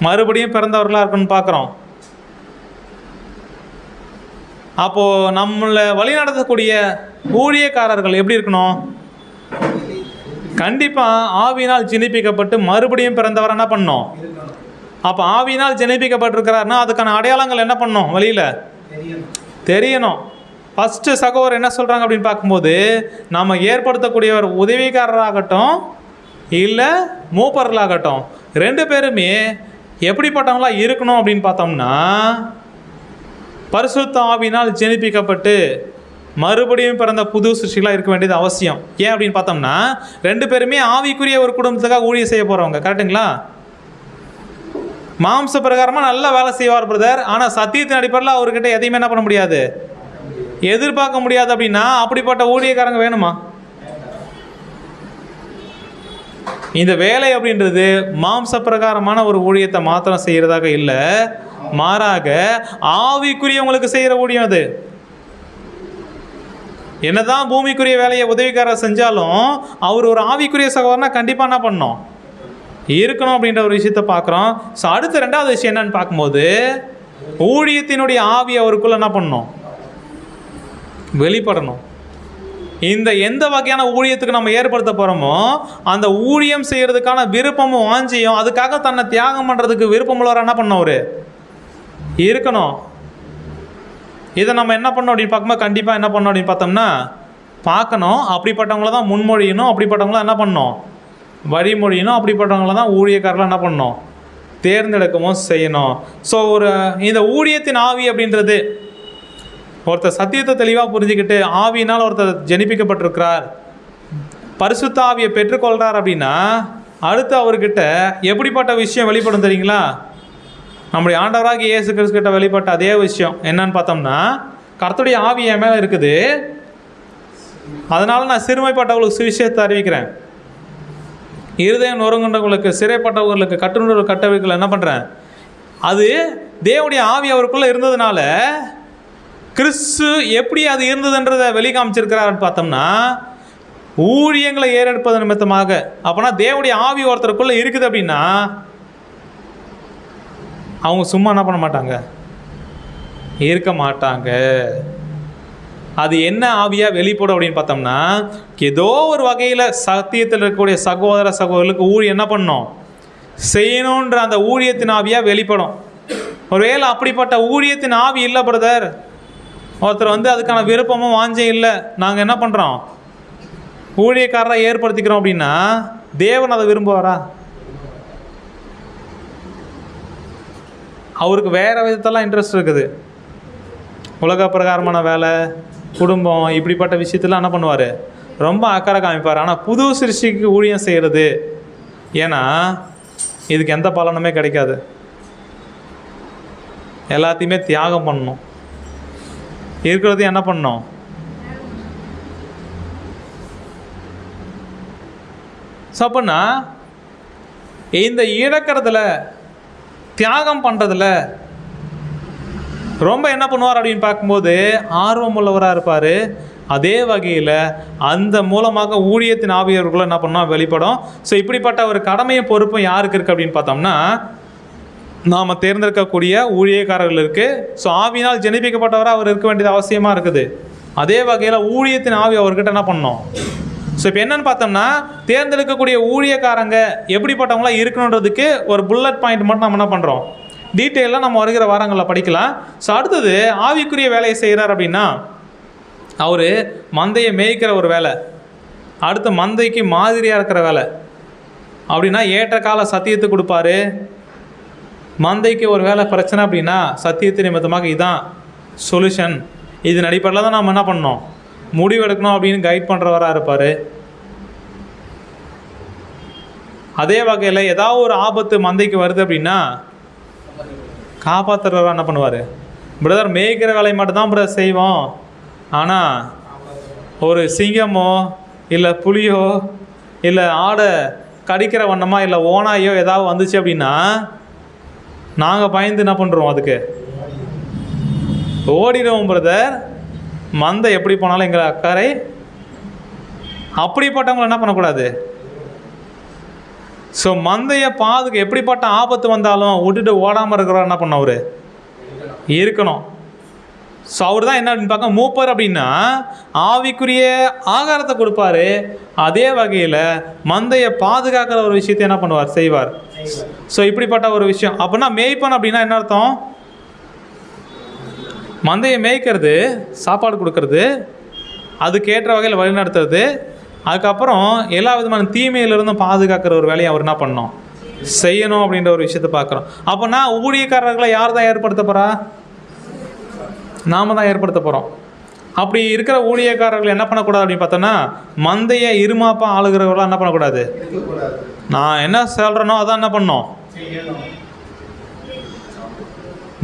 A: மறுபடியும் பிறந்தவர்களாக இருக்கணும்னு பார்க்குறோம். அப்போது நம்மளை வழிநடத்தக்கூடிய ஊழியக்காரர்கள் எப்படி இருக்கணும், கண்டிப்பாக ஆவியினால் ஜெனிப்பிக்கப்பட்டு மறுபடியும் பிறந்தவர் என்ன பண்ணோம்? அப்போ ஆவியினால் ஜெனிப்பிக்கப்பட்டிருக்கிறாருன்னா அதுக்கான அடையாளங்கள் என்ன பண்ணோம்? வழியில் தெரியணும். ஃபஸ்ட்டு சகோதரர் என்ன சொல்கிறாங்க அப்படின்னு பார்க்கும்போது, நம்ம ஏற்படுத்தக்கூடியவர் உதவிக்காரராகட்டும் இல்லை மூப்பர்களாகட்டும், 2 பேருமே எப்படிப்பட்டவங்களா இருக்கணும் அப்படின்னு பார்த்தோம்னா, பரிசுத்த ஆவியினால் ஜெனிப்பிக்கப்பட்டு மறுபடியும் பிறந்த புது சிருஷ்டிகளாக இருக்க வேண்டியது அவசியம். ஏன் அப்படின்னு பார்த்தோம்னா, 2 பேருமே ஆவிக்குரிய ஒரு குடும்பத்துக்காக ஊழியம் செய்ய போகிறவங்க. கரெக்டுங்களா? மாம்ச பிரகாரமாக நல்லா வேலை செய்வார் பிரதர், ஆனால் சத்தியத்தின் அடிப்படையில் அவர்கிட்ட எதையுமே என்ன பண்ண முடியாது, எதிர்பார்க்க முடியாது. அப்படின்னா அப்படிப்பட்ட ஊழியக்காரங்க வேணுமா? இந்த வேலை அப்படின்றது மாம்ச பிரகாரமான ஒரு ஊழியத்தை மாத்திரம் செய்கிறதாக இல்லை, மாறாக ஆவிக்குரியவங்களுக்கு செய்கிற ஊழியம் அது. என்னதான் பூமிக்குரிய வேலையை உதவிக்காரர் செஞ்சாலும் அவர் ஒரு ஆவிக்குரிய சகோதரனா கண்டிப்பாக என்ன பண்ணணும், இருக்கணும் அப்படின்ற ஒரு விஷயத்தை பார்க்குறோம். ஸோ அடுத்த 2வது விஷயம் என்னன்னு பார்க்கும்போது, ஊழியத்தினுடைய ஆவி அவருக்குள்ள என்ன பண்ணணும், வெளிப்படணும். இந்த எந்த வகையான ஊழியத்துக்கு நம்ம ஏற்படுத்த போகிறோமோ அந்த ஊழியம் செய்கிறதுக்கான விருப்பமும் வாஞ்சியும், அதுக்காக தன்னை தியாகம் பண்ணுறதுக்கு விருப்பமுள்ளவர் என்ன பண்ணவர் இருக்கணும். இதை நம்ம என்ன பண்ணோம் அப்படின்னு பார்க்கும்போது கண்டிப்பாக என்ன பண்ணோம் அப்படின்னு பார்த்தோம்னா பார்க்கணும். அப்படிப்பட்டவங்கள தான் முன்மொழியணும், அப்படிப்பட்டவங்கள என்ன பண்ணணும் வழிமொழியணும், அப்படிப்பட்டவங்கள தான் ஊழியக்காரர்கள் என்ன பண்ணணும் தேர்ந்தெடுக்கவும் செய்யணும். ஸோ இந்த ஊழியத்தின் ஆவி அப்படின்றது, ஒருத்தர் சத்தியத்தை தெளிவாக புரிஞ்சுக்கிட்டு ஆவியினால் ஒருத்தர் ஜெனிப்பிக்கப்பட்டிருக்கிறார், பரிசுத்த ஆவியை பெற்றுக்கொள்கிறார் அப்படின்னா அடுத்து அவர்கிட்ட எப்படிப்பட்ட விஷயம் வெளிப்படும் தெரியுங்களா? நம்முடைய ஆண்டவராகிய இயேசு கிறிஸ்து கிட்ட வெளிப்பட்ட அதே விஷயம் என்னன்னு பார்த்தோம்னா, கர்த்தருடைய ஆவி என் மேலே இருக்குது, அதனால் நான் சிறுமைப்பட்டவர்களுக்கு சுவிசேஷத்தை அறிவிக்கிறேன், இருதயம் நொறுங்குண்டவர்களுக்கு, சிறைப்பட்டவர்களுக்கு கட்டுணர்வு கட்டவைகள் என்ன பண்ணுறேன். அது தேவனுடைய ஆவி அவருக்குள்ளே இருந்ததுனால கிறிஸ்து எப்படி அது இருந்ததுன்றதை வெளிக்காமிச்சிருக்கிறாருன்னு பார்த்தோம்னா, ஊழியங்களை ஏறெடுப்பது நிமித்தமாக. அப்போனா தேவனுடைய ஆவி ஒருத்தருக்குள்ளே இருக்குது அப்படின்னா அவங்க சும்மா என்ன பண்ண மாட்டாங்க, இருக்க மாட்டாங்க. அது என்ன ஆவியாக வெளிப்படும் அப்படின்னு பார்த்தோம்னா, ஏதோ ஒரு வகையில் சத்தியத்தில் இருக்கக்கூடிய சகோதர சகோதரர்களுக்கு ஊழியம் என்ன பண்ணணும் செய்யணுன்ற அந்த ஊழியத்தின் ஆவியாக வெளிப்படும். ஒருவேளை அப்படிப்பட்ட ஊழியத்தின் ஆவி இல்லை பிரதர், ஒருத்தர் அதுக்கான விருப்பமும் வாஞ்சையும் இல்லை, நாங்கள் என்ன பண்ணுறோம் ஊழியக்காரராக ஏற்படுத்திக்கிறோம் அப்படின்னா தேவன் அதை விரும்புவாரா? அவருக்கு வேறு விதத்தெல்லாம் இன்ட்ரெஸ்ட் இருக்குது. உலக பிரகாரமான வேலை, குடும்பம், இப்படிப்பட்ட விஷயத்தெல்லாம் என்ன பண்ணுவார், ரொம்ப அக்கறை காமிப்பார். ஆனால் புது சிருஷ்டிக்கு ஊழியம் செய்கிறது, ஏன்னா இதுக்கு எந்த பலனுமே கிடைக்காது, எல்லாத்தையுமே தியாகம் பண்ணணும், இருக்கிறது என்ன பண்ணணும். ஸோ அப்படின்னா இந்த இழக்கிறதுல தியாகம் பண்ணுறதுல ரொம்ப என்ன பண்ணுவார் அப்படின்னு பார்க்கும்போது ஆர்வம் உள்ளவராக இருப்பார். அதே வகையில் அந்த மூலமாக ஊழியத்தின் ஆவியவர்களும் என்ன பண்ணால் வெளிப்படும். ஸோ இப்படிப்பட்ட ஒரு கடமையும் பொறுப்பும் யாருக்கு இருக்குது அப்படின்னு பார்த்தோம்னா, நாம் தேர்ந்தெடுக்கக்கூடிய ஊழியக்காரர்கள் இருக்குது. ஸோ ஆவியினால் ஜெனிப்பிக்கப்பட்டவராக அவர் இருக்க வேண்டியது அவசியமாக இருக்குது. அதே வகையில் ஊழியத்தின் ஆவி அவர்கிட்ட என்ன பண்ணணும். ஸோ இப்போ என்னென்னு பார்த்தோம்னா, தேர்ந்தெடுக்கக்கூடிய ஊழியக்காரங்க எப்படிப்பட்டவங்களாம் இருக்கணுன்றதுக்கு ஒரு புல்லட் பாயிண்ட் மட்டும் நம்ம என்ன பண்ணுறோம், டீட்டெயிலாக நம்ம வருகிற வாரங்களில் படிக்கலாம். ஸோ அடுத்தது ஆவிக்குரிய வேலையை செய்கிறார் அப்படின்னா அவர் மந்தையை மேய்க்கிற ஒரு வேலை, அடுத்து மந்தைக்கு மாதிரியாக இருக்கிற வேலை. அப்படின்னா ஏற்ற கால சத்தியத்தை கொடுப்பாரு. மந்தைக்கு ஒரு வேலை பிரச்சனை அப்படின்னா சத்தியத்தின் நிமித்தமாக இதுதான் சொல்யூஷன், இதன் அடிப்படையில் தான் நம்ம என்ன பண்ணணும் முடிவெடுக்கணும் அப்படின்னு கைட் பண்ணுறவராக இருப்பார். அதே வகையில் ஏதாவது ஒரு ஆபத்து மந்தைக்கு வருது அப்படின்னா காப்பாற்றுறவராக என்ன பண்ணுவார், பிரதர் மேய்க்கிற வேலையை மட்டும்தான் பிரதர் செய்வோம், ஆனால் ஒரு சிங்கமோ இல்லை புலியோ இல்லை ஆடை கடிக்கிற வண்ணமா இல்லை ஓனாயோ ஏதாவது வந்துச்சு அப்படின்னா நாங்கள் பயந்து என்ன பண்ணுறோம், அதுக்கு ஓடிடுவோம் பிரதர். மந்தை எப்படி போனாலும் எங்களை அக்கறை. அப்படிப்பட்டவங்களை என்ன பண்ணக்கூடாது. ஸோ மந்தையை பாதுக்கு எப்படிப்பட்ட ஆபத்து வந்தாலும் விட்டுட்டு ஓடாமல் இருக்கிறவங்க என்ன பண்ண இருக்கணும். ஸோ அவர் தான் என்ன அப்படின்னு பார்க்க மூப்பர் அப்படின்னா ஆவிக்குரிய ஆகாரத்தை கொடுப்பாரு. அதே வகையில் மந்தையை பாதுகாக்கிற ஒரு விஷயத்தை என்ன பண்ணுவார், செய்வார். ஸோ இப்படிப்பட்ட ஒரு விஷயம். அப்படின்னா மேய்ப்பன் அப்படின்னா என்ன அர்த்தம்? மந்தையை மேய்க்கிறது, சாப்பாடு கொடுக்கறது, அதுக்கேற்ற வகையில் வழிநடத்துறது, அதுக்கப்புறம் எல்லா விதமான தீமையிலிருந்தும் பாதுகாக்கிற ஒரு வேலையை அவர் என்ன பண்ணணும், செய்யணும் அப்படின்ற ஒரு விஷயத்தை பார்க்குறோம். அப்போனா ஊழியக்காரர்களை யார் தான் ஏற்படுத்த போகிறா? நாம் தான் ஏற்படுத்த போகிறோம். அப்படி இருக்கிற ஊழியக்காரர்கள் என்ன பண்ணக்கூடாது அப்படின்னு பார்த்தோன்னா, மந்தையை இருமாப்பா ஆளுகிறவர்களாம் என்ன பண்ணக்கூடாது. நான் என்ன சொல்கிறேனோ அதான் என்ன பண்ணோம்,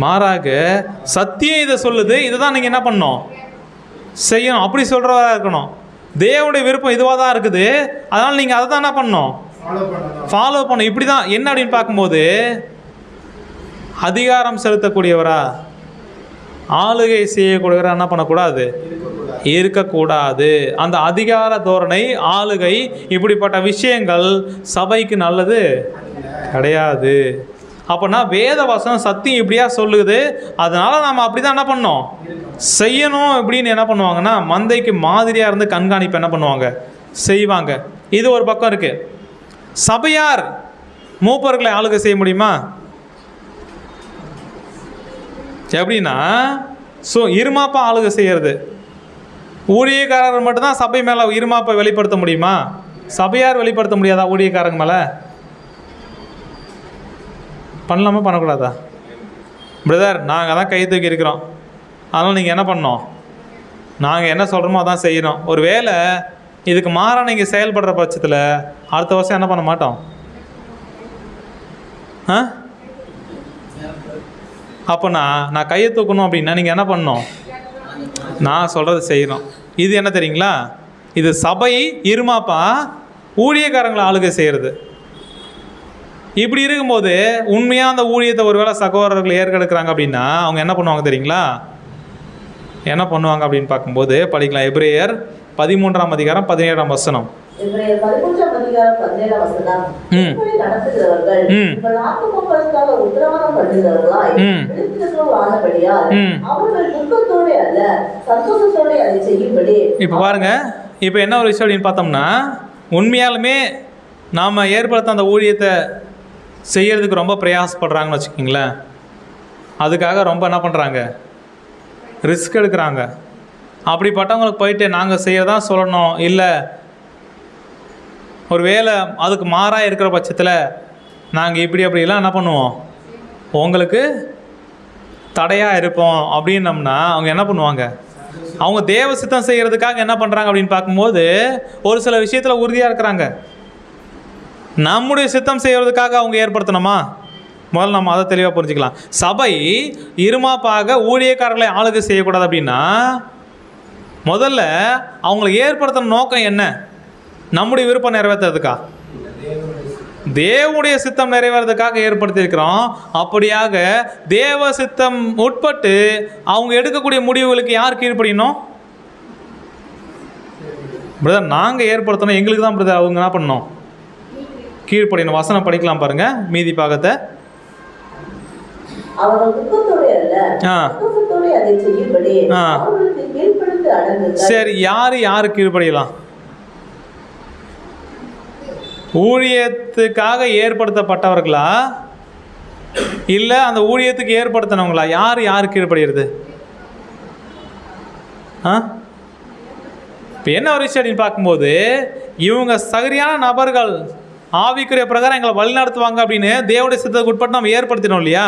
A: மாறாக சத்தியம் இதை சொல்லுது, இதை தான் நீங்கள் என்ன பண்ணணும், செய்யணும். அப்படி சொல்கிறவராக இருக்கணும். தேவனுடைய விருப்பம் இதுவாக தான் இருக்குது, அதனால் நீங்கள் அதை தான் என்ன பண்ணணும், ஃபாலோ பண்ணணும். இப்படி தான் என்ன அப்படின்னு பார்க்கும்போது, அதிகாரம் செலுத்தக்கூடியவரா, ஆளுகை செய்யக்கூடியவரா என்ன பண்ணக்கூடாது, இருக்கக்கூடாது. அந்த அதிகார தோரணை, ஆளுகை, இப்படிப்பட்ட விஷயங்கள் சபைக்கு நல்லது கிடையாது. அப்போனா வேத வசனம் சத்தியம் இப்படியா சொல்லுது, அதனால் நம்ம அப்படி தான் என்ன பண்ணோம், செய்யணும். இப்படின்னு என்ன பண்ணுவாங்கன்னா, மந்தைக்கு மாதிரியாக இருந்து கண்காணிப்பு என்ன பண்ணுவாங்க, செய்வாங்க. இது ஒரு பக்கம் இருக்குது. சபையார் மூப்பர்களை ஆளுகை செய்ய முடியுமா? எப்படின்னா, ஸோ இருமாப்பா ஆளுகை செய்கிறது. ஊழியக்காரர்கள் மட்டும்தான் சபை மேலே இருமாப்பை வெளிப்படுத்த முடியுமா? சபையார் வெளிப்படுத்த முடியாதா ஊழியக்காரங்க மேலே? பண்ணலாமா பண்ணக்கூடாதா? பிரதர், நாங்கள் தான் கை தூக்கி இருக்கிறோம், அதனால் நீங்கள் என்ன பண்ணோம், நாங்கள் என்ன சொல்கிறோமோ அதான் செய்யணும். ஒரு வேளை இதுக்கு மாறாக நீங்கள் செயல்படுற பட்சத்தில் அடுத்த வருஷம் என்ன பண்ண மாட்டோம். அப்போ நான் கையை தூக்கணும் அப்படின்னா நீங்கள் என்ன பண்ணணும், நான் சொல்கிறது செய்யணும். இது என்ன தெரியுங்களா, இது சபை இருமாப்பா ஊழியக்காரங்களை ஆளுகை செய்கிறது. இப்படி இருக்கும்போது உண்மையாக அந்த ஊழியத்தை ஒருவேளை சகோதரர்கள் ஏற்கெடுக்கிறாங்க அப்படின்னா அவங்க என்ன பண்ணுவாங்க தெரியுங்களா, என்ன பண்ணுவாங்க அப்படின்னு பார்க்கும்போது படிக்கலாம். எபிரேயர் 13ஆம் அதிகாரம் 17ஆம் வசனம்.
B: எபிரேயர் 13ஆம் அதிகாரம் 17ஆம் வசனம். இப்படி நடத்துகிறவர்கள் உங்கள் ஆத்துமாக்களுக்காக உத்தரவாதம் பண்ணுகிறவர்களாய் விழித்திருக்கிறவர்கள் ஆனபடியால் அவர்கள் துக்கத்தோடு அல்ல சந்தோஷத்தோடு அதை செய்யும்படி. இப்போ
A: பாருங்க, இப்போ என்ன ஒரு விஷயம் அப்படின்னு பார்த்தோம்னா, உண்மையாலுமே நாம் ஏற்படுத்த அந்த ஊழியத்தை செய்யறதுக்கு ரொம்ப பிரயாசப்படுறாங்கன்னு வச்சுக்கிங்களேன். அதுக்காக ரொம்ப என்ன பண்ணுறாங்க, ரிஸ்க் எடுக்கிறாங்க. அப்படிப்பட்டவங்களுக்கு போயிட்டு நாங்கள் செய்யறதான் சொல்லணும், இல்லை ஒரு வேளை அதுக்கு மாறாக இருக்கிற பட்சத்தில் நாங்கள் இப்படி அப்படிலாம் என்ன பண்ணுவோம், உங்களுக்கு தடையாக இருப்போம் அப்படின்னம்னா அவங்க என்ன பண்ணுவாங்க, அவங்க தேவ சித்தம் செய்கிறதுக்காக என்ன பண்ணுறாங்க அப்படின்னு பார்க்கும்போது ஒரு சில விஷயத்தில் உறுதியாக இருக்கிறாங்க. நம்முடைய சித்தம் செய்கிறதுக்காக அவங்க ஏற்படுத்தணுமா, முதல்ல நம்ம அதை தெளிவாக புரிஞ்சுக்கலாம். சபை இருமாப்பாக ஊழியக்காரர்களை ஆளுகை செய்யக்கூடாது அப்படின்னா முதல்ல அவங்களை ஏற்படுத்தின நோக்கம் என்ன, நம்முடைய விருப்பம் நிறைவேற்றுறதுக்கா, தேவனுடைய சித்தம் நிறைவேறதுக்காக ஏற்படுத்தியிருக்கிறோம். அப்படியாக தேவ சித்தம் உட்பட்டு அவங்க எடுக்கக்கூடிய முடிவுகளுக்கு யார் கீழ்ப்படியணும், பிரதர் நாங்கள் ஏற்படுத்தணும், எங்களுக்கு தான் பிரதர் அவங்க என்ன பண்ணணும், கீழ்ப்படியணும். வசனம் படிக்கலாம் பாருங்க, மீதி பாகத்தை. சரி, யாரு கீழ்ப்படியலாம், ஊழியத்துக்காக ஏற்படுத்தப்பட்டவர்களா இல்லை அந்த ஊழியத்துக்கு ஏற்படுத்தினவங்களா, யார் கீழ்ப்படுகிறது? இப்போ என்ன ஒரு விஷயம் அப்படின்னு பார்க்கும்போது இவங்க சரியான நபர்கள், ஆவிக்குரிய பிரகாரம் எங்களை வழிநடத்துவாங்க அப்படின்னு தேவனுடைய சித்தத்துக்கு உட்பட்டு நம்ம ஏற்படுத்தினோம் இல்லையா.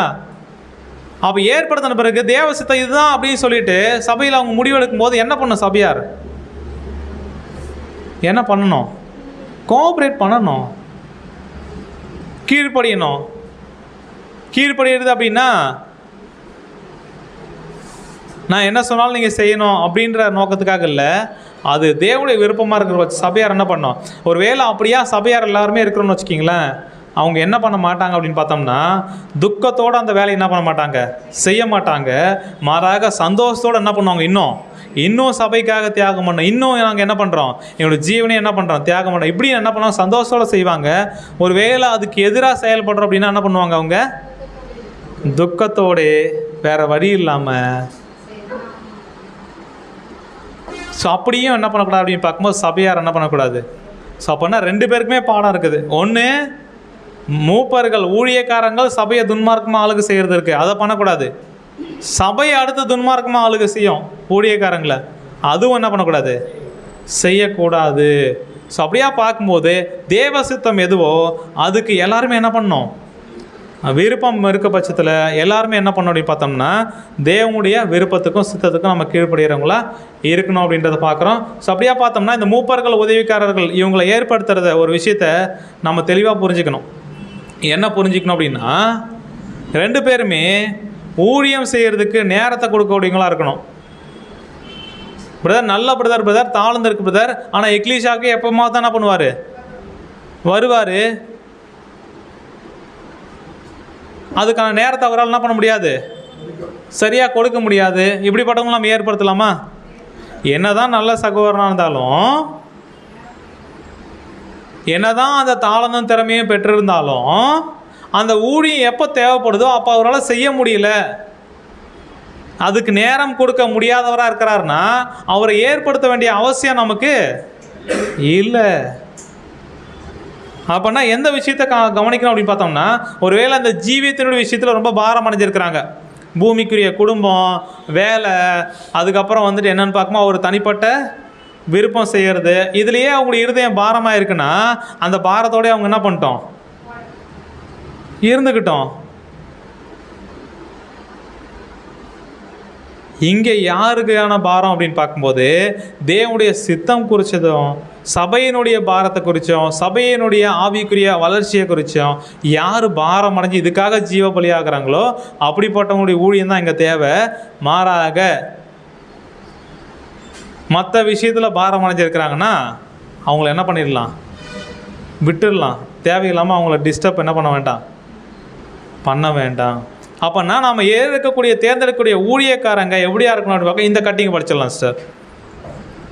A: அப்போ ஏற்படுத்தின பிறகு தேவ சித்தம் இதுதான் அப்படின்னு சொல்லிட்டு சபையில் அவங்க முடிவெடுக்கும் போது என்ன பண்ணணும், சபையார் என்ன பண்ணணும், கோஆப்ரேட் பண்ணணும், கீழ்ப்படியணும். கீழ்ப்படிகிறது அப்படின்னா நான் என்ன சொன்னாலும் நீங்கள் செய்யணும் அப்படின்ற நோக்கத்துக்காக இல்லை, அது தேவனுடைய விருப்பமாக இருக்கிற சபையார் என்ன பண்ணோம். ஒரு வேளை அப்படியா சபையார் எல்லாருமே இருக்கிறோன்னு வச்சுக்கிங்களேன், அவங்க என்ன பண்ண மாட்டாங்க அப்படின்னு பார்த்தோம்னா துக்கத்தோடு அந்த வேலையை என்ன பண்ண மாட்டாங்க, செய்ய மாட்டாங்க. மாறாக சந்தோஷத்தோடு என்ன பண்ணுவாங்க, இன்னும் சபைக்காக தியாகம் பண்ணோம், இன்னும் நாங்கள் என்ன பண்ணுறோம், எங்களோட ஜீவனையும் என்ன பண்ணுறோம், தியாகம் பண்ணுறோம். இப்படி என்ன பண்ணுவோம், சந்தோஷத்தோடு செய்வாங்க. ஒரு வேளை அதுக்கு எதிராக செயல்படுறோம் அப்படின்னா என்ன பண்ணுவாங்க, அவங்க துக்கத்தோடு வேறு வழி இல்லாமல் ஸோ அப்படியும் என்ன பண்ணக்கூடாது அப்படின்னு பார்க்கும்போது சபையார் என்ன பண்ணக்கூடாது. ஸோ அப்போனா 2 பேருக்குமே பாடம் இருக்குது. ஒன்று, மூப்பர்கள் ஊழியக்காரங்கள் சபையை துன்மார்க்கமாக ஆளுகை செய்கிறது இருக்குது, அதை பண்ணக்கூடாது. சபையை அடுத்து துன்மார்க்கமாக ஆளுகை செய்யும் ஊழியக்காரங்களை, அதுவும் என்ன பண்ணக்கூடாது, செய்யக்கூடாது. ஸோ அப்படியா பார்க்கும்போது தேவ சித்தம் எதுவோ அதுக்கு எல்லாருமே என்ன பண்ணணும், விருப்பம் இருக்க பட்சத்தில் எல்லாருமே என்ன பண்ணணும் அப்படின்னு பார்த்தோம்னா தேவனுடைய விருப்பத்துக்கும் சித்தத்துக்கும் நம்ம கீழ்ப்படுகிறவங்களா இருக்கணும் அப்படின்றத பார்க்குறோம். ஸோ அப்படியா பார்த்தோம்னா இந்த மூப்பர்கள் உதவிக்காரர்கள் இவங்களை ஏற்படுத்துகிறத ஒரு விஷயத்த நம்ம தெளிவாக புரிஞ்சுக்கணும். என்ன புரிஞ்சுக்கணும் அப்படின்னா 2 பேருமே ஊழியம் செய்கிறதுக்கு நேரத்தை கொடுக்கக்கூடியவங்களாக இருக்கணும். பிரதர் நல்ல பிரதர் தாழ்ந்து இருக்கு பிரதர், ஆனால் எக்லீஷாவுக்கு எப்போமா தான் என்ன பண்ணுவார், வருவார். அதுக்கான நேரத்தை அவரால் என்ன பண்ண முடியாது, சரியாக கொடுக்க முடியாது. இப்படிப்பட்டவங்க நம்ம ஏற்படுத்தலாமா? என்னதான் நல்ல சகோதரனாக இருந்தாலும், என்னதான் அந்த தாளந்தும் திறமையும் பெற்றிருந்தாலும், அந்த ஊழியம் எப்போ தேவைப்படுதோ அப்போ அவரால் செய்ய முடியல, அதுக்கு நேரம் கொடுக்க முடியாதவராக இருக்கிறாருன்னா அவரை ஏற்படுத்த வேண்டிய அவசியம் நமக்கு இல்லை. அப்படின்னா எந்த விஷயத்தை கவனிக்கணும் அப்படின்னு பார்த்தோம்னா, ஒருவேளை அந்த ஜீவியத்தினுடைய விஷயத்தில் ரொம்ப பாரம் அடைஞ்சிருக்கிறாங்க, பூமிக்குரிய குடும்பம், வேலை, அதுக்கப்புறம் வந்துட்டு என்னென்னு பார்க்கும்போது அவர் தனிப்பட்ட விருப்பம் செய்கிறது, இதுலேயே அவங்களுடைய இருதயம் பாரமாக இருக்குன்னா அந்த பாரத்தோடய அவங்க என்ன பண்ணிட்டோம், இருந்துக்கிட்டோம். இங்கே யாருக்கான பாரம் அப்படின்னு பார்க்கும்போது தேவனுடைய சித்தம் குறித்ததும் சபையினுடைய பாரத்தை குறித்தும் சபையினுடைய ஆவிக்குரிய வளர்ச்சியை குறித்தும் யார் பாரம் அடைஞ்சு இதுக்காக ஜீவ பலியாகிறாங்களோ அப்படிப்பட்டவங்களுடைய ஊழியம் தான் இங்கே தேவை. மாறாக மற்ற விஷயத்தில் பாரம் அடைஞ்சிருக்கிறாங்கன்னா அவங்கள என்ன பண்ணிடலாம், விட்டுடலாம். தேவையில்லாமல் அவங்கள டிஸ்டர்ப் என்ன பண்ண வேண்டாம். அப்போனா நாம் இருக்கக்கூடிய தேர்ந்தெடுக்கக்கூடிய ஊழியக்காரங்க எப்படியா இருக்கணும் அப்படின்னு பார்க்க இந்த கட்டிங் படிச்சிடலாம் சார்.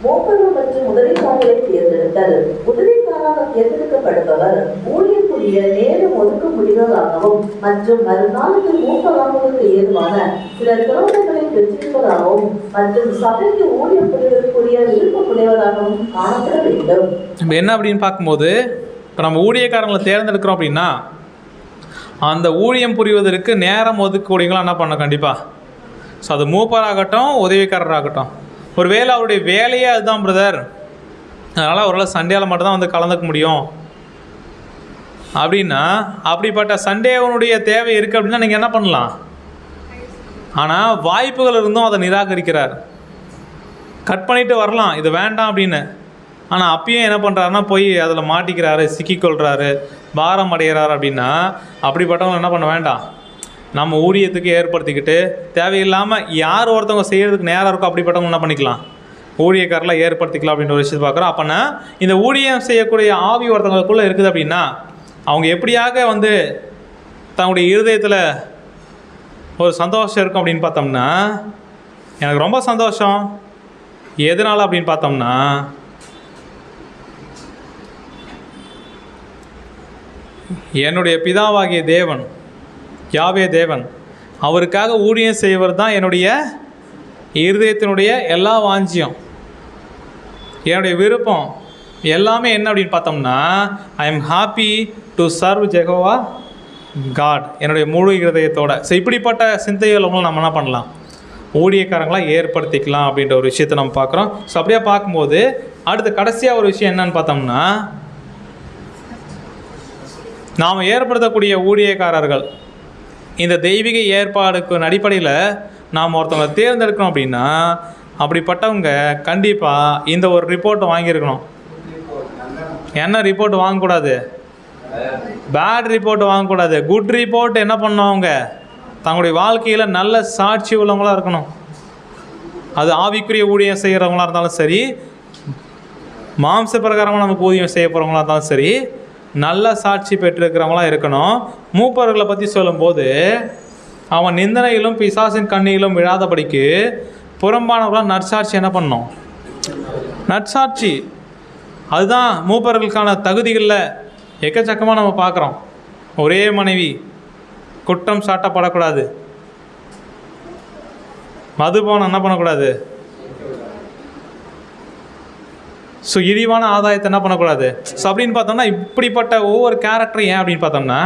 B: மூப்பர்கள் மற்றும் உதவிக்காரரை தேர்ந்தெடுத்தல். உதவிக்காராக தேர்ந்தெடுக்கப்படுபவர் ஊழியக்குரிய நேரம் ஒதுக்க முடிவதாகவும் மற்றும் வருங்காலத்தில் மூப்பராகுவதற்கு ஏதுவான சில திறமைகளை பெற்றிருப்பதாகவும் மற்றும் சபைக்கு ஊழியம் புரிவதற்குரிய விருப்பமுடையவராகவும் காணப்பட வேண்டும்.
A: இப்போ என்ன அப்படின்னு பார்க்கும்போது, இப்போ நம்ம ஊழியக்காரங்களை தேர்ந்தெடுக்கிறோம் அப்படின்னா அந்த ஊழியம் புரிவதற்கு நேரம் ஒதுக்கக்கூடியவங்களாம் என்ன பண்ணணும் கண்டிப்பாக. ஸோ அது மூப்பராகட்டும் உதவிக்காரராகட்டும், ஒரு வேளை அவருடைய வேலையே அதுதான் பிரதர், அதனால் அவரால் சண்டேவில் மட்டும்தான் வந்து கலந்துக்க முடியும் அப்படின்னா, அப்படிப்பட்ட சண்டேவனுடைய தேவை இருக்குது அப்படின்னா நீங்கள் என்ன பண்ணலாம். ஆனால் வாய்ப்புகள் இருந்தும் அதை நிராகரிக்கிறார், கட் பண்ணிவிட்டு வரலாம் இது வேண்டாம் அப்படின்னு. ஆனால் அப்பயும் என்ன பண்ணுறாருன்னா போய் அதில் மாட்டிக்கிறாரு, சிக்கிக்கொள்கிறாரு, பாரம் அடைகிறார் அப்படின்னா அப்படிப்பட்டவங்க என்ன பண்ண வேண்டாம். நம்ம ஊழியத்துக்கு ஏற்படுத்திக்கிட்டு தேவையில்லாமல் யார் ஒருத்தவங்க செய்கிறதுக்கு நேரம் இருக்கோ அப்படிப்பட்டவங்க என்ன பண்ணிக்கலாம், ஊழியக்காரெலாம் ஏற்படுத்திக்கலாம் அப்படின்ற ஒரு விஷயத்தை பார்க்குறோம். அப்போனா இந்த ஊழியம் செய்யக்கூடிய ஆவி ஒருத்தவங்களுக்குள்ளே இருக்குது அப்படின்னா அவங்க எப்படியாக வந்து தன்னுடைய இருதயத்தில் ஒரு சந்தோஷம் இருக்கும் அப்படின்னு பார்த்தோம்னா, எனக்கு ரொம்ப சந்தோஷம் எதனால் அப்படின்னு பார்த்தோம்னா என்னுடைய பிதாவாகிய தேவன் யாவே தேவன் அவருக்காக ஊழியம் செய்வர் தான் என்னுடைய இருதயத்தினுடைய எல்லா வாஞ்சியம், என்னுடைய விருப்பம் எல்லாமே என்ன அப்படின்னு பார்த்தோம்னா I am happy to serve Jehovah God என்னுடைய முழு இருதயத்தோட. ஸோ இப்படிப்பட்ட சிந்தைகளும் நம்ம என்ன பண்ணலாம், ஊழியக்காரங்களாக ஏற்படுத்திக்கலாம் அப்படின்ற ஒரு விஷயத்தை நம்ம பார்க்குறோம். ஸோ அப்படியே பார்க்கும்போது அடுத்து கடைசியாக ஒரு விஷயம் என்னன்னு பார்த்தோம்னா, நாம் ஏற்படுத்தக்கூடிய ஊழியக்காரர்கள் இந்த தெய்வீக ஏற்பாடுக்கு அடிப்படையில் நாம் ஒருத்தவங்களை தேர்ந்தெடுக்கணும் அப்படின்னா அப்படிப்பட்டவங்க கண்டிப்பாக இந்த ஒரு ரிப்போர்ட்டை வாங்கியிருக்கணும். என்ன ரிப்போர்ட் வாங்கக்கூடாது, பேட் ரிப்போர்ட் வாங்கக்கூடாது, குட் ரிப்போர்ட் என்ன பண்ணவங்க தங்களுடைய வாழ்க்கையில் நல்ல சாட்சி உள்ளவங்களாக இருக்கணும். அது ஆவிக்குரிய ஊழியம் செய்கிறவங்களாக இருந்தாலும் சரி, மாம்ச பிரகாரமாக நமக்கு ஊதியம் செய்ய போகிறவங்களாக இருந்தாலும் சரி, நல்ல சாட்சி பெற்றிருக்கிறவங்களாம் இருக்கணும். மூப்பர்களை பற்றி சொல்லும்போது அவன் நிந்தனையிலும் பிசாசின் கண்ணியிலும் விழாதபடிக்கு புறம்பானவர்களாக நற்சாட்சி என்ன பண்ணணும், நற்சாட்சி. அதுதான் மூப்பர்களுக்கான தகுதிகளில் எக்கச்சக்கமாக நம்ம பார்க்குறோம். ஒரே மனைவி, குற்றம் சாட்டப்படக்கூடாது, மதுபானம் என்ன பண்ணக்கூடாது, ஸோ இழிவான ஆதாயத்தை என்ன பண்ணக்கூடாது. ஸோ அப்படின்னு பார்த்தோம்னா இப்படிப்பட்ட ஒவ்வொரு கேரக்டரும் ஏன் அப்படின்னு பார்த்தோம்னா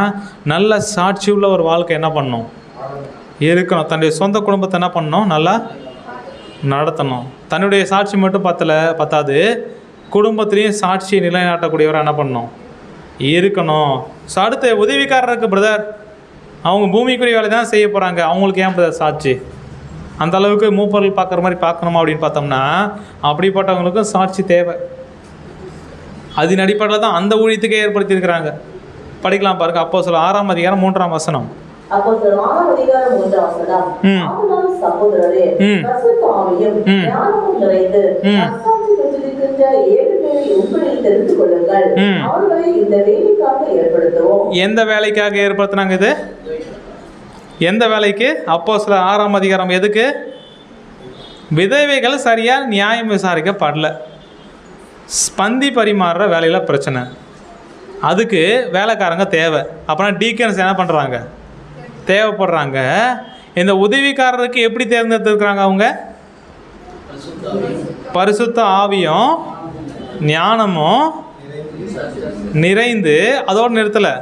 A: நல்ல சாட்சி உள்ள ஒரு வாழ்க்கை என்ன பண்ணணும் இருக்கணும். தன்னுடைய சொந்த குடும்பத்தை என்ன பண்ணணும் நல்லா நடத்தணும். தன்னுடைய சாட்சி மட்டும் பத்தாது, குடும்பத்திலையும் சாட்சியை நிலைநாட்டக்கூடியவராக என்ன பண்ணணும் இருக்கணும். ஸோ அடுத்து உதவிக்காரருக்கு பிரதர் அவங்க பூமிக்குரிய வேலை தான் செய்ய போகிறாங்க, அவங்களுக்கு ஏன் பிரதர் சாட்சி அந்த அளவுக்கு மூப்பர்கள் பார்க்குற மாதிரி பார்க்கணுமா அப்படின்னு பார்த்தோம்னா அப்படிப்பட்டவங்களுக்கும் சாட்சி தேவை. அதன் அடிப்படையில் தான் அந்த ஊழியத்துக்கே ஏற்படுத்தியிருக்கிறாங்க. படிக்கலாம் பாருங்க, அப்போஸ்தலர் 6ஆம் அதிகாரம் 3ஆம் வசனம்.
B: அப்போஸ்தலர் 6ஆம் அதிகாரம் 3ஆம் வசனம். ஆதலால் சகோதரரே, பரிசுத்த ஆவியும் ஞானமும் நிறைந்து நற்சாட்சி பெற்றிருக்கின்ற 7 பேரை உங்களில் தெரிந்து கொள்ளுங்கள். அவர்களை இந்த வேலைக்காக ஏற்படுத்துவோம். எந்த வேலைக்காக ஏற்படுத்தினாங்க இது? எந்த வேலைக்கு? அப்போஸ்தலர் 6ஆம் அதிகாரம் எதுக்கு? விதவைகள் சரியாக நியாயம் விசாரிக்கப்படல, ஸ்பந்தி பரிமாறுற வேலையில் பிரச்சனை, அதுக்கு வேலைக்காரங்க தேவை. அப்போனா டீக்கன்ஸ் என்ன பண்ணுறாங்க தேவைப்படுறாங்க. இந்த உதவிக்காரருக்கு எப்படி தேர்ந்தெடுத்துருக்குறாங்க அவங்க? பரிசுத்த ஆவியும் ஞானமும் நிறைந்து அதோடு நிறுத்தலை,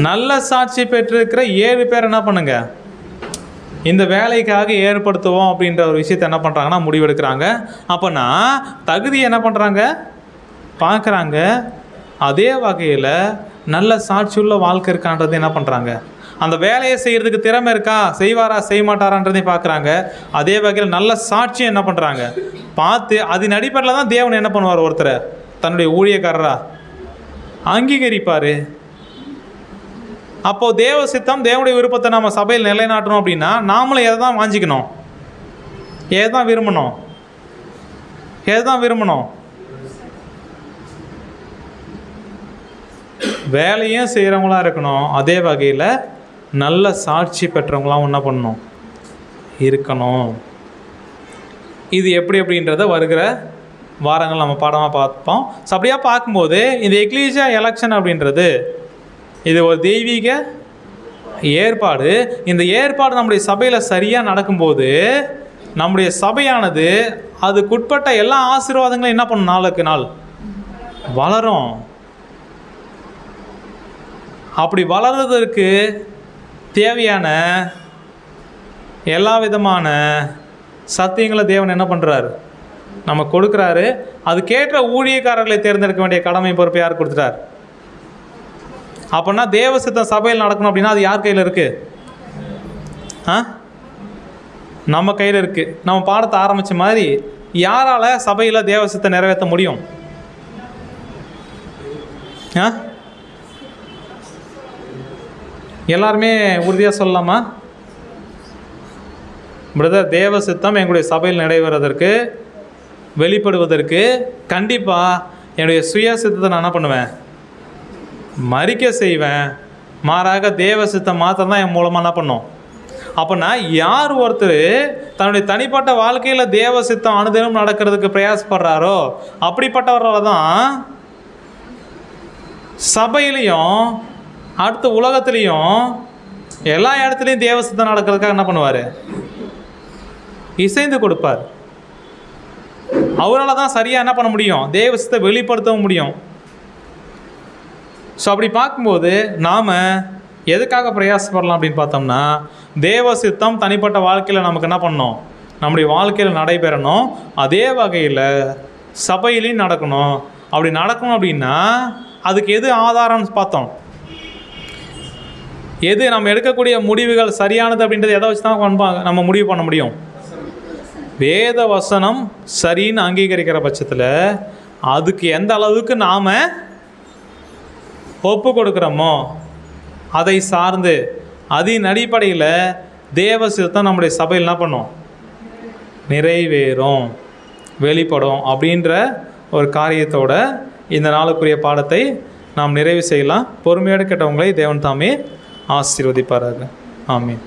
B: நல்ல சாட்சி பெற்றிருக்கிற 7 பேர் என்ன பண்ணுங்க இந்த வேலைக்காக ஏற்படுத்துவோம் அப்படின்ற ஒரு விஷயத்தை என்ன பண்ணுறாங்கன்னா முடிவெடுக்கிறாங்க. அப்போனா தகுதி என்ன பண்ணுறாங்க பார்க்குறாங்க. அதே வகையில் நல்ல சாட்சியுள்ள வாழ்க்கை இருக்கான்றது என்ன பண்ணுறாங்க, அந்த வேலையை செய்கிறதுக்கு திறமை இருக்கா, செய்வாரா செய்ய மாட்டாரான்றதையும் பார்க்குறாங்க. அதே வகையில் நல்ல சாட்சியம் என்ன பண்ணுறாங்க பார்த்து அதன் அடிப்படையில் தான் தேவன் என்ன பண்ணுவார், ஒருத்தரை தன்னுடைய ஊழியக்காரராக அங்கீகரிப்பார். அப்போது தேவ சித்தம் தேவனுடைய விருப்பத்தை நம்ம சபையில் நிலைநாட்டணும் அப்படின்னா நாமளும் எதை தான் வாஞ்சிக்கணும், எதை தான் விரும்பணும் வேலையும் செய்கிறவங்களா இருக்கணும். அதே வகையில் நல்ல சாட்சி பெற்றவங்களாம் என்ன பண்ணணும் இருக்கணும். இது எப்படி அப்படின்றத வருகிற வாரங்கள் நம்ம பாடமாக பார்ப்போம். ஸோ அப்படியே பார்க்கும்போது இந்த எக்லீசியா எலெக்ஷன் அப்படின்றது இது ஒரு தெய்வீக ஏற்பாடு. இந்த ஏற்பாடு நம்முடைய சபையில் சரியாக நடக்கும்போது நம்முடைய சபையானது அதுக்குட்பட்ட எல்லா ஆசீர்வாதங்களும் என்ன பண்ணும், நாளுக்கு நாள் வளரும். அப்படி வளர்றதற்கு தேவையான எல்லா விதமான சத்தியங்களை தேவன் என்ன பண்ணுறாரு நம்ம கொடுக்குறாரு. அதுக்கேற்ற ஊழியக்காரர்களை தேர்ந்தெடுக்க வேண்டிய கடமை பொறுப்பை யார் கொடுத்துட்டார்? அப்படின்னா தேவ சித்தம் சபையில் நடக்கணும் அப்படின்னா அது யார் கையில் இருக்குது? நம்ம கையில் இருக்குது. நம்ம பாடத்தை ஆரம்பித்த மாதிரி யாரால் சபையில் தேவ சித்தம் நிறைவேற்ற முடியும்? எல்லாருமே உறுதியாக சொல்லலாமா? பிரதர், தேவ சித்தம் எங்களுடைய சபையில் நிறைவேறதற்கு வெளிப்படுவதற்கு கண்டிப்பாக என்னுடைய சுய சித்தத்தை நான் என்ன பண்ணுவேன், மறிக்க செய்வேன். மாறாக தேவ சித்தம் மாத்திரம் தான் என் மூலமாக என்ன பண்ணும். அப்போனா யார் ஒருத்தர் தன்னுடைய தனிப்பட்ட வாழ்க்கையில் தேவ சித்தம் அனுதினம் நடக்கிறதுக்கு பிரயாசப்படுறாரோ அப்படிப்பட்டவரால் தான் சபையிலையும் அடுத்த உலகத்துலேயும் எல்லா இடத்துலையும் தேவ சித்தம் நடக்கிறதுக்காக என்ன பண்ணுவார், இசைந்து கொடுப்பார். அவரால் தான் சரியாக என்ன பண்ண முடியும், தேவ சித்தத்தை வெளிப்படுத்தவும் முடியும். ஸோ அப்படி பார்க்கும்போது நாம் எதுக்காக பிரயாசப்படலாம் அப்படின்னு பார்த்தோம்னா தேவ சித்தம் தனிப்பட்ட வாழ்க்கையில் நமக்கு என்ன பண்ணணும், நம்முடைய வாழ்க்கையில் நடைபெறணும். அதே வகையில் சபையிலையும் நடக்கணும். அப்படி நடக்கணும் அப்படின்னா அதுக்கு எது ஆதாரம்னு பார்த்தோம், எது நம்ம எடுக்கக்கூடிய முடிவுகள் சரியானது அப்படின்றது எதை வச்சு தான் நம்ம முடிவு பண்ண முடியும். வேத வசனம் சரின்னு அங்கீகரிக்கிற பட்சத்தில் அதுக்கு எந்த அளவுக்கு நாம் ஒப்பு கொடுக்குறோமோ அதை சார்ந்து அதன் அடிப்படையில் தேவ சித்தம் நம்முடைய சபையில் என்ன பண்ணும், நிறைவேறும், வெளிப்படும் அப்படின்ற ஒரு காரியத்தோட இந்த நாளுக்குரிய பாடத்தை நாம் நிறைவு செய்யலாம். பொறுமையோடு கேட்டவங்களை தேவன் தாமே ஆசீர்வதிப்பாராக. ஆமீன்.